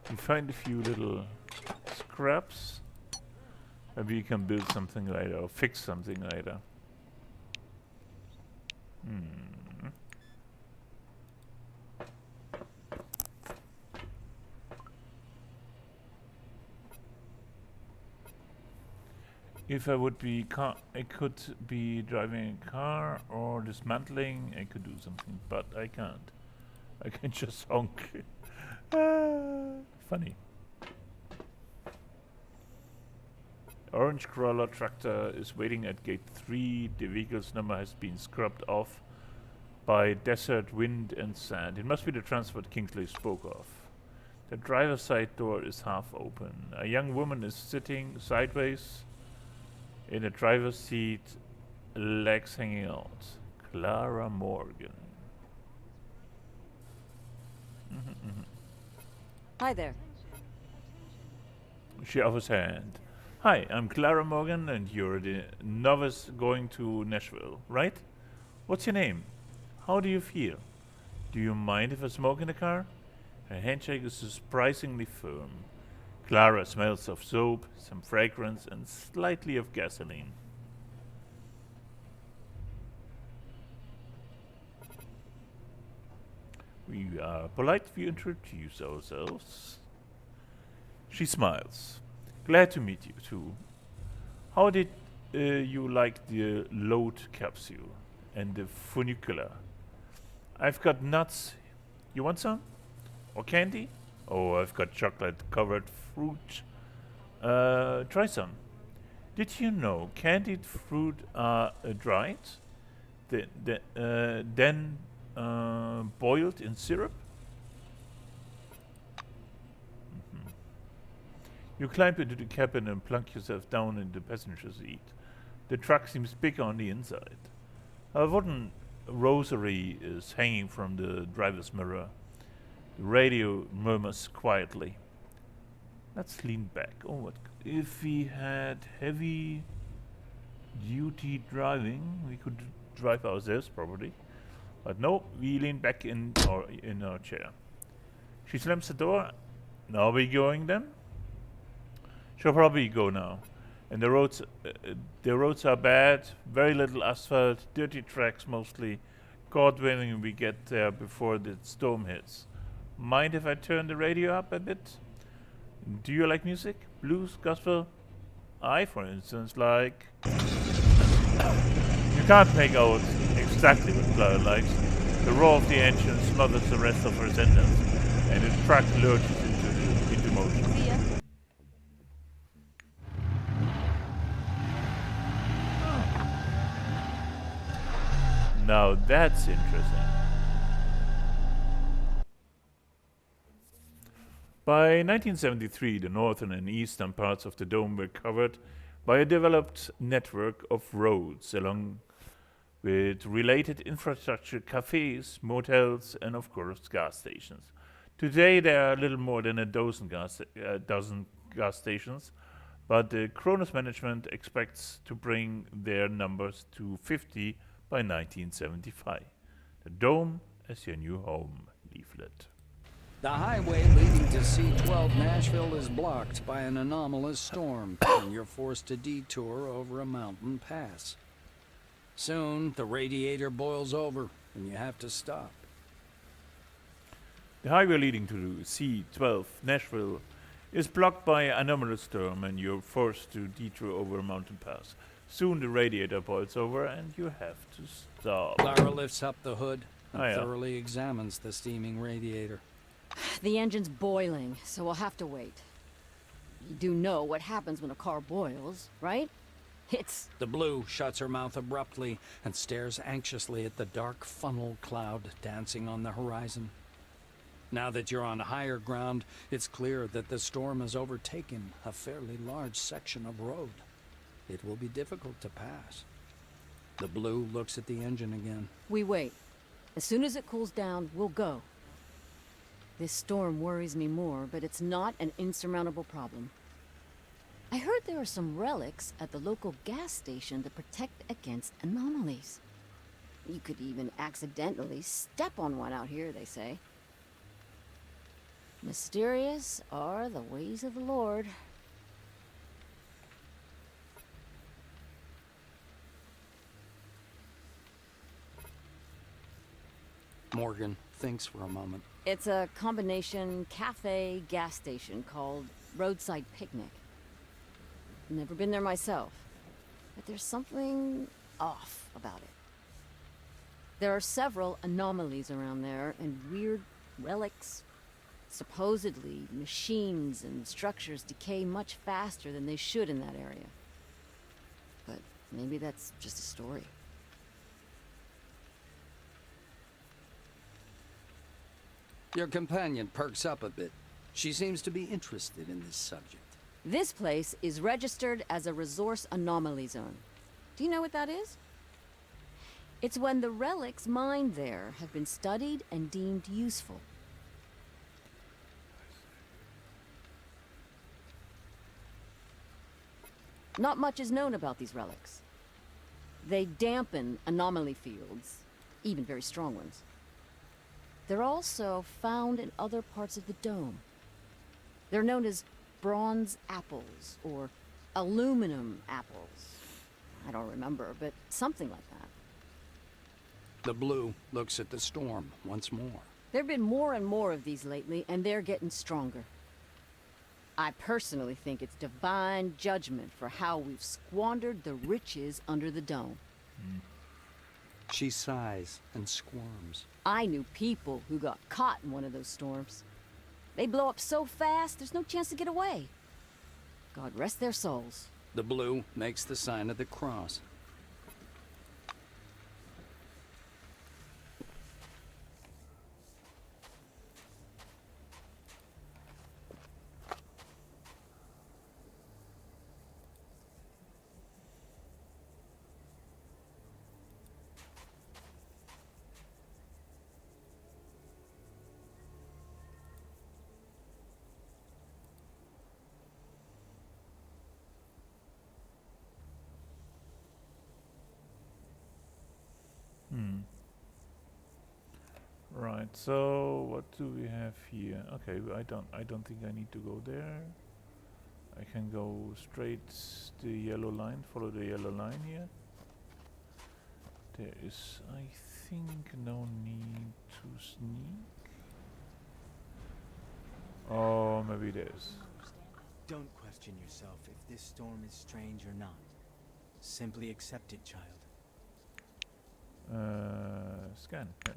Speaker 1: We find a few little scraps. Maybe you can build something later or fix something later. If I would be I could be driving a car or dismantling. I could do something, but I can't. I can just honk. Funny. Orange crawler tractor is waiting at gate 3. The vehicle's number has been scrubbed off by desert wind and sand. It must be the transport Kingsley spoke of. The driver's side door is half open. A young woman is sitting sideways in the driver's seat, legs hanging out. Clara Morgan.
Speaker 21: Hi there.
Speaker 1: She offers her hand. Hi, I'm Clara Morgan, and you're the novice going to Nashville, right? What's your name? How do you feel? Do you mind if I smoke in the car? Her handshake is surprisingly firm. Clara smells of soap, some fragrance, and slightly of gasoline. We are polite if you introduce ourselves. She smiles. Glad to meet you too. How did you like the load capsule and the funicular? I've got nuts. You want some? Or candy? Oh, I've got chocolate-covered fruit. Try some. Did you know candied fruit are dried, then boiled in syrup? You climb into the cabin and plunk yourself down in the passenger seat. The truck seems big on the inside. A wooden rosary is hanging from the driver's mirror. The radio murmurs quietly. Let's lean back. Oh, what if we had heavy duty driving? We could drive ourselves probably. But no, we lean back in our chair. She slams the door. Now we going then? She'll probably go now. And the roads are bad, very little asphalt, dirty tracks mostly. God willing we get there before the storm hits. Mind if I turn the radio up a bit? Do you like music? Blues, gospel? I, for instance, like... You can't make out exactly what Clara likes. The roar of the engine smothers the rest of her sentence, and the truck lurches into motion. Now that's interesting. By 1973, the northern and eastern parts of the dome were covered by a developed network of roads, along with related infrastructure, cafes, motels, and of course gas stations. Today there are a little more than a dozen gas stations, but the Cronus management expects to bring their numbers to 50 by 1975. The Dome as your new home leaflet.
Speaker 18: The highway leading to C-12 Nashville is blocked by an anomalous storm, and you're forced to detour over a mountain pass. Soon, the radiator boils over, and you have to stop.
Speaker 1: The highway leading to C-12 Nashville is blocked by an anomalous storm, and you're forced to detour over a mountain pass. Soon the radiator boils over, and you have to stop.
Speaker 18: Clara lifts up the hood and
Speaker 1: yeah.
Speaker 18: thoroughly examines the steaming radiator.
Speaker 12: The engine's boiling, so we'll have to wait. You do know what happens when a car boils, right? It's...
Speaker 18: The Blue shuts her mouth abruptly and stares anxiously at the dark funnel cloud dancing on the horizon. Now that you're on higher ground, it's clear that the storm has overtaken a fairly large section of road. It will be difficult to pass. The Blue looks at the engine again.
Speaker 12: We wait. As soon as it cools down, we'll go. This storm worries me more, but it's not an insurmountable problem. I heard there are some relics at the local gas station to protect against anomalies. You could even accidentally step on one out here, they say. Mysterious are the ways of the Lord.
Speaker 18: Morgan thinks for a moment.
Speaker 12: It's a combination cafe gas station called Roadside Picnic. Never been there myself, but there's something off about it. There are several anomalies around there and weird relics. Supposedly, machines and structures decay much faster than they should in that area. But maybe that's just a story.
Speaker 18: Your companion perks up a bit. She seems to be interested in this subject.
Speaker 12: This place is registered as a resource anomaly zone. Do you know what that is? It's when the relics mined there have been studied and deemed useful. Not much is known about these relics. They dampen anomaly fields, even very strong ones. They're also found in other parts of the dome. They're known as bronze apples or aluminum apples. I don't remember, but something like that.
Speaker 18: The Blue looks at the storm once more.
Speaker 12: There have been more and more of these lately, and they're getting stronger. I personally think it's divine judgment for how we've squandered the riches under the dome.
Speaker 18: She sighs and squirms.
Speaker 12: I knew people who got caught in one of those storms. They blow up so fast, there's no chance to get away. God rest their souls.
Speaker 18: The Blue makes the sign of the cross.
Speaker 1: Right, so what do we have here? Okay, I don't think I need to go there. I can go straight the yellow line, follow the yellow line here. There is, I think, no need to sneak. Oh, maybe there is.
Speaker 21: Don't question yourself if this storm is strange or not. Simply accept it, child.
Speaker 1: Scan, yeah.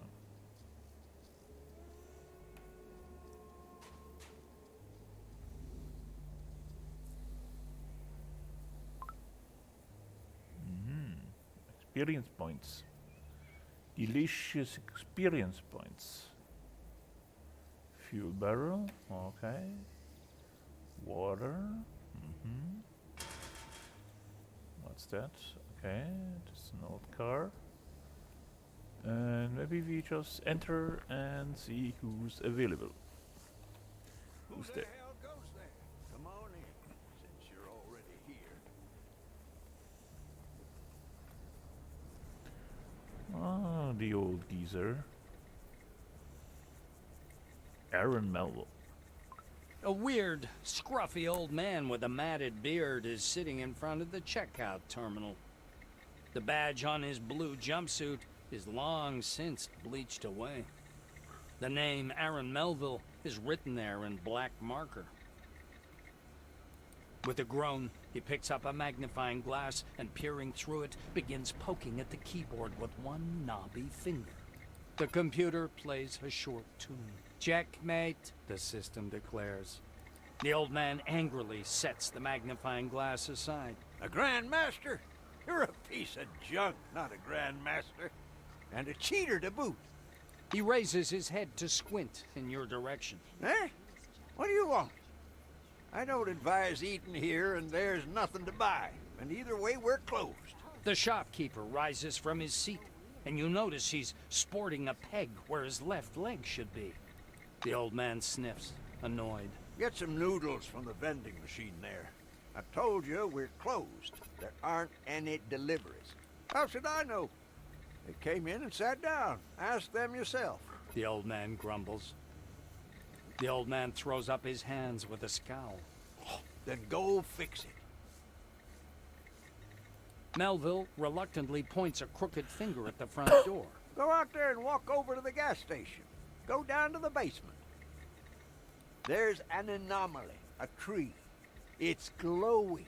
Speaker 1: Experience points. Delicious experience points. Fuel barrel, okay. Water, What's that? Okay, just an old car. And maybe we just enter and see who's available. Who's there?
Speaker 11: Hell goes there? Come on in.
Speaker 1: the old geezer. Aaron Melville.
Speaker 18: A weird, scruffy old man with a matted beard is sitting in front of the checkout terminal. The badge on his blue jumpsuit is long since bleached away. The name Aaron Melville is written there in black marker. With a groan, he picks up a magnifying glass and, peering through it, begins poking at the keyboard with one knobby finger. The computer plays a short tune. Checkmate, the system declares. The old man angrily sets the magnifying glass aside.
Speaker 6: A Grandmaster? You're a piece of junk, not a Grandmaster. And a cheater to boot.
Speaker 18: He raises his head to squint in your direction.
Speaker 6: Eh? What do you want? I don't advise eating here, and there's nothing to buy. And either way, we're closed.
Speaker 18: The shopkeeper rises from his seat, and you notice he's sporting a peg where his left leg should be. The old man sniffs, annoyed.
Speaker 6: Get some noodles from the vending machine there. I told you we're closed. There aren't any deliveries. How should I know? They came in and sat down. Ask them yourself.
Speaker 18: The old man grumbles. The old man throws up his hands with a scowl.
Speaker 6: Then go fix it.
Speaker 18: Melville reluctantly points a crooked finger at the front door.
Speaker 6: Go out there and walk over to the gas station. Go down to the basement. There's an anomaly, a tree. It's glowing.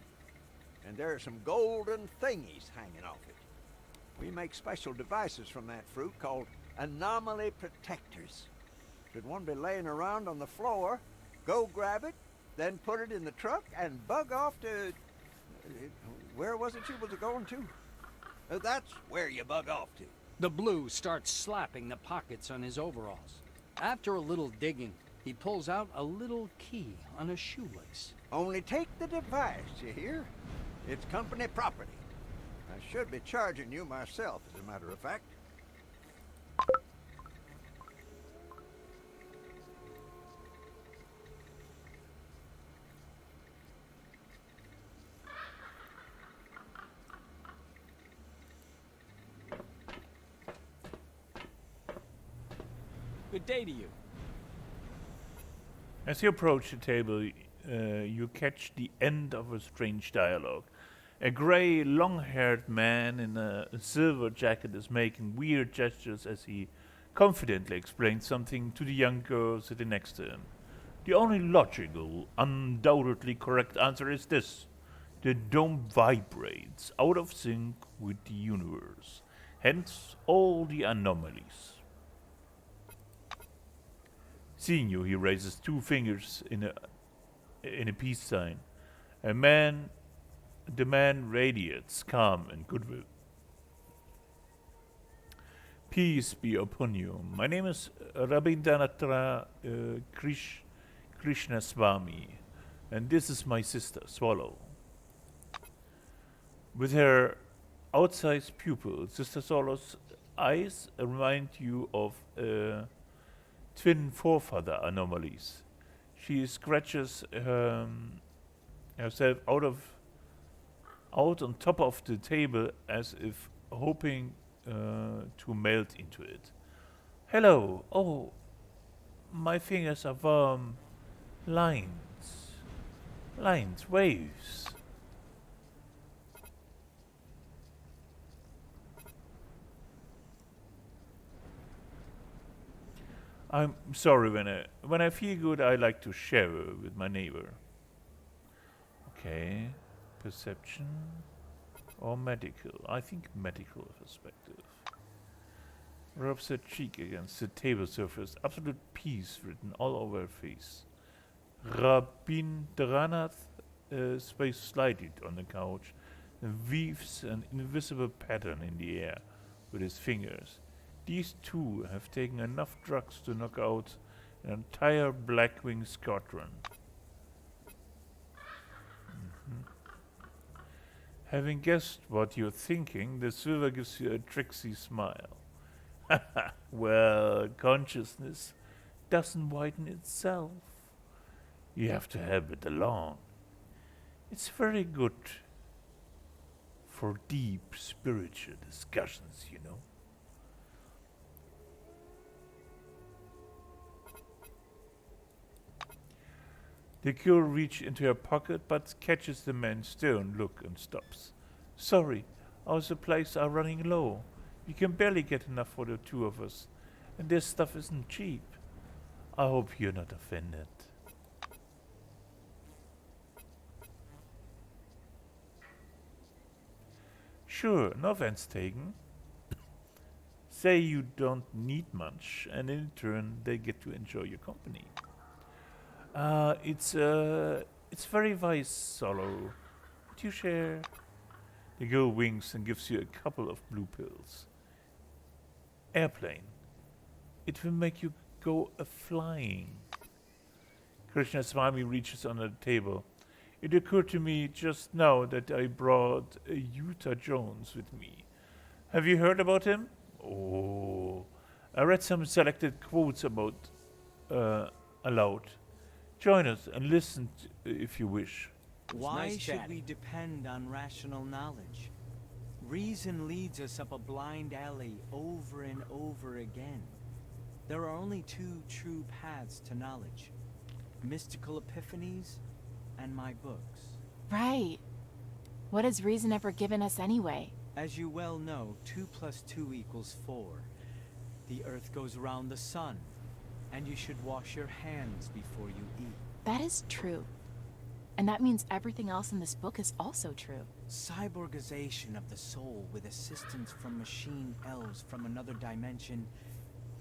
Speaker 6: And there are some golden thingies hanging off it. We make special devices from that fruit called anomaly protectors. Should one be laying around on the floor, go grab it, then put it in the truck and bug off to... where was it you was going to? That's where you bug off to.
Speaker 18: The blue starts slapping the pockets on his overalls. After a little digging, he pulls out a little key on a shoelace.
Speaker 6: Only take the device, you hear? It's company property. I should be charging you myself, as a matter of fact.
Speaker 19: Good day to you.
Speaker 1: As you approach the table, you catch the end of a strange dialogue. A grey, long-haired man in a silver jacket is making weird gestures as he confidently explains something to the young girl sitting next to him. The only logical, undoubtedly correct answer is this. The dome vibrates out of sync with the universe, hence all the anomalies. Seeing you, he raises two fingers in a peace sign. The man radiates calm and goodwill. Peace be upon you. My name is Rabindranath Krishnaswamy, and this is my sister, Swallow. With her outsized pupils, Sister Swallow's eyes remind you of twin forefather anomalies. She scratches herself out on top of the table as if hoping to melt into it. Hello. Oh, my fingers are warm. Lines, waves. I'm sorry, when I feel good, I like to share with my neighbor. Okay, perception or medical? I think medical perspective. Rubs her cheek against the table surface. Absolute peace written all over her face. Rabindranath sways slightly on the couch and weaves an invisible pattern in the air with his fingers. These two have taken enough drugs to knock out an entire Blackwing squadron. Having guessed what you're thinking, the silver gives you a tricksy smile. Well, consciousness doesn't widen itself. You have to help it along. It's very good for deep spiritual discussions, you know. The girl reaches into her pocket but catches the man's stern look and stops. Sorry, our supplies are running low. We can barely get enough for the two of us, and this stuff isn't cheap. I hope you're not offended. Sure, no offense taken. Say you don't need much, and in turn they get to enjoy your company. It's very wise, Solo. Would you share? The girl winks and gives you a couple of blue pills. Airplane. It will make you go a-flying. Krishna Swami reaches under the table. It occurred to me just now that I brought Utah Jones with me. Have you heard about him? Oh, I read some selected quotes about aloud. Join us and listen if you wish.
Speaker 21: Why should we depend on rational knowledge? Reason leads us up a blind alley over and over again. There are only two true paths to knowledge. Mystical epiphanies and my books.
Speaker 16: Right. What has reason ever given us anyway?
Speaker 21: As you well know, 2 + 2 = 4. The earth goes around the sun, and you should wash your hands before you eat.
Speaker 16: That is true. And that means everything else in this book is also true.
Speaker 21: Cyborgization of the soul with assistance from machine elves from another dimension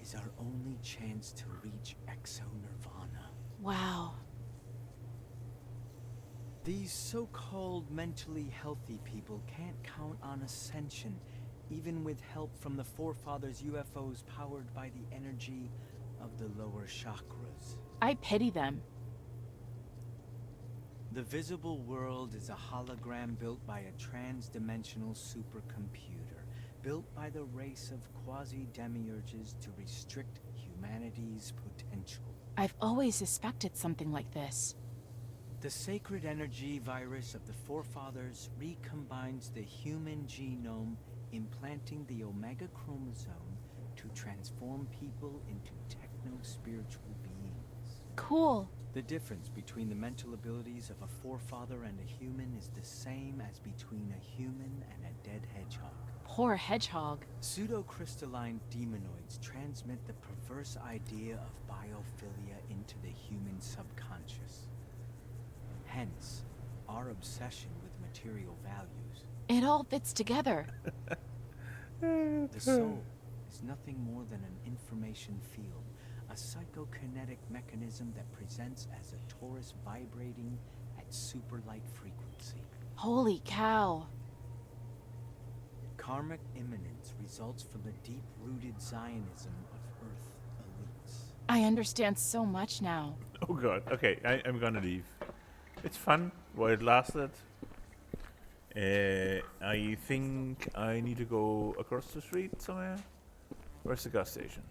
Speaker 21: is our only chance to reach exo-nirvana.
Speaker 16: Wow.
Speaker 21: These so-called mentally healthy people can't count on ascension, even with help from the forefathers' UFOs powered by the energy of the lower chakras.
Speaker 16: I pity them.
Speaker 21: The visible world is a hologram built by a trans-dimensional supercomputer, built by the race of quasi-demiurges to restrict humanity's potential.
Speaker 16: I've always suspected something like this.
Speaker 21: The sacred energy virus of the forefathers recombines the human genome, implanting the Omega chromosome to transform people into techno-spiritual beings.
Speaker 16: Cool.
Speaker 21: The difference between the mental abilities of a forefather and a human is the same as between a human and a dead hedgehog.
Speaker 16: Poor hedgehog.
Speaker 21: Pseudo-crystalline demonoids transmit the perverse idea of biophilia into the human subconscious. Hence, our obsession with material values.
Speaker 16: It all fits together.
Speaker 21: The soul is nothing more than an information field, a psychokinetic mechanism that presents as a torus vibrating at superlight frequency.
Speaker 16: Holy cow.
Speaker 21: Karmic immanence results from the deep-rooted Zionism of Earth elites.
Speaker 16: I understand so much now.
Speaker 1: Oh god, okay, I'm gonna leave. It's fun while it lasted. I think I need to go across the street somewhere. Where's the gas station?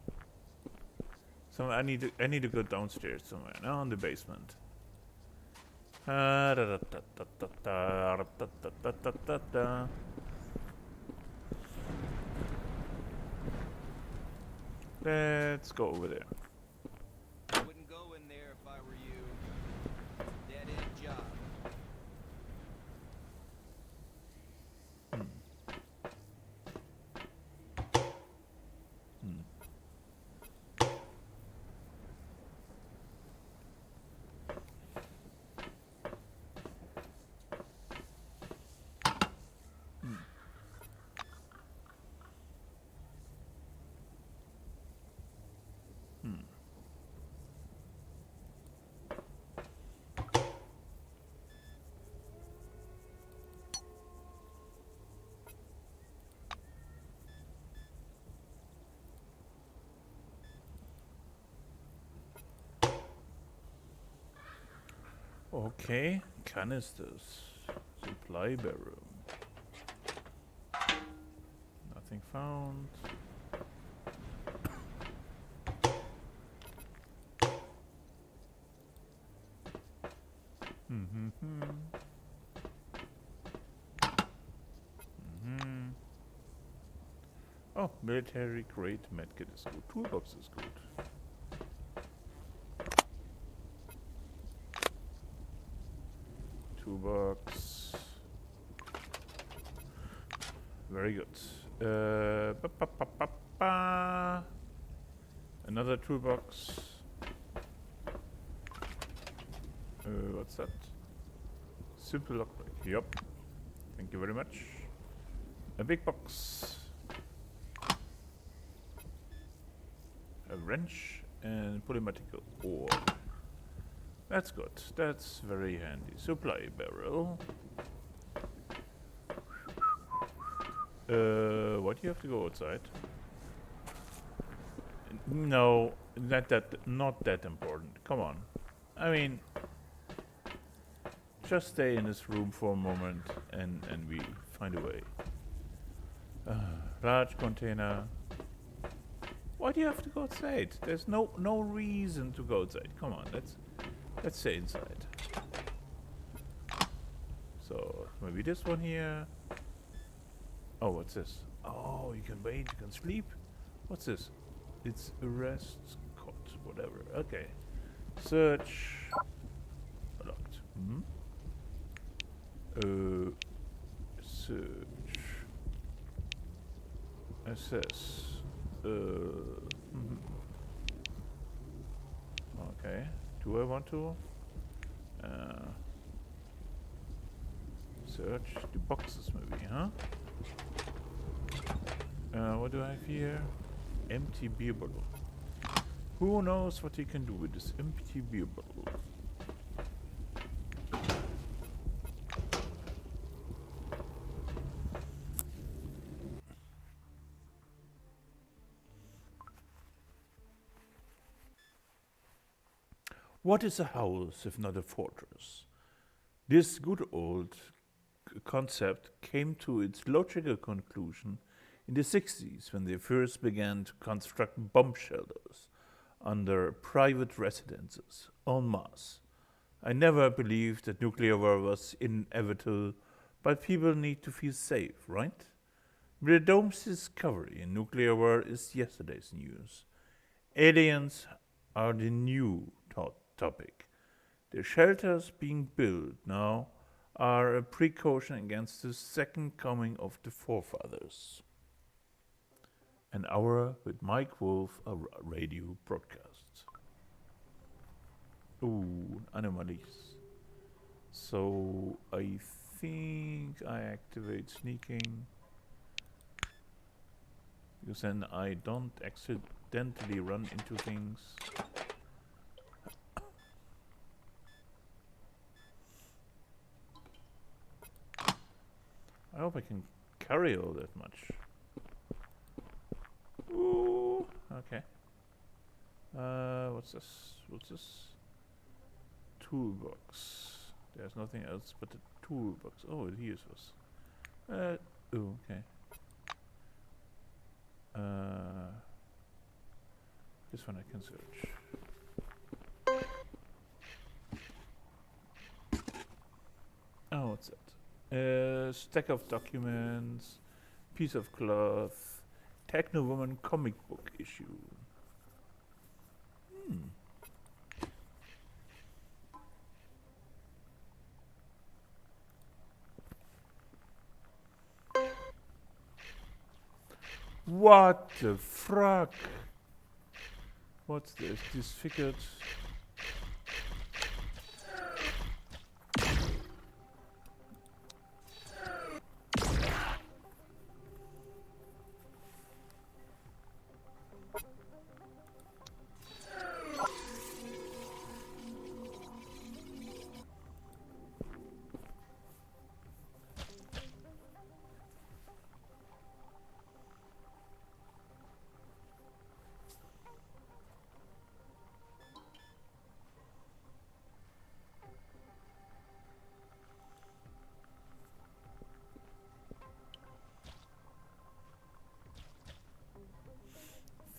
Speaker 1: Somewhere I need to go downstairs somewhere. Now in the basement. Let's go over there.
Speaker 17: I wouldn't go in there if I were you. Dead-end job.
Speaker 1: Okay, canisters. Supply barrel. Nothing found. Oh, military grade medkit is good. Toolbox is good. Toolbox. Very good. Another toolbox. What's that? Simple lockpick. Yup. Thank you very much. A big box. A wrench and polymatical ore. That's good. That's very handy. Supply barrel. What, you have to go outside? No, not that important. Come on. I mean, just stay in this room for a moment and we find a way. Large container. Why do you have to go outside? There's no reason to go outside. Come on, let's stay inside. So maybe this one here. Oh, what's this? Oh, you can wait, you can sleep. What's this? It's a rest cot, whatever. Okay. Search. Locked. Search. Assess. Okay. Do I want to? Search the boxes maybe, huh? What do I have here? Empty beer bottle. Who knows what he can do with this empty beer bottle? What is a house if not a fortress? This good old concept came to its logical conclusion in the 60s when they first began to construct bomb shelters under private residences en masse. I never believed that nuclear war was inevitable, but people need to feel safe, right? The dome's discovery in nuclear war is yesterday's news. Aliens are the new topic. The shelters being built now are a precaution against the second coming of the forefathers. An hour with Mike Wolf, a radio broadcast. Ooh, anomalies. So I think I activate sneaking. Because then I don't accidentally run into things. I hope I can carry all that much. Ooh, okay. What's this? What's this? Toolbox. There's nothing else but the toolbox. Oh, here's was. Oh, okay. This one I can search. Oh, what's that? Stack of documents, piece of cloth, Techno Woman comic book issue. What the frack? What's this? Disfigured.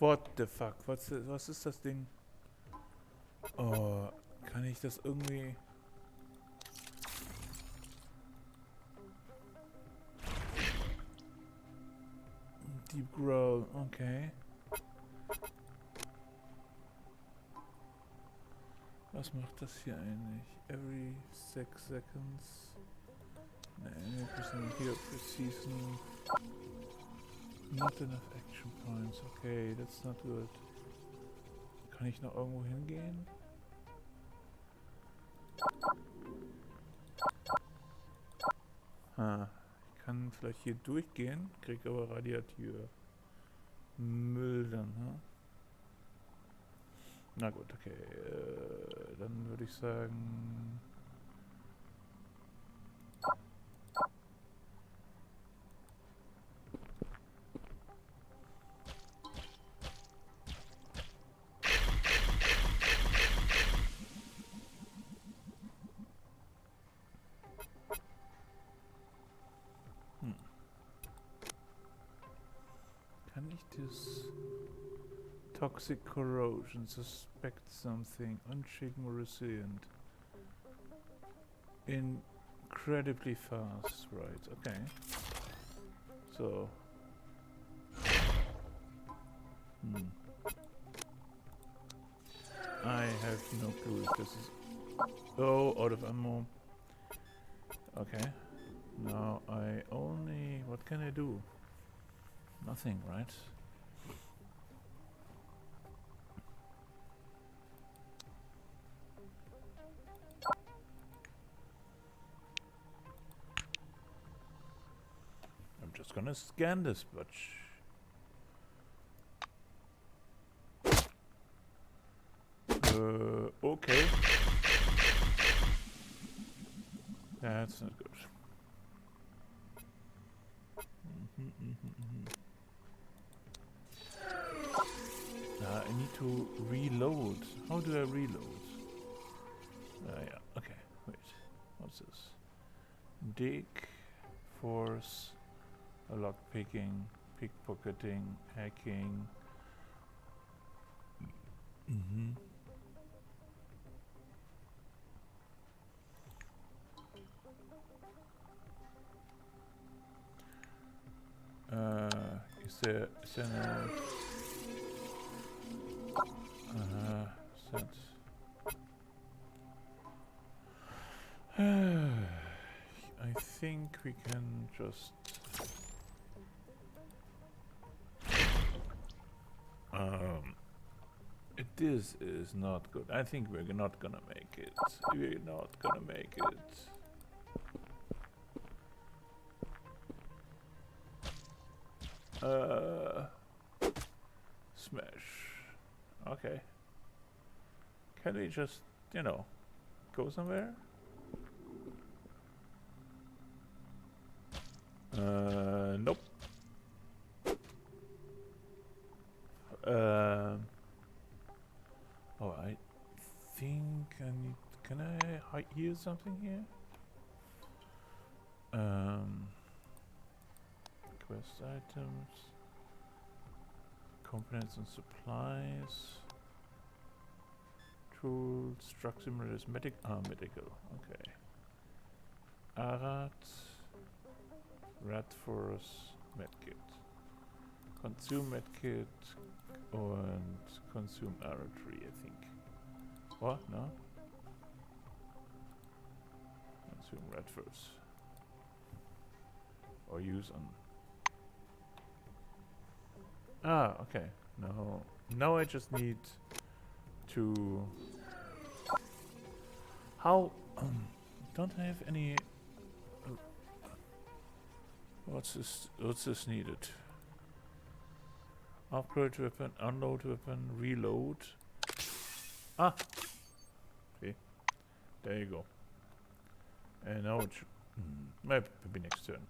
Speaker 1: What the fuck? Was ist das Ding? Oh, kann ich das irgendwie... Deep growl, okay. Was macht das hier eigentlich? Every 6 seconds. Nee, percent here precision. Not enough action points. Okay, that's not good. Kann ich noch irgendwo hingehen? Ich kann vielleicht hier durchgehen, krieg aber radioaktive Müll dann, Na gut, okay. Dann würde ich sagen... Kann ich das toxic corrosion, suspect something, unshaken resilient, incredibly fast, right? Okay. So. I have no clue if this is... Oh, out of ammo. Okay. Now I only... What can I do? Nothing, right? I'm just gonna scan this bunch. Okay. That's not good. I need to reload. How do I reload? Yeah, okay, wait. What's this? Dig, force, lockpicking, pickpocketing, hacking. Is there no... I think we can just... This is not good. I think we're not gonna make it. We're not gonna make it. Smash. Okay. Can we just, you know, go somewhere? Nope. Oh, I think I need... Can I hear something here? Quest items, components and supplies, tools, drug simulators, medical, okay. Arat, rat force, medkit. Consume medkit and consume arrow tree, I think. What? No? Consume rat force. Or use on... Ah, okay. No. Now I just need to... How... don't I have any... What's this needed? Upgrade weapon, unload weapon, reload. Ah! See? There you go. And now it should... maybe next turn.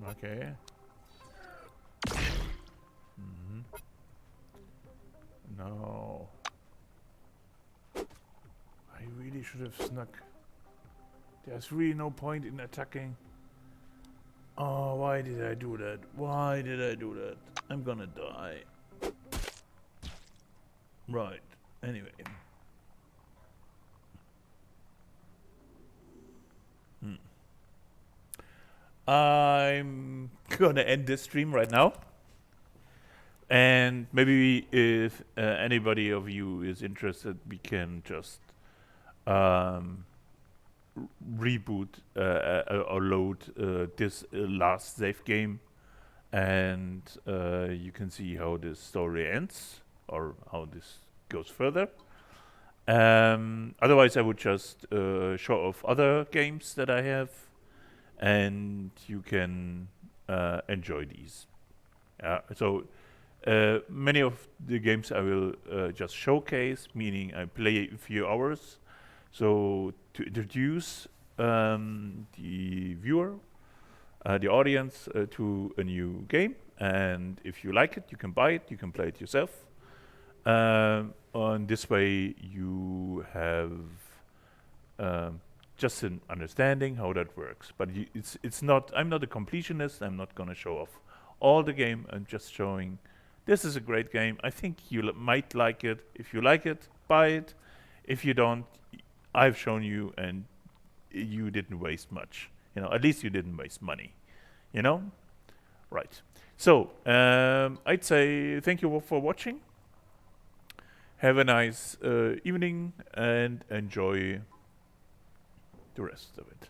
Speaker 1: Okay. No. I really should have snuck. There's really no point in attacking Oh, why did I do that? Why did I do that? I'm gonna die. Right. Anyway. I'm gonna end this stream right now. And maybe if anybody of you is interested, we can just reboot or load this last save game, and you can see how this story ends or how this goes further. Otherwise, I would just show off other games that I have, and you can enjoy these. So many of the games I will just showcase, meaning I play a few hours. So to introduce the viewer, the audience to a new game, and if you like it, you can buy it, you can play it yourself. On this way, you have just an understanding how that works. But it's not. I'm not a completionist. I'm not gonna show off all the game. I'm just showing. This is a great game. I think you might like it. If you like it, buy it. If you don't, I've shown you, and you didn't waste much. At least you didn't waste money. Right. So I'd say thank you all for watching. Have a nice evening and enjoy the rest of it.